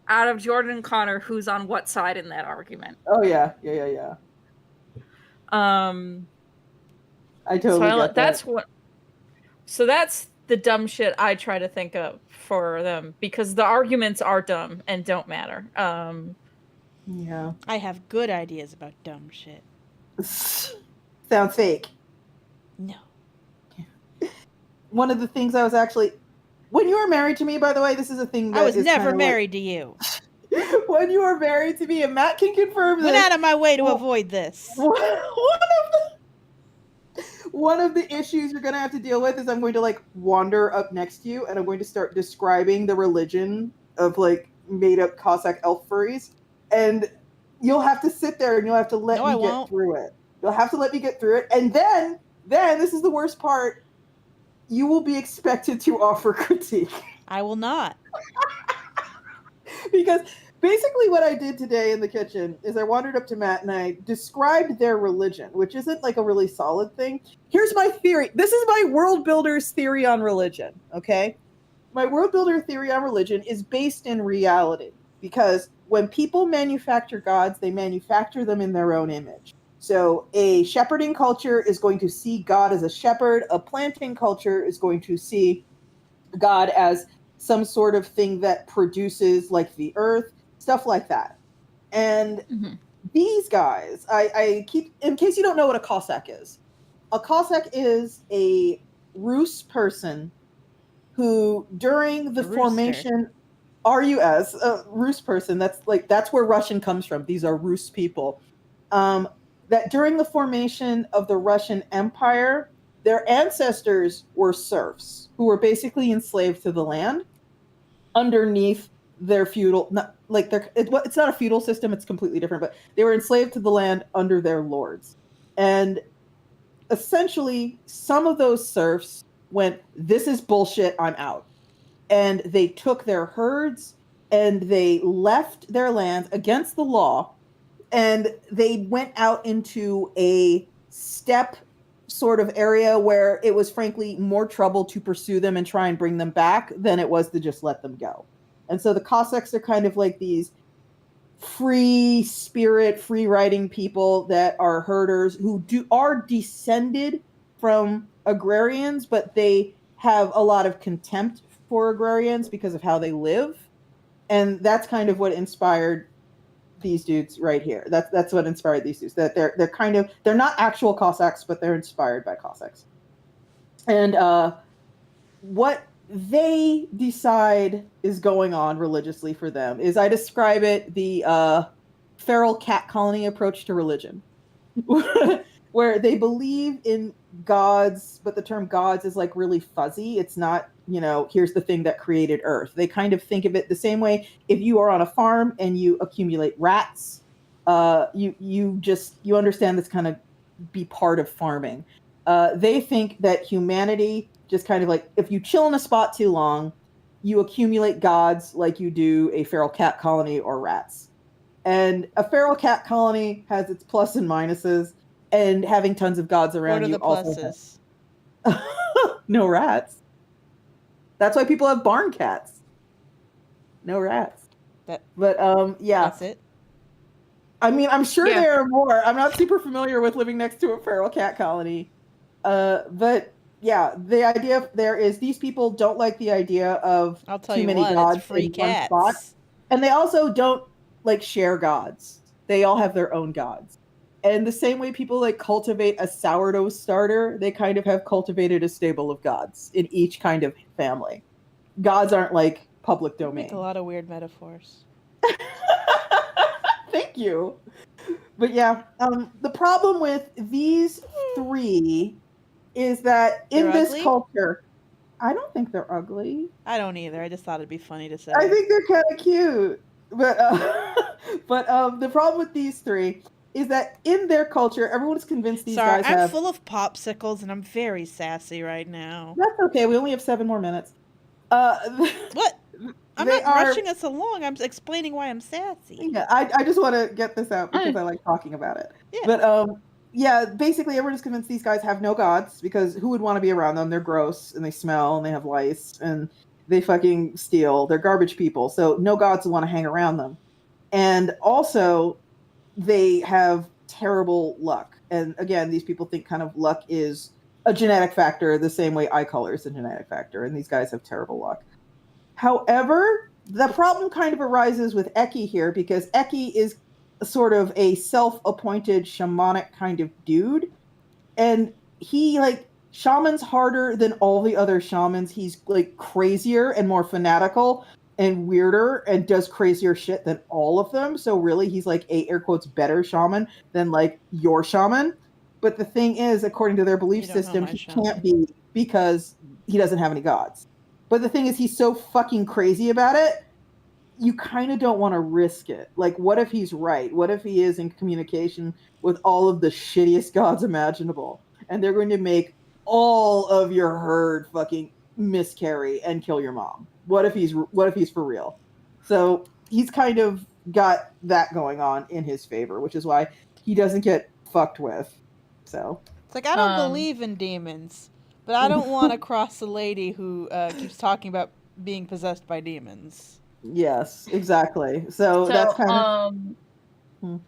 Speaker 4: out of Jordan and Connor, who's on what side in that argument?
Speaker 1: Oh yeah. I totally get that.
Speaker 4: So that's the dumb shit I try to think of for them, because the arguments are dumb and don't matter.
Speaker 1: Yeah.
Speaker 3: I have good ideas about dumb shit.
Speaker 1: Sounds fake.
Speaker 3: No.
Speaker 1: One of the things I was actually, when you were married to me, by the way, this is a thing that
Speaker 3: I was
Speaker 1: is
Speaker 3: never
Speaker 1: kinda
Speaker 3: married to you.
Speaker 1: When you were married to me, and Matt can confirm
Speaker 3: Went
Speaker 1: this.
Speaker 3: out of my way to avoid this.
Speaker 1: One of the issues you're going to have to deal with is I'm going to like wander up next to you and I'm going to start describing the religion of like made up Cossack elf furries. And you'll have to sit there and you'll have to let me get through it. You'll have to let me get through it. And then this is the worst part. You will be expected to offer critique.
Speaker 3: I will not.
Speaker 1: Because basically what I did today in the kitchen is I wandered up to Matt and I described their religion, which isn't like a really solid thing. Here's my theory. This is my world builder's theory on religion, okay? My world builder theory on religion is based in reality, because when people manufacture gods, they manufacture them in their own image. So a shepherding culture is going to see God as a shepherd. A planting culture is going to see God as some sort of thing that produces like the earth, stuff like that. And
Speaker 2: Mhm.
Speaker 1: these guys, I keep, in case you don't know what a Cossack is, a Cossack is a Rus person who during the
Speaker 3: A rooster.
Speaker 1: formation, RUS, a Rus person, that's where Russian comes from. These are Rus people. That during the formation of the Russian Empire, their ancestors were serfs who were basically enslaved to the land underneath their feudal, not like it's not a feudal system, it's completely different, but they were enslaved to the land under their lords. And essentially, some of those serfs went, "This is bullshit, I'm out." And they took their herds and they left their lands against the law, and they went out into a steppe sort of area where it was frankly more trouble to pursue them and try and bring them back than it was to just let them go. And so the Cossacks are kind of like these free spirit, free riding people that are herders who are descended from agrarians, but they have a lot of contempt for agrarians because of how they live. And that's kind of what inspired these dudes right here. That's what inspired these dudes. That they're not actual Cossacks, but they're inspired by Cossacks. And what they decide is going on religiously for them is, I describe it, the feral cat colony approach to religion, where they believe in gods, but the term gods is like really fuzzy. It's not, here's the thing that created Earth. They kind of think of it the same way. If you are on a farm and you accumulate rats, you understand this kind of be part of farming. They think that humanity just kind of like, if you chill in a spot too long, you accumulate gods like you do a feral cat colony or rats. And a feral cat colony has its plus and minuses, and having tons of gods around you also.
Speaker 3: What are the pluses?
Speaker 1: No rats. That's why people have barn cats. No rats. But yeah.
Speaker 3: That's it.
Speaker 1: I mean, I'm sure
Speaker 4: Yeah.
Speaker 1: there are more. I'm not super familiar with living next to a feral cat colony. But yeah, the idea there is these people don't like the idea of
Speaker 3: I'll tell
Speaker 1: too
Speaker 3: you
Speaker 1: many
Speaker 3: what,
Speaker 1: gods
Speaker 3: it's free
Speaker 1: in one
Speaker 3: cats.
Speaker 1: spot. And they also don't like share gods. They all have their own gods. And the same way people like cultivate a sourdough starter, they kind of have cultivated a stable of gods in each kind of family. Gods aren't like public
Speaker 3: You
Speaker 1: domain.
Speaker 3: make a lot of weird metaphors.
Speaker 1: Thank you. But yeah, the problem with these three is that in
Speaker 3: They're
Speaker 1: this
Speaker 3: ugly?
Speaker 1: culture, I don't think they're ugly.
Speaker 3: I don't either. I just thought it'd be funny to say.
Speaker 1: I think they're kind of cute. But the problem with these three is that in their culture, everyone's convinced these
Speaker 3: Sorry,
Speaker 1: guys
Speaker 3: I'm
Speaker 1: have.
Speaker 3: full of popsicles and I'm very sassy right now.
Speaker 1: That's okay. We only have 7 more minutes.
Speaker 3: What? I'm
Speaker 1: They
Speaker 3: not
Speaker 1: are-
Speaker 3: rushing us along. I'm explaining why I'm sassy.
Speaker 1: Yeah, I just want to get this out because I like talking about it.
Speaker 3: Yeah.
Speaker 1: But yeah, basically everyone is convinced these guys have no gods because who would want to be around them? They're gross and they smell and they have lice and they fucking steal. They're garbage people. So no gods want to hang around them. And also they have terrible luck. And again, these people think kind of luck is a genetic factor the same way eye color is a genetic factor. And these guys have terrible luck. However, the problem kind of arises with Eki here because Eki is sort of a self-appointed shamanic kind of dude. And he, like, shaman's harder than all the other shamans. He's, like, crazier and more fanatical and weirder and does crazier shit than all of them. So really, he's, like, a, air quotes, better shaman than, like, your shaman. But the thing is, according to their belief system, he can't be because he doesn't have any gods. But the thing is, he's so fucking crazy about it, you kind of don't want to risk it. Like, what if he's right? What if he is in communication with all of the shittiest gods imaginable? And they're going to make all of your herd fucking miscarry and kill your mom. What if he's for real? So he's kind of got that going on in his favor, which is why he doesn't get fucked with. So
Speaker 3: it's like, I don't believe in demons, but I don't want to cross a lady who keeps talking about being possessed by demons.
Speaker 1: Yes, exactly. So that's kind of.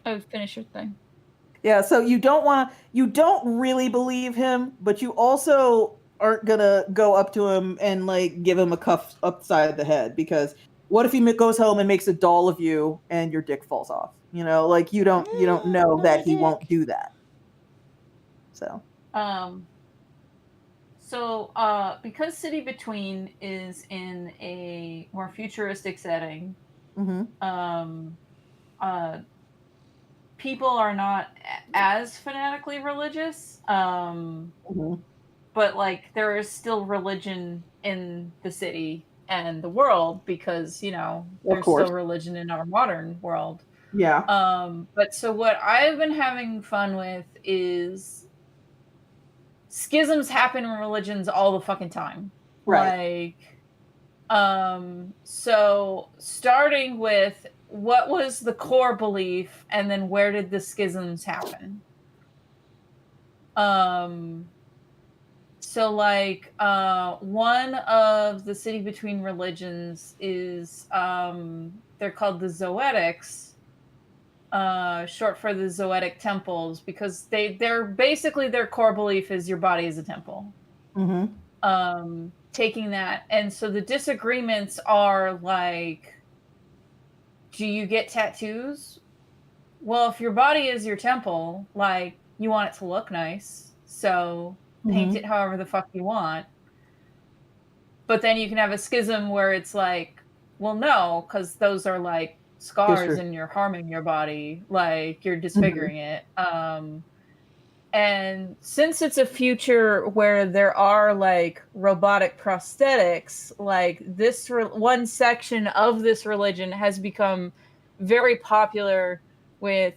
Speaker 2: Oh, finish your thing.
Speaker 1: Yeah, so you don't really believe him, but you also aren't gonna go up to him and like give him a cuff upside the head, because what if he goes home and makes a doll of you and your dick falls off? You know, like you don't know
Speaker 3: Another
Speaker 1: that he won't
Speaker 3: dick.
Speaker 1: do that. So
Speaker 4: Because City Between is in a more futuristic setting, um, people are not as fanatically religious. But like there is still religion in the city and the world because, you know,
Speaker 1: of
Speaker 4: there's
Speaker 1: course,
Speaker 4: still religion in our modern world.
Speaker 1: yeah,
Speaker 4: But so what I've been having fun with is schisms happen in religions all the fucking time.
Speaker 1: right.
Speaker 4: So starting with what was the core belief and then where did the schisms happen? So like one of the City Between religions is they're called the Zoetics, short for the Zoetic temples, because they're basically their core belief is your body is a temple. Taking that, and so the disagreements are like, do you get tattoos? Well, if your body is your temple, like you want it to look nice, so paint it however the fuck you want. But then you can have a schism where it's like, well, no, because those are like scars and you're harming your body, like you're disfiguring it. And since it's a future where there are like robotic prosthetics, like this one section of this religion has become very popular with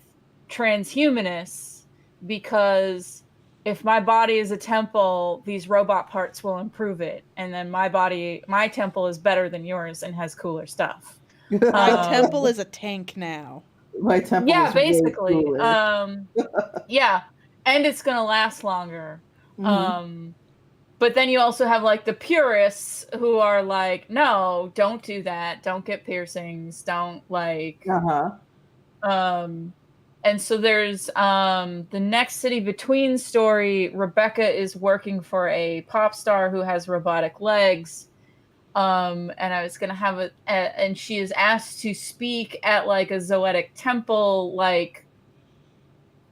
Speaker 4: transhumanists, because if my body is a temple, these robot parts will improve it, and then my temple is better than yours and has cooler stuff.
Speaker 3: My temple is a tank now.
Speaker 1: My temple
Speaker 2: Yeah,
Speaker 1: is way
Speaker 2: basically.
Speaker 1: cooler.
Speaker 2: Yeah, and it's gonna last longer. But then you also have like the purists who are like, no, don't do that, don't get piercings, don't like and so there's the next City Between story. Rebecca is working for a pop star who has robotic legs. And I was gonna have and she is asked to speak at like a Zoetic temple like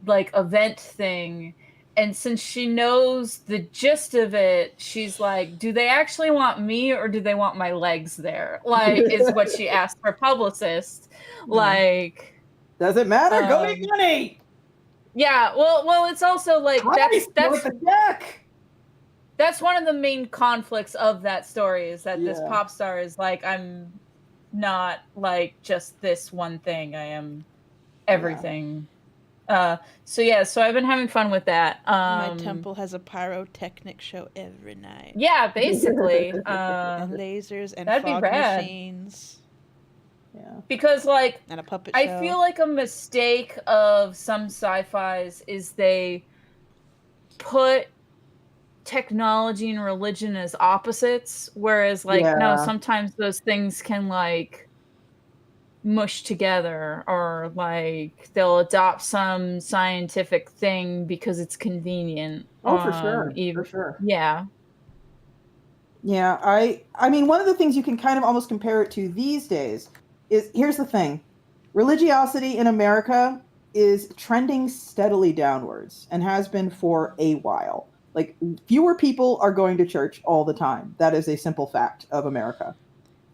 Speaker 2: event thing. And since she knows the gist of it, she's like, do they actually want me or do they want my legs there? Like, is what she asked her publicist. Like,
Speaker 1: does it matter? Go make money.
Speaker 2: Yeah, well, it's also like that's one of the main conflicts of that story, is that this pop star is like, I'm not like just this one thing, I am everything. So I've been having fun with that.
Speaker 3: My temple has a pyrotechnic show every night.
Speaker 2: Yeah, basically.
Speaker 3: And lasers and
Speaker 2: that'd
Speaker 3: fog
Speaker 2: be rad.
Speaker 3: machines.
Speaker 1: Yeah.
Speaker 2: Because like
Speaker 3: and a puppet show.
Speaker 2: I feel like a mistake of some sci-fis is they put technology and religion as opposites, whereas like no, sometimes those things can like mush together, or like they'll adopt some scientific thing because it's convenient.
Speaker 1: For sure. For sure.
Speaker 2: Yeah.
Speaker 1: Yeah, I mean, one of the things you can kind of almost compare it to these days is, here's the thing. Religiosity in America is trending steadily downwards and has been for a while. Like, fewer people are going to church all the time. That is a simple fact of America.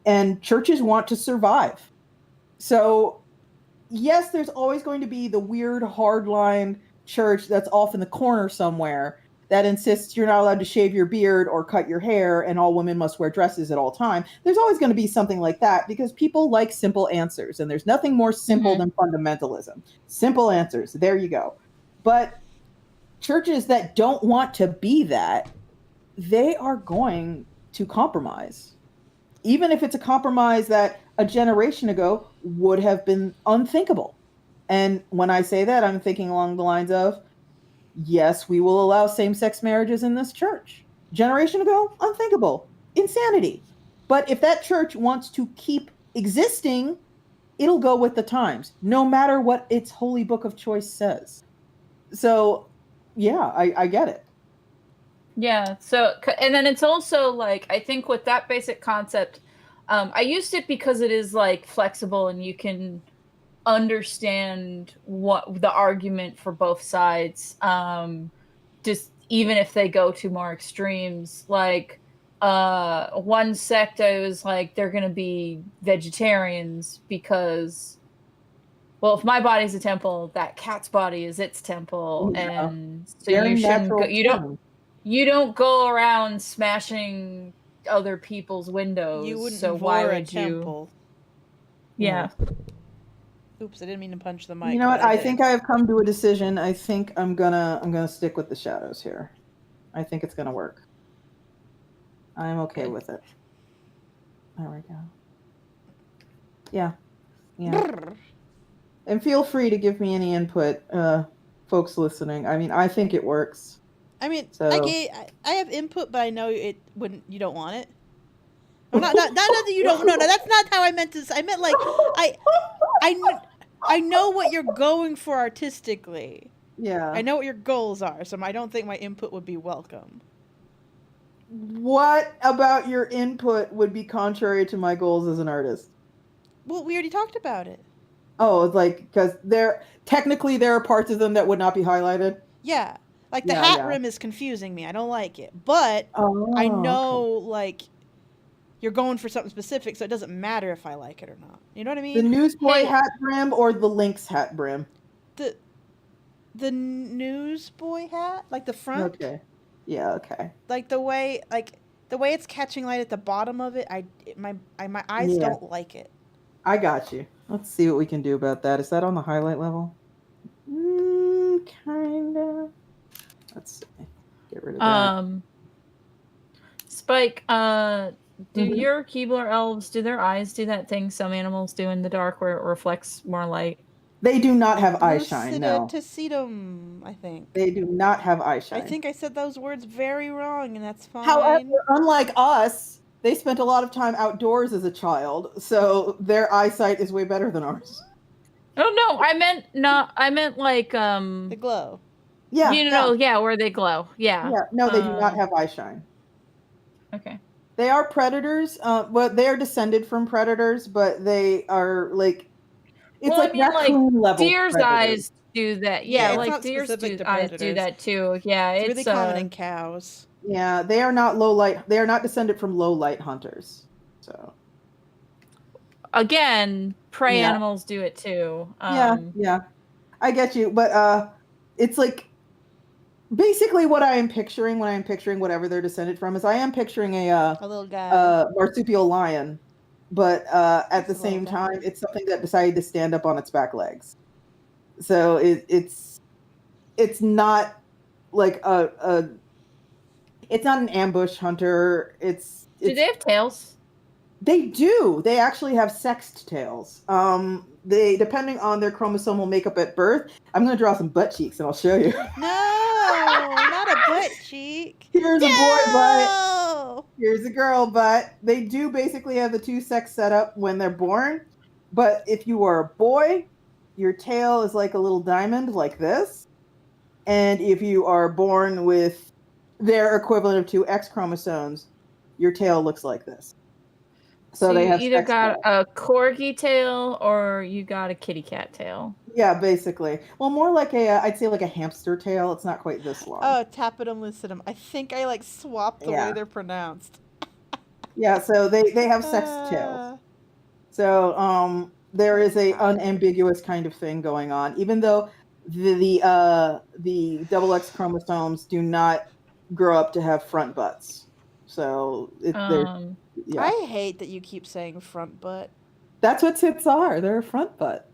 Speaker 1: And churches want to survive. So, yes, there's always going to be the weird hardline church that's off in the corner somewhere that insists you're not allowed to shave your beard or cut your hair and all women must wear dresses at all time. There's always going to be something like that because people like simple answers, and there's nothing more simple than fundamentalism. Simple answers. There you go. But churches that don't want to be that, they are going to compromise. Even if it's a compromise that a generation ago would have been unthinkable. And when I say that, I'm thinking along the lines of, yes, we will allow same-sex marriages in this church. Generation ago, unthinkable. Insanity. But if that church wants to keep existing, it'll go with the times, no matter what its holy book of choice says. So, yeah, I get it.
Speaker 2: Yeah. So, and then it's also like, I think with that basic concept, I used it because it is like flexible and you can understand what the argument for both sides. Just even if they go to more extremes, like one sect, I was like, they're gonna be vegetarians because, well, if my body's a temple, that cat's body is its temple,
Speaker 1: Yeah.
Speaker 2: and so
Speaker 1: Very
Speaker 2: you shouldn't go,
Speaker 1: natural.
Speaker 2: you don't go around smashing other people's windows.
Speaker 3: You wouldn't
Speaker 2: so why
Speaker 3: vor a
Speaker 2: would you?
Speaker 3: temple.
Speaker 2: Yeah.
Speaker 3: Oops, I didn't mean to punch the mic.
Speaker 1: You know what?
Speaker 3: but
Speaker 1: I
Speaker 3: did.
Speaker 1: think I have come to a decision. I think I'm gonna stick with the shadows here. I think it's gonna work. I'm okay with it. There we go. Yeah. And feel free to give me any input, folks listening. I mean, I think it works.
Speaker 3: I mean,
Speaker 1: So-
Speaker 3: I have input, but I know it wouldn't. You don't want it. Well, not that you don't. No, that's not how I meant to. I meant like I know what you're going for artistically.
Speaker 1: Yeah.
Speaker 3: I know what your goals are, so I don't think my input would be welcome.
Speaker 1: What about your input would be contrary to my goals as an artist?
Speaker 3: Well, we already talked about it.
Speaker 1: Oh, it's like, because technically there are parts of them that would not be highlighted.
Speaker 3: Yeah, like the
Speaker 1: Yeah,
Speaker 3: hat
Speaker 1: yeah.
Speaker 3: rim is confusing me. I don't like it, but
Speaker 1: Oh,
Speaker 3: I know like you're going for something specific, so it doesn't matter if I like it or not. You know what I
Speaker 1: okay. The
Speaker 3: mean?
Speaker 1: newsboy
Speaker 2: Hey.
Speaker 1: hat brim or the Lynx hat brim?
Speaker 3: The newsboy hat, like the front.
Speaker 1: Okay. Yeah, okay.
Speaker 3: Like the way it's catching light at the bottom of it, my eyes
Speaker 1: Yeah.
Speaker 3: don't like it.
Speaker 1: I got you. Let's see what we can do about that. Is that on the highlight level? Kinda. Let's see. Get rid of that.
Speaker 2: Spike, do
Speaker 1: Mhm.
Speaker 2: your Keebler elves, do their eyes do that thing some animals do in the dark where it reflects more light?
Speaker 1: They do not have eye shine, no.
Speaker 3: Lucidatum, I think.
Speaker 1: They do not have eye shine.
Speaker 3: I think I said those words very wrong, and that's fine.
Speaker 1: However, unlike us, they spent a lot of time outdoors as a child, so their eyesight is way better than ours.
Speaker 2: Oh no, I meant like
Speaker 3: the glow.
Speaker 1: Yeah.
Speaker 2: you know, yeah, where they glow. Yeah.
Speaker 1: Yeah. No, they do not have eye shine.
Speaker 2: Okay.
Speaker 1: They are predators. Well, they are descended from predators, but they are like it's
Speaker 2: Well, I
Speaker 1: like
Speaker 2: mean, like,
Speaker 1: raccoon level.
Speaker 2: Deer's
Speaker 1: predators.
Speaker 2: eyes do that.
Speaker 3: Yeah,
Speaker 2: Yeah,
Speaker 3: it's
Speaker 2: like
Speaker 3: not
Speaker 2: deer's
Speaker 3: specific to
Speaker 2: eyes do
Speaker 3: predators.
Speaker 2: that too. Yeah,
Speaker 3: It's really common in
Speaker 2: uh,
Speaker 3: cows.
Speaker 1: Yeah, they are not low light. They are not descended from low light hunters. So
Speaker 2: again, prey
Speaker 1: Yeah.
Speaker 2: animals do it too.
Speaker 1: yeah, I get you, but it's like basically what I am picturing when I am picturing whatever they're descended from is I am picturing a
Speaker 3: little guy.
Speaker 1: marsupial lion, but at the
Speaker 3: It's a little
Speaker 1: same
Speaker 3: guy.
Speaker 1: time, it's something that decided to stand up on its back legs. So it's not like it's not an ambush hunter.
Speaker 2: Do they have tails?
Speaker 1: They do. They actually have sexed tails. They depending on their chromosomal makeup at birth. I'm going to draw some butt cheeks and I'll show you.
Speaker 3: No, not a butt cheek.
Speaker 1: Here's a boy butt.
Speaker 3: No!
Speaker 1: Here's a girl butt. They do basically have the two sex set up when they're born. But if you are a boy, your tail is like a little diamond like this. And if you are born with their equivalent of two X chromosomes, your tail looks like this. So they
Speaker 2: you
Speaker 1: have
Speaker 2: either
Speaker 1: sex
Speaker 2: got
Speaker 1: tails.
Speaker 2: a corgi tail or you got a kitty cat tail.
Speaker 1: Yeah, basically. Well, more like I'd say like a hamster tail. It's not quite this long.
Speaker 3: Oh, tapetum lucidum. I think I like swapped the
Speaker 1: Yeah.
Speaker 3: way they're pronounced.
Speaker 1: Yeah, so they have sexed tails. So there is a unambiguous kind of thing going on, even though the double X chromosomes do not grow up to have front butts. So yeah,
Speaker 3: I hate that you keep saying front butt.
Speaker 1: that's what tits are. They're a front butt.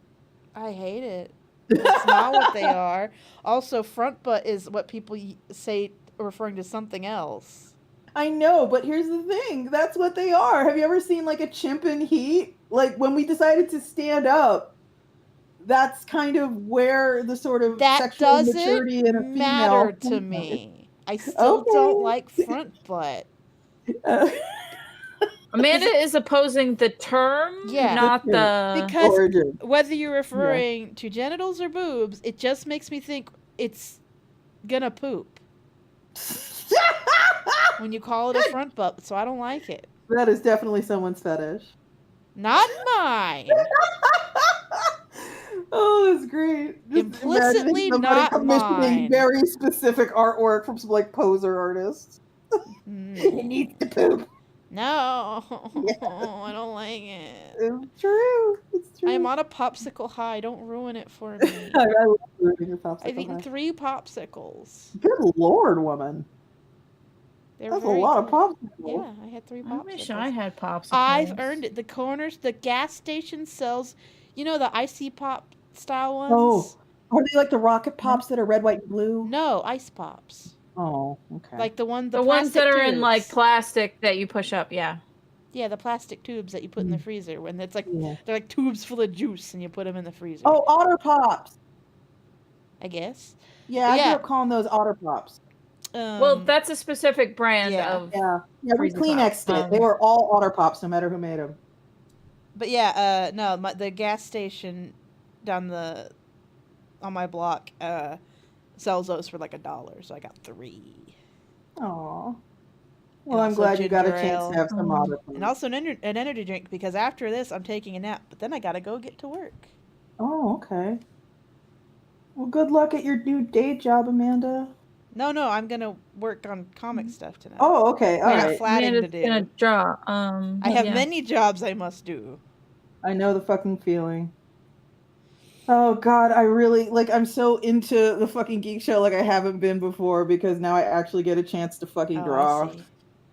Speaker 3: I hate it. It's not what they are. Also, front butt is what people say referring to something else.
Speaker 1: I know, but here's the thing. That's what they are. Have you ever seen like a chimp in heat? Like when we decided to stand up, that's kind of where the sort of
Speaker 3: That
Speaker 1: sexual maturity in a
Speaker 3: doesn't matter
Speaker 1: female
Speaker 3: to
Speaker 1: comes
Speaker 3: me. I still
Speaker 1: Okay.
Speaker 3: don't like front butt.
Speaker 1: from.
Speaker 2: Amanda is opposing the term,
Speaker 3: Yeah.
Speaker 2: not the.
Speaker 3: Because
Speaker 1: Origin.
Speaker 3: whether you're referring to genitals or boobs, it just makes me think it's gonna poop when you call it a front butt, so I don't like it.
Speaker 1: That is definitely someone's fetish.
Speaker 3: Not mine.
Speaker 1: Oh, that's great. Just
Speaker 3: Implicitly
Speaker 1: imagining somebody
Speaker 3: not
Speaker 1: commissioning
Speaker 3: mine.
Speaker 1: very specific artwork from some like poser artists. He needs to poop.
Speaker 3: No, I don't like it.
Speaker 1: It's true. It's true.
Speaker 3: I'm on a popsicle high. Don't ruin it for me.
Speaker 1: I love ruining your popsicle.
Speaker 3: I've eaten
Speaker 1: high.
Speaker 3: 3 popsicles.
Speaker 1: Good lord, woman.
Speaker 3: They're
Speaker 1: That's a
Speaker 3: very
Speaker 1: lot of
Speaker 3: good.
Speaker 1: popsicles.
Speaker 3: Yeah, I had 3
Speaker 2: I
Speaker 3: popsicles.
Speaker 2: wish I had popsicles.
Speaker 3: I've earned it. The gas station sells, the icy pop style ones?
Speaker 1: Oh, are they like the rocket pops that are red, white, and blue?
Speaker 3: No, ice pops.
Speaker 1: Oh, okay.
Speaker 3: Like the
Speaker 2: ones
Speaker 3: plastic
Speaker 2: that are
Speaker 3: tubes.
Speaker 2: in like plastic that you push up. Yeah.
Speaker 3: Yeah, the plastic tubes that you put in the freezer when it's like
Speaker 1: Yeah.
Speaker 3: they're like tubes full of juice and you put them in the freezer.
Speaker 1: Oh, Otter Pops.
Speaker 3: I guess.
Speaker 1: Yeah, I grew up calling those Otter Pops.
Speaker 2: Well, that's a specific brand of.
Speaker 1: Yeah, we
Speaker 2: freezer
Speaker 1: Kleenexed
Speaker 2: Pops.
Speaker 1: it. They were all Otter Pops, no matter who made them.
Speaker 3: But the gas station down on my block sells those for like $1, so I got 3.
Speaker 1: Aw.
Speaker 3: And
Speaker 1: Well, I'm
Speaker 3: also
Speaker 1: glad you got a
Speaker 3: ginger
Speaker 1: chance
Speaker 3: ale.
Speaker 1: to have some Otter Pops.
Speaker 3: And also an energy drink because after this I'm taking a nap, but then I gotta go get to work.
Speaker 1: Oh, okay. Well, good luck at your new day job, Amanda.
Speaker 3: No, I'm gonna work on comic stuff tonight.
Speaker 1: Oh, okay. All
Speaker 3: I got
Speaker 1: right.
Speaker 3: flatting to
Speaker 2: Amanda's
Speaker 3: do.
Speaker 2: gonna draw.
Speaker 3: I have
Speaker 2: yeah.
Speaker 3: many jobs I must do.
Speaker 1: I know the fucking feeling. Oh god, I really I'm so into the fucking Geek Show like I haven't been before because now I actually get a chance to fucking draw.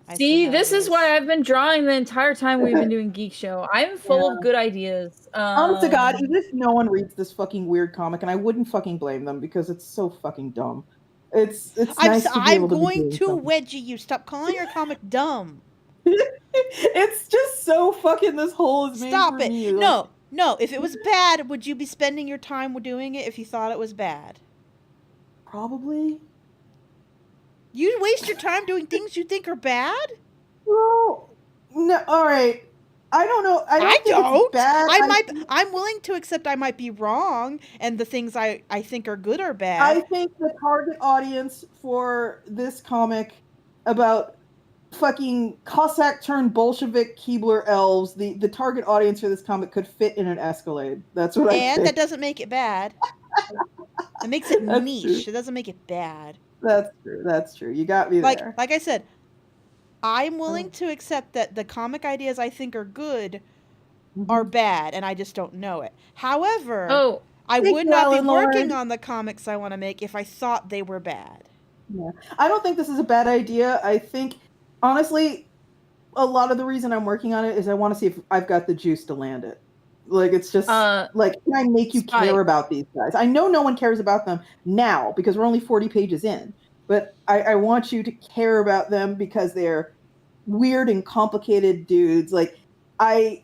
Speaker 3: I
Speaker 2: See,
Speaker 3: how
Speaker 2: this
Speaker 3: it
Speaker 2: is why I've been drawing the entire time we've been doing Geek Show. I'm full of good ideas.
Speaker 1: Honest to God, even if no one reads this fucking weird comic, and I wouldn't fucking blame them because it's so fucking dumb. It's nice to be able to be
Speaker 3: going
Speaker 1: doing
Speaker 3: to
Speaker 1: something.
Speaker 3: wedgie you. Stop calling your comic dumb.
Speaker 1: It's just so fucking this whole is made
Speaker 3: Stop
Speaker 1: for
Speaker 3: it.
Speaker 1: me.
Speaker 3: No. If it was bad, would you be spending your time doing it if you thought it was bad?
Speaker 1: Probably.
Speaker 3: You waste your time doing things you think are bad?
Speaker 1: Well, no. All right. I don't know. I don't think it's bad.
Speaker 3: I'm willing to accept I might be wrong, and the things I think are good are bad.
Speaker 1: I think the target audience for this comic about fucking Cossack turned Bolshevik Keebler elves, the target audience for this comic could fit in an Escalade. That's what I think.
Speaker 3: And that doesn't make it bad. It makes it
Speaker 1: That's
Speaker 3: niche.
Speaker 1: true.
Speaker 3: It doesn't make it bad.
Speaker 1: That's true. You got me there.
Speaker 3: Like I said, I'm willing to accept that the comic ideas I think are good are bad, and I just don't know it. However, I would not be working on the comics I want to make if I thought they were bad.
Speaker 1: Yeah. I don't think this is a bad idea. I think, honestly, a lot of the reason I'm working on it is I want to see if I've got the juice to land it. It's just, can I make you care about these guys? I know no one cares about them now because we're only 40 pages in, but I want you to care about them because they're weird and complicated dudes. Bettany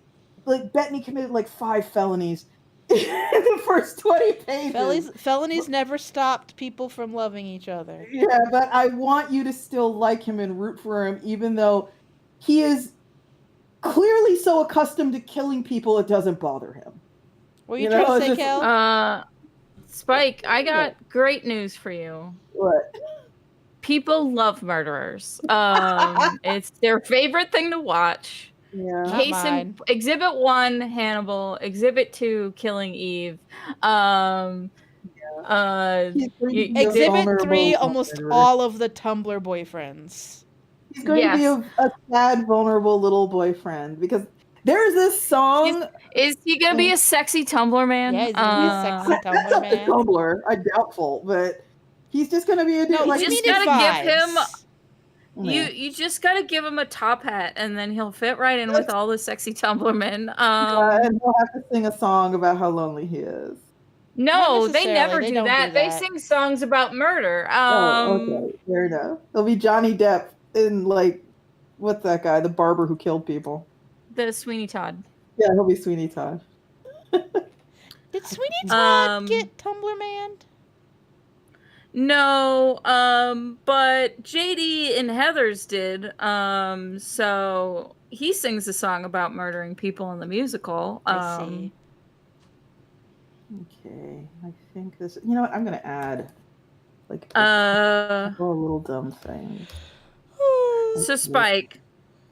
Speaker 1: committed 5 felonies in the first 20 pages.
Speaker 3: Felonies never stopped people from loving each other.
Speaker 1: Yeah, but I want you to still like him and root for him, even though he is clearly so accustomed to killing people it doesn't bother him.
Speaker 3: What are you trying to say, Kel?
Speaker 2: Spike, I got great news for you.
Speaker 1: What?
Speaker 2: People love murderers. It's their favorite thing to watch.
Speaker 1: Yeah.
Speaker 2: Exhibit 1, Hannibal. Exhibit 2, Killing Eve.
Speaker 3: Exhibit 3, almost all of the Tumblr boyfriends.
Speaker 1: He's going to be a sad, vulnerable little boyfriend because there's this song.
Speaker 2: Is he going to be a sexy Tumblr man?
Speaker 3: Yeah, he's going to be a sexy Tumblr man.
Speaker 1: That's Tumblr. I'm doubtful, but he's just going to be a dude.
Speaker 2: You just got to give him. You just got to give him a top hat, and then he'll fit right in with all the sexy Tumblr men.
Speaker 1: And he'll have to sing a song about how lonely he is.
Speaker 2: No, they never do that. They sing songs about murder.
Speaker 1: Okay, fair enough. It'll be Johnny Depp in what's that guy? The barber who killed people.
Speaker 2: The Sweeney Todd.
Speaker 1: Yeah, he'll be Sweeney Todd.
Speaker 3: Did Sweeney Todd get Tumblr manned?
Speaker 2: No, but JD and Heathers did. So he sings a song about murdering people in the musical.
Speaker 3: I see.
Speaker 1: Okay, I think this. You know what? I'm gonna add Like
Speaker 4: Uh,
Speaker 1: a little dumb thing.
Speaker 4: so Spike,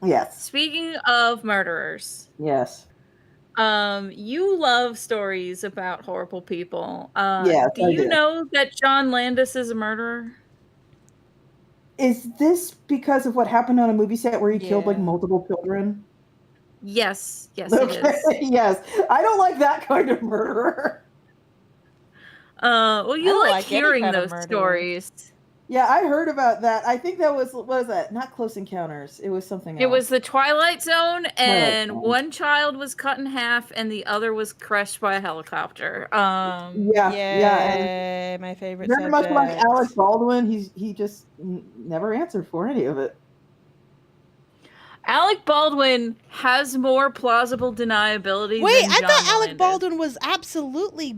Speaker 1: Yes.
Speaker 4: speaking of murderers,
Speaker 1: Yes.
Speaker 4: you love stories about horrible people.
Speaker 1: Yes,
Speaker 4: do
Speaker 1: I
Speaker 4: you
Speaker 1: do.
Speaker 4: know that John Landis is a murderer?
Speaker 1: Is this because of what happened on a movie set where he killed like
Speaker 3: Yeah.
Speaker 1: multiple children?
Speaker 4: Yes, it
Speaker 1: Okay.
Speaker 4: is.
Speaker 1: Yes. I don't like that kind of murderer.
Speaker 4: Well,
Speaker 3: I
Speaker 4: you
Speaker 3: don't
Speaker 4: like
Speaker 3: like any
Speaker 4: hearing
Speaker 3: kind of
Speaker 4: those
Speaker 3: murderer.
Speaker 4: stories.
Speaker 1: Yeah, I heard about that. I think that was, what was that? Not Close Encounters. It was something else.
Speaker 4: It was the Twilight Zone, and
Speaker 1: Zone.
Speaker 4: one child was cut in half, and the other was crushed by a helicopter.
Speaker 1: Yeah. And
Speaker 3: my favorite
Speaker 1: very
Speaker 3: subject.
Speaker 1: much like Alec Baldwin, he just never answered for any of it.
Speaker 4: Alec Baldwin has more plausible deniability.
Speaker 3: Wait,
Speaker 4: than
Speaker 3: I
Speaker 4: John
Speaker 3: thought Alec
Speaker 4: Landis.
Speaker 3: Baldwin was absolutely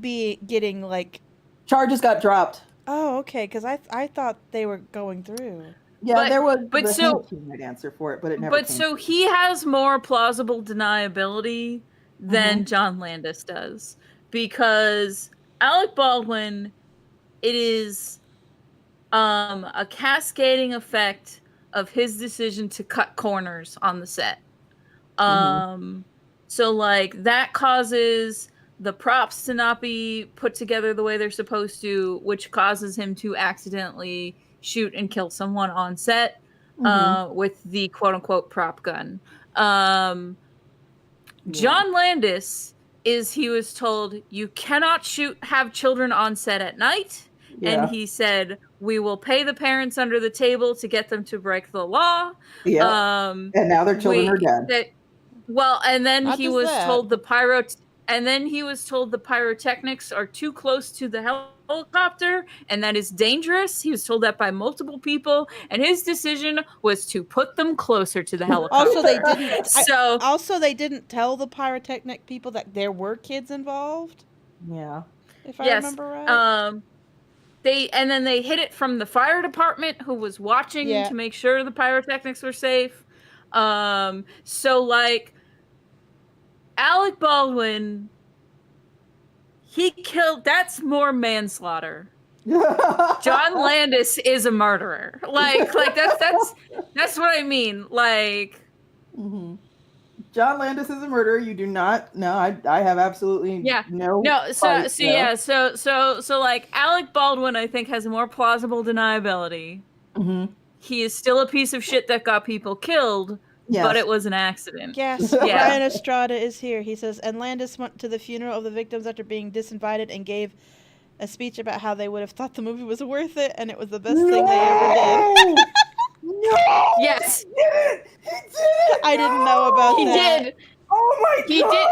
Speaker 3: getting like.
Speaker 1: Charges got dropped.
Speaker 3: Oh, okay, because I thought they were going through.
Speaker 1: Yeah, there was
Speaker 4: but
Speaker 1: the
Speaker 4: so-
Speaker 1: he might answer for it, but it never
Speaker 4: But
Speaker 1: came.
Speaker 4: so he has more plausible deniability than John Landis does, because Alec Baldwin, it is a cascading effect of his decision to cut corners on the set. So like that causes the props to not be put together the way they're supposed to, which causes him to accidentally shoot and kill someone on set with the quote-unquote prop gun. John Landis he was told, you cannot have children on set at night. And he said, we will pay the parents under the table to get them to break the law.
Speaker 1: Yeah. And now their children are dead.
Speaker 4: And then
Speaker 3: Not
Speaker 4: he
Speaker 3: just
Speaker 4: was
Speaker 3: that.
Speaker 4: told the pyrotechnics are too close to the helicopter, and that is dangerous. He was told that by multiple people, and his decision was to put them closer to the helicopter.
Speaker 3: Also, they didn't.
Speaker 4: So
Speaker 3: also, they didn't tell the pyrotechnic people that there were kids involved.
Speaker 1: Yeah.
Speaker 3: If I remember right.
Speaker 4: They hid it from the fire department, who was watching to make sure the pyrotechnics were safe. So like Alec Baldwin, he killed. That's more manslaughter. John Landis is a murderer. Like that's what I mean. Like,
Speaker 1: John Landis is a murderer. You do not. No, I have absolutely no.
Speaker 4: So like Alec Baldwin, I think, has more plausible deniability. He is still a piece of shit that got people killed. Yes. But it was an accident.
Speaker 3: Yes, Ryan Estrada is here. He says, and Landis went to the funeral of the victims after being disinvited and gave a speech about how they would have thought the movie was worth it and it was the best thing they ever did.
Speaker 1: No!
Speaker 4: Yes!
Speaker 1: He did it!
Speaker 3: I didn't know about that.
Speaker 4: He did.
Speaker 1: Oh my god!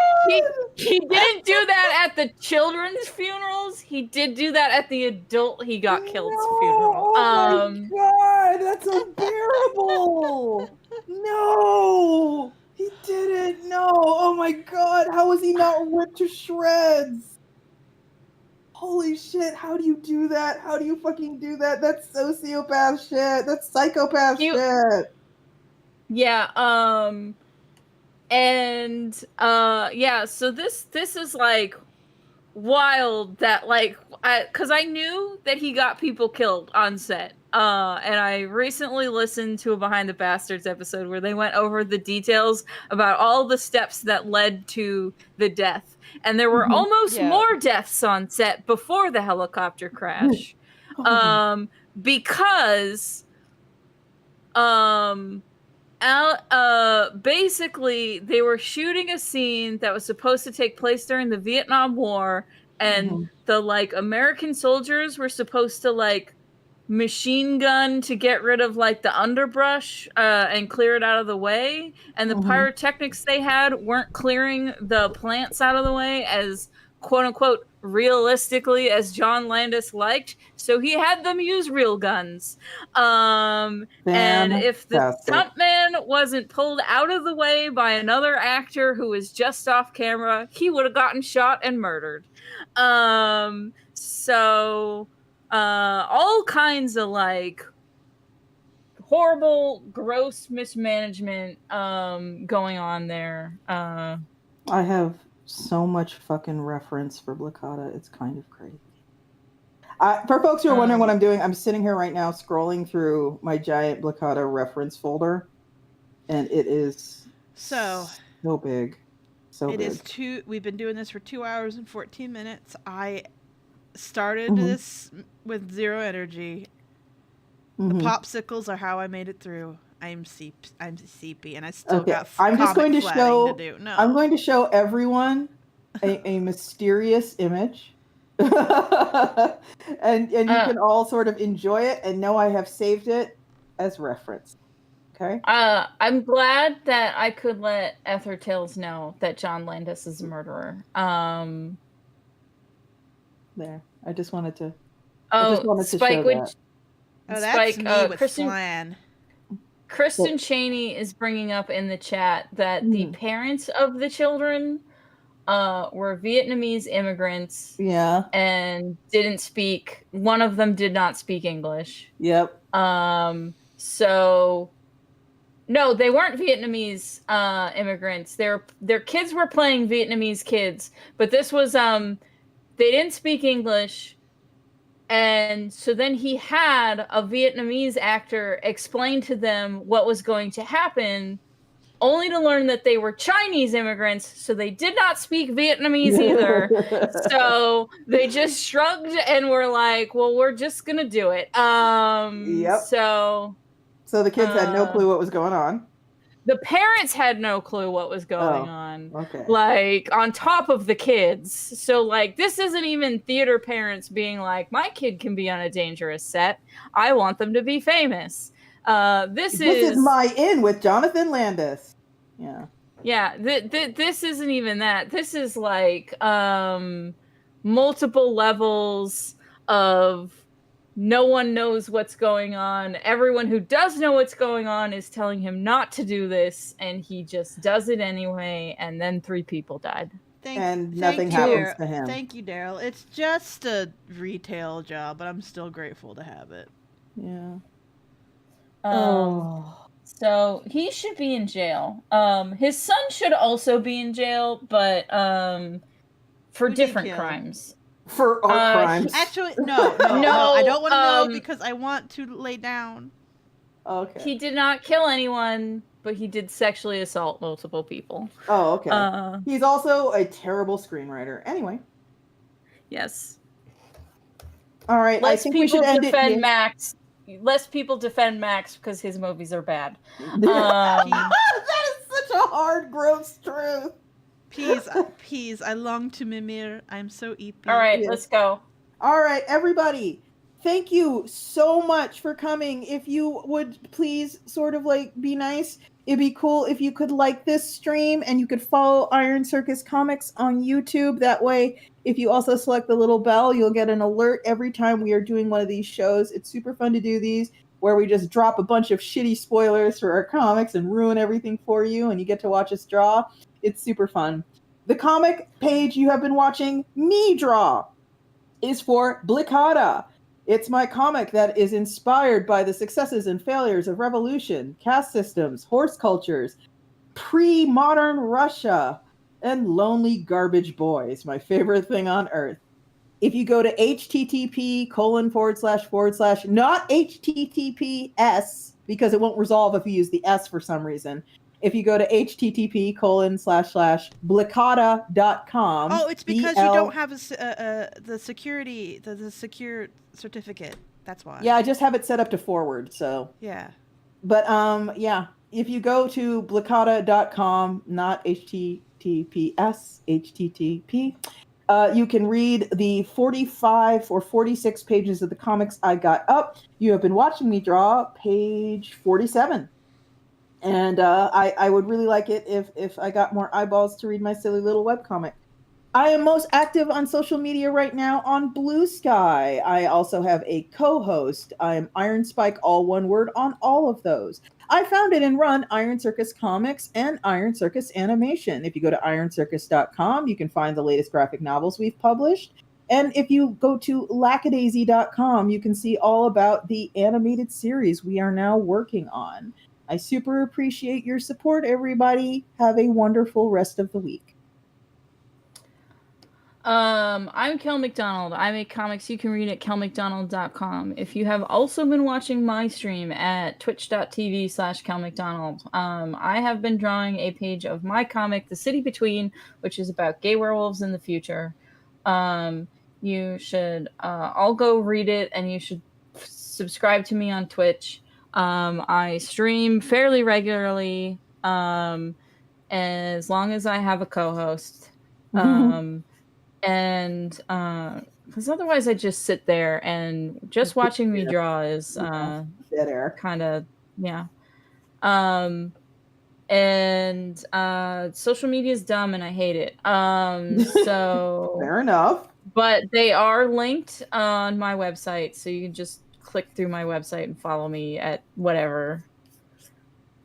Speaker 4: He didn't do that at the children's funerals. He did do that at the adult he got killed's funeral.
Speaker 1: Oh my god! That's unbearable! No! He did it! No! Oh my god! How was he not ripped to shreds? Holy shit, how do you do that? How do you fucking do that? That's sociopath shit. That's psychopath shit.
Speaker 4: Yeah, so this is like wild that like because I knew that he got people killed on set. And I recently listened to a Behind the Bastards episode where they went over the details about all the steps that led to the death. And there were almost more deaths on set before the helicopter crash. Because basically they were shooting a scene that was supposed to take place during the Vietnam War, and the like American soldiers were supposed to like machine gun to get rid of like the underbrush and clear it out of the way, and the pyrotechnics they had weren't clearing the plants out of the way as quote unquote realistically as John Landis liked, so he had them use real guns. And if the stuntman wasn't pulled out of the way by another actor who was just off camera, he would have gotten shot and murdered. So all kinds of like horrible, gross mismanagement going on there.
Speaker 1: I have so much fucking reference for Blackada. It's kind of crazy. For folks who are wondering what I'm doing, I'm sitting here right now scrolling through my giant Blackout reference folder, and it is
Speaker 3: So
Speaker 1: big. So
Speaker 3: it
Speaker 1: big.
Speaker 3: is we've been doing this for 2 hours and 14 minutes. I started
Speaker 1: Mhm.
Speaker 3: this with 0 energy.
Speaker 1: Mhm.
Speaker 3: The popsicles are how I made it through. I'm seepy, and I still
Speaker 1: Okay,
Speaker 3: got
Speaker 1: I'm just
Speaker 3: comic
Speaker 1: going to
Speaker 3: flatting
Speaker 1: show.
Speaker 3: to do. No.
Speaker 1: I'm going to show everyone a mysterious image, and you can all sort of enjoy it and know I have saved it as reference. Okay.
Speaker 2: I'm glad that I could let Ether Tales know that John Landis is a murderer.
Speaker 1: There. I just wanted to.
Speaker 2: Spike
Speaker 1: show
Speaker 2: would.
Speaker 1: that.
Speaker 3: Oh, that's
Speaker 2: Spike,
Speaker 3: me with flan.
Speaker 2: Kristen Cheney is bringing up in the chat that the parents of the children were Vietnamese immigrants.
Speaker 1: Yeah.
Speaker 2: And didn't speak. One of them did not speak English.
Speaker 1: Yep.
Speaker 2: So no, they weren't Vietnamese immigrants. Their kids were playing Vietnamese kids, but this was they didn't speak English. And so then he had a Vietnamese actor explain to them what was going to happen, only to learn that they were Chinese immigrants, so they did not speak Vietnamese either. So they just shrugged and were like, well, we're just going to do it.
Speaker 1: Yep.
Speaker 2: So
Speaker 1: the kids had no clue what was going on.
Speaker 2: The parents had no clue what was going on.
Speaker 1: Okay.
Speaker 2: Like, on top of the kids. So, like, this isn't even theater parents being like, my kid can be on a dangerous set. I want them to be famous. This is
Speaker 1: my in with Jonathan Landis. Yeah.
Speaker 2: Yeah, this isn't even that. This is like multiple levels of no one knows what's going on. Everyone who does know what's going on is telling him not to do this, and he just does it anyway, and then 3 people died.
Speaker 1: Nothing happens to him.
Speaker 3: Thank you, Daryl. It's just a retail job, but I'm still grateful to have it.
Speaker 1: Yeah.
Speaker 2: So he should be in jail. His son should also be in jail, but for different crimes.
Speaker 1: For art crimes.
Speaker 3: Actually, no, I don't want to know because I want to lay down.
Speaker 1: Okay.
Speaker 2: He did not kill anyone, but he did sexually assault multiple people.
Speaker 1: Oh, okay. He's also a terrible screenwriter. Anyway.
Speaker 2: Yes.
Speaker 1: All right. I think we should end it here.
Speaker 2: Max. Less people defend Max because his movies are bad.
Speaker 1: That is such a hard, gross truth.
Speaker 3: Peas, I long to mimir. I'm so eepy.
Speaker 2: All right, let's go.
Speaker 1: All right, everybody. Thank you so much for coming. If you would please sort of like be nice, it'd be cool if you could like this stream and you could follow Iron Circus Comics on YouTube. That way, if you also select the little bell, you'll get an alert every time we are doing one of these shows. It's super fun to do these where we just drop a bunch of shitty spoilers for our comics and ruin everything for you, and you get to watch us draw. It's super fun. The comic page you have been watching me draw is for Blickada. It's my comic that is inspired by the successes and failures of revolution, caste systems, horse cultures, pre-modern Russia, and lonely garbage boys, my favorite thing on earth. If you go to http:// not HTTPS, because it won't resolve if you use the S for some reason. If you go to http://blickada.com.
Speaker 3: Oh, it's because you don't have the secure certificate. That's why.
Speaker 1: Yeah, I just have it set up to forward, so.
Speaker 3: Yeah.
Speaker 1: But yeah, if you go to blickada.com, not HTTPS, HTTP, you can read the 45 or 46 pages of the comics I got up. You have been watching me draw page 47. And I would really like it if I got more eyeballs to read my silly little webcomic. I am most active on social media right now on Blue Sky. I also have a co-host. I am Iron Spike, all one word, on all of those. I founded and run Iron Circus Comics and Iron Circus Animation. If you go to ironcircus.com, you can find the latest graphic novels we've published. And if you go to lackadaisy.com, you can see all about the animated series we are now working on. I super appreciate your support, everybody. Have a wonderful rest of the week.
Speaker 2: I'm Kel McDonald. I make comics you can read at kelmcdonald.com. If you have also been watching my stream at twitch.tv/kelmcdonald, I have been drawing a page of my comic, The City Between, which is about gay werewolves in the future. You should all go read it, and you should subscribe to me on Twitch. I stream fairly regularly, as long as I have a co-host. And because otherwise I just sit there and just watching me draw is
Speaker 1: dead air.
Speaker 2: kind of, yeah. And social media is dumb and I hate it. So
Speaker 1: Fair enough.
Speaker 2: but they are linked on my website, so you can just click through my website and follow me at whatever.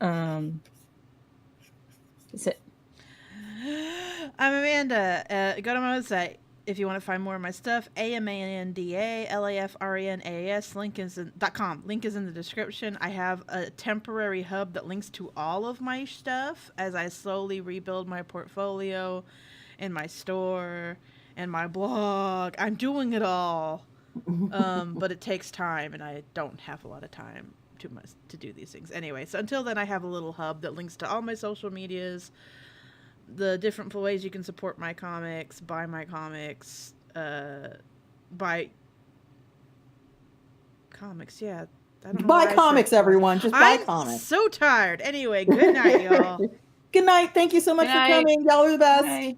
Speaker 2: That's it.
Speaker 3: I'm Amanda. Go to my website if you want to find more of my stuff. AmandaLafrenaas.com. Link is in the description. I have a temporary hub that links to all of my stuff as I slowly rebuild my portfolio and my store and my blog. I'm doing it all. But it takes time, and I don't have a lot of time to do these things. Anyway, so until then, I have a little hub that links to all my social medias, the different ways you can support my comics, buy my comics, buy comics, yeah. I don't know
Speaker 1: Buy
Speaker 3: why I
Speaker 1: comics,
Speaker 3: said-
Speaker 1: everyone. Just buy
Speaker 3: I'm
Speaker 1: comics.
Speaker 3: so tired. Anyway, good night, y'all.
Speaker 1: Good night. Thank you so much
Speaker 2: Good
Speaker 1: for
Speaker 2: night.
Speaker 1: coming. Y'all are the best.
Speaker 2: Bye.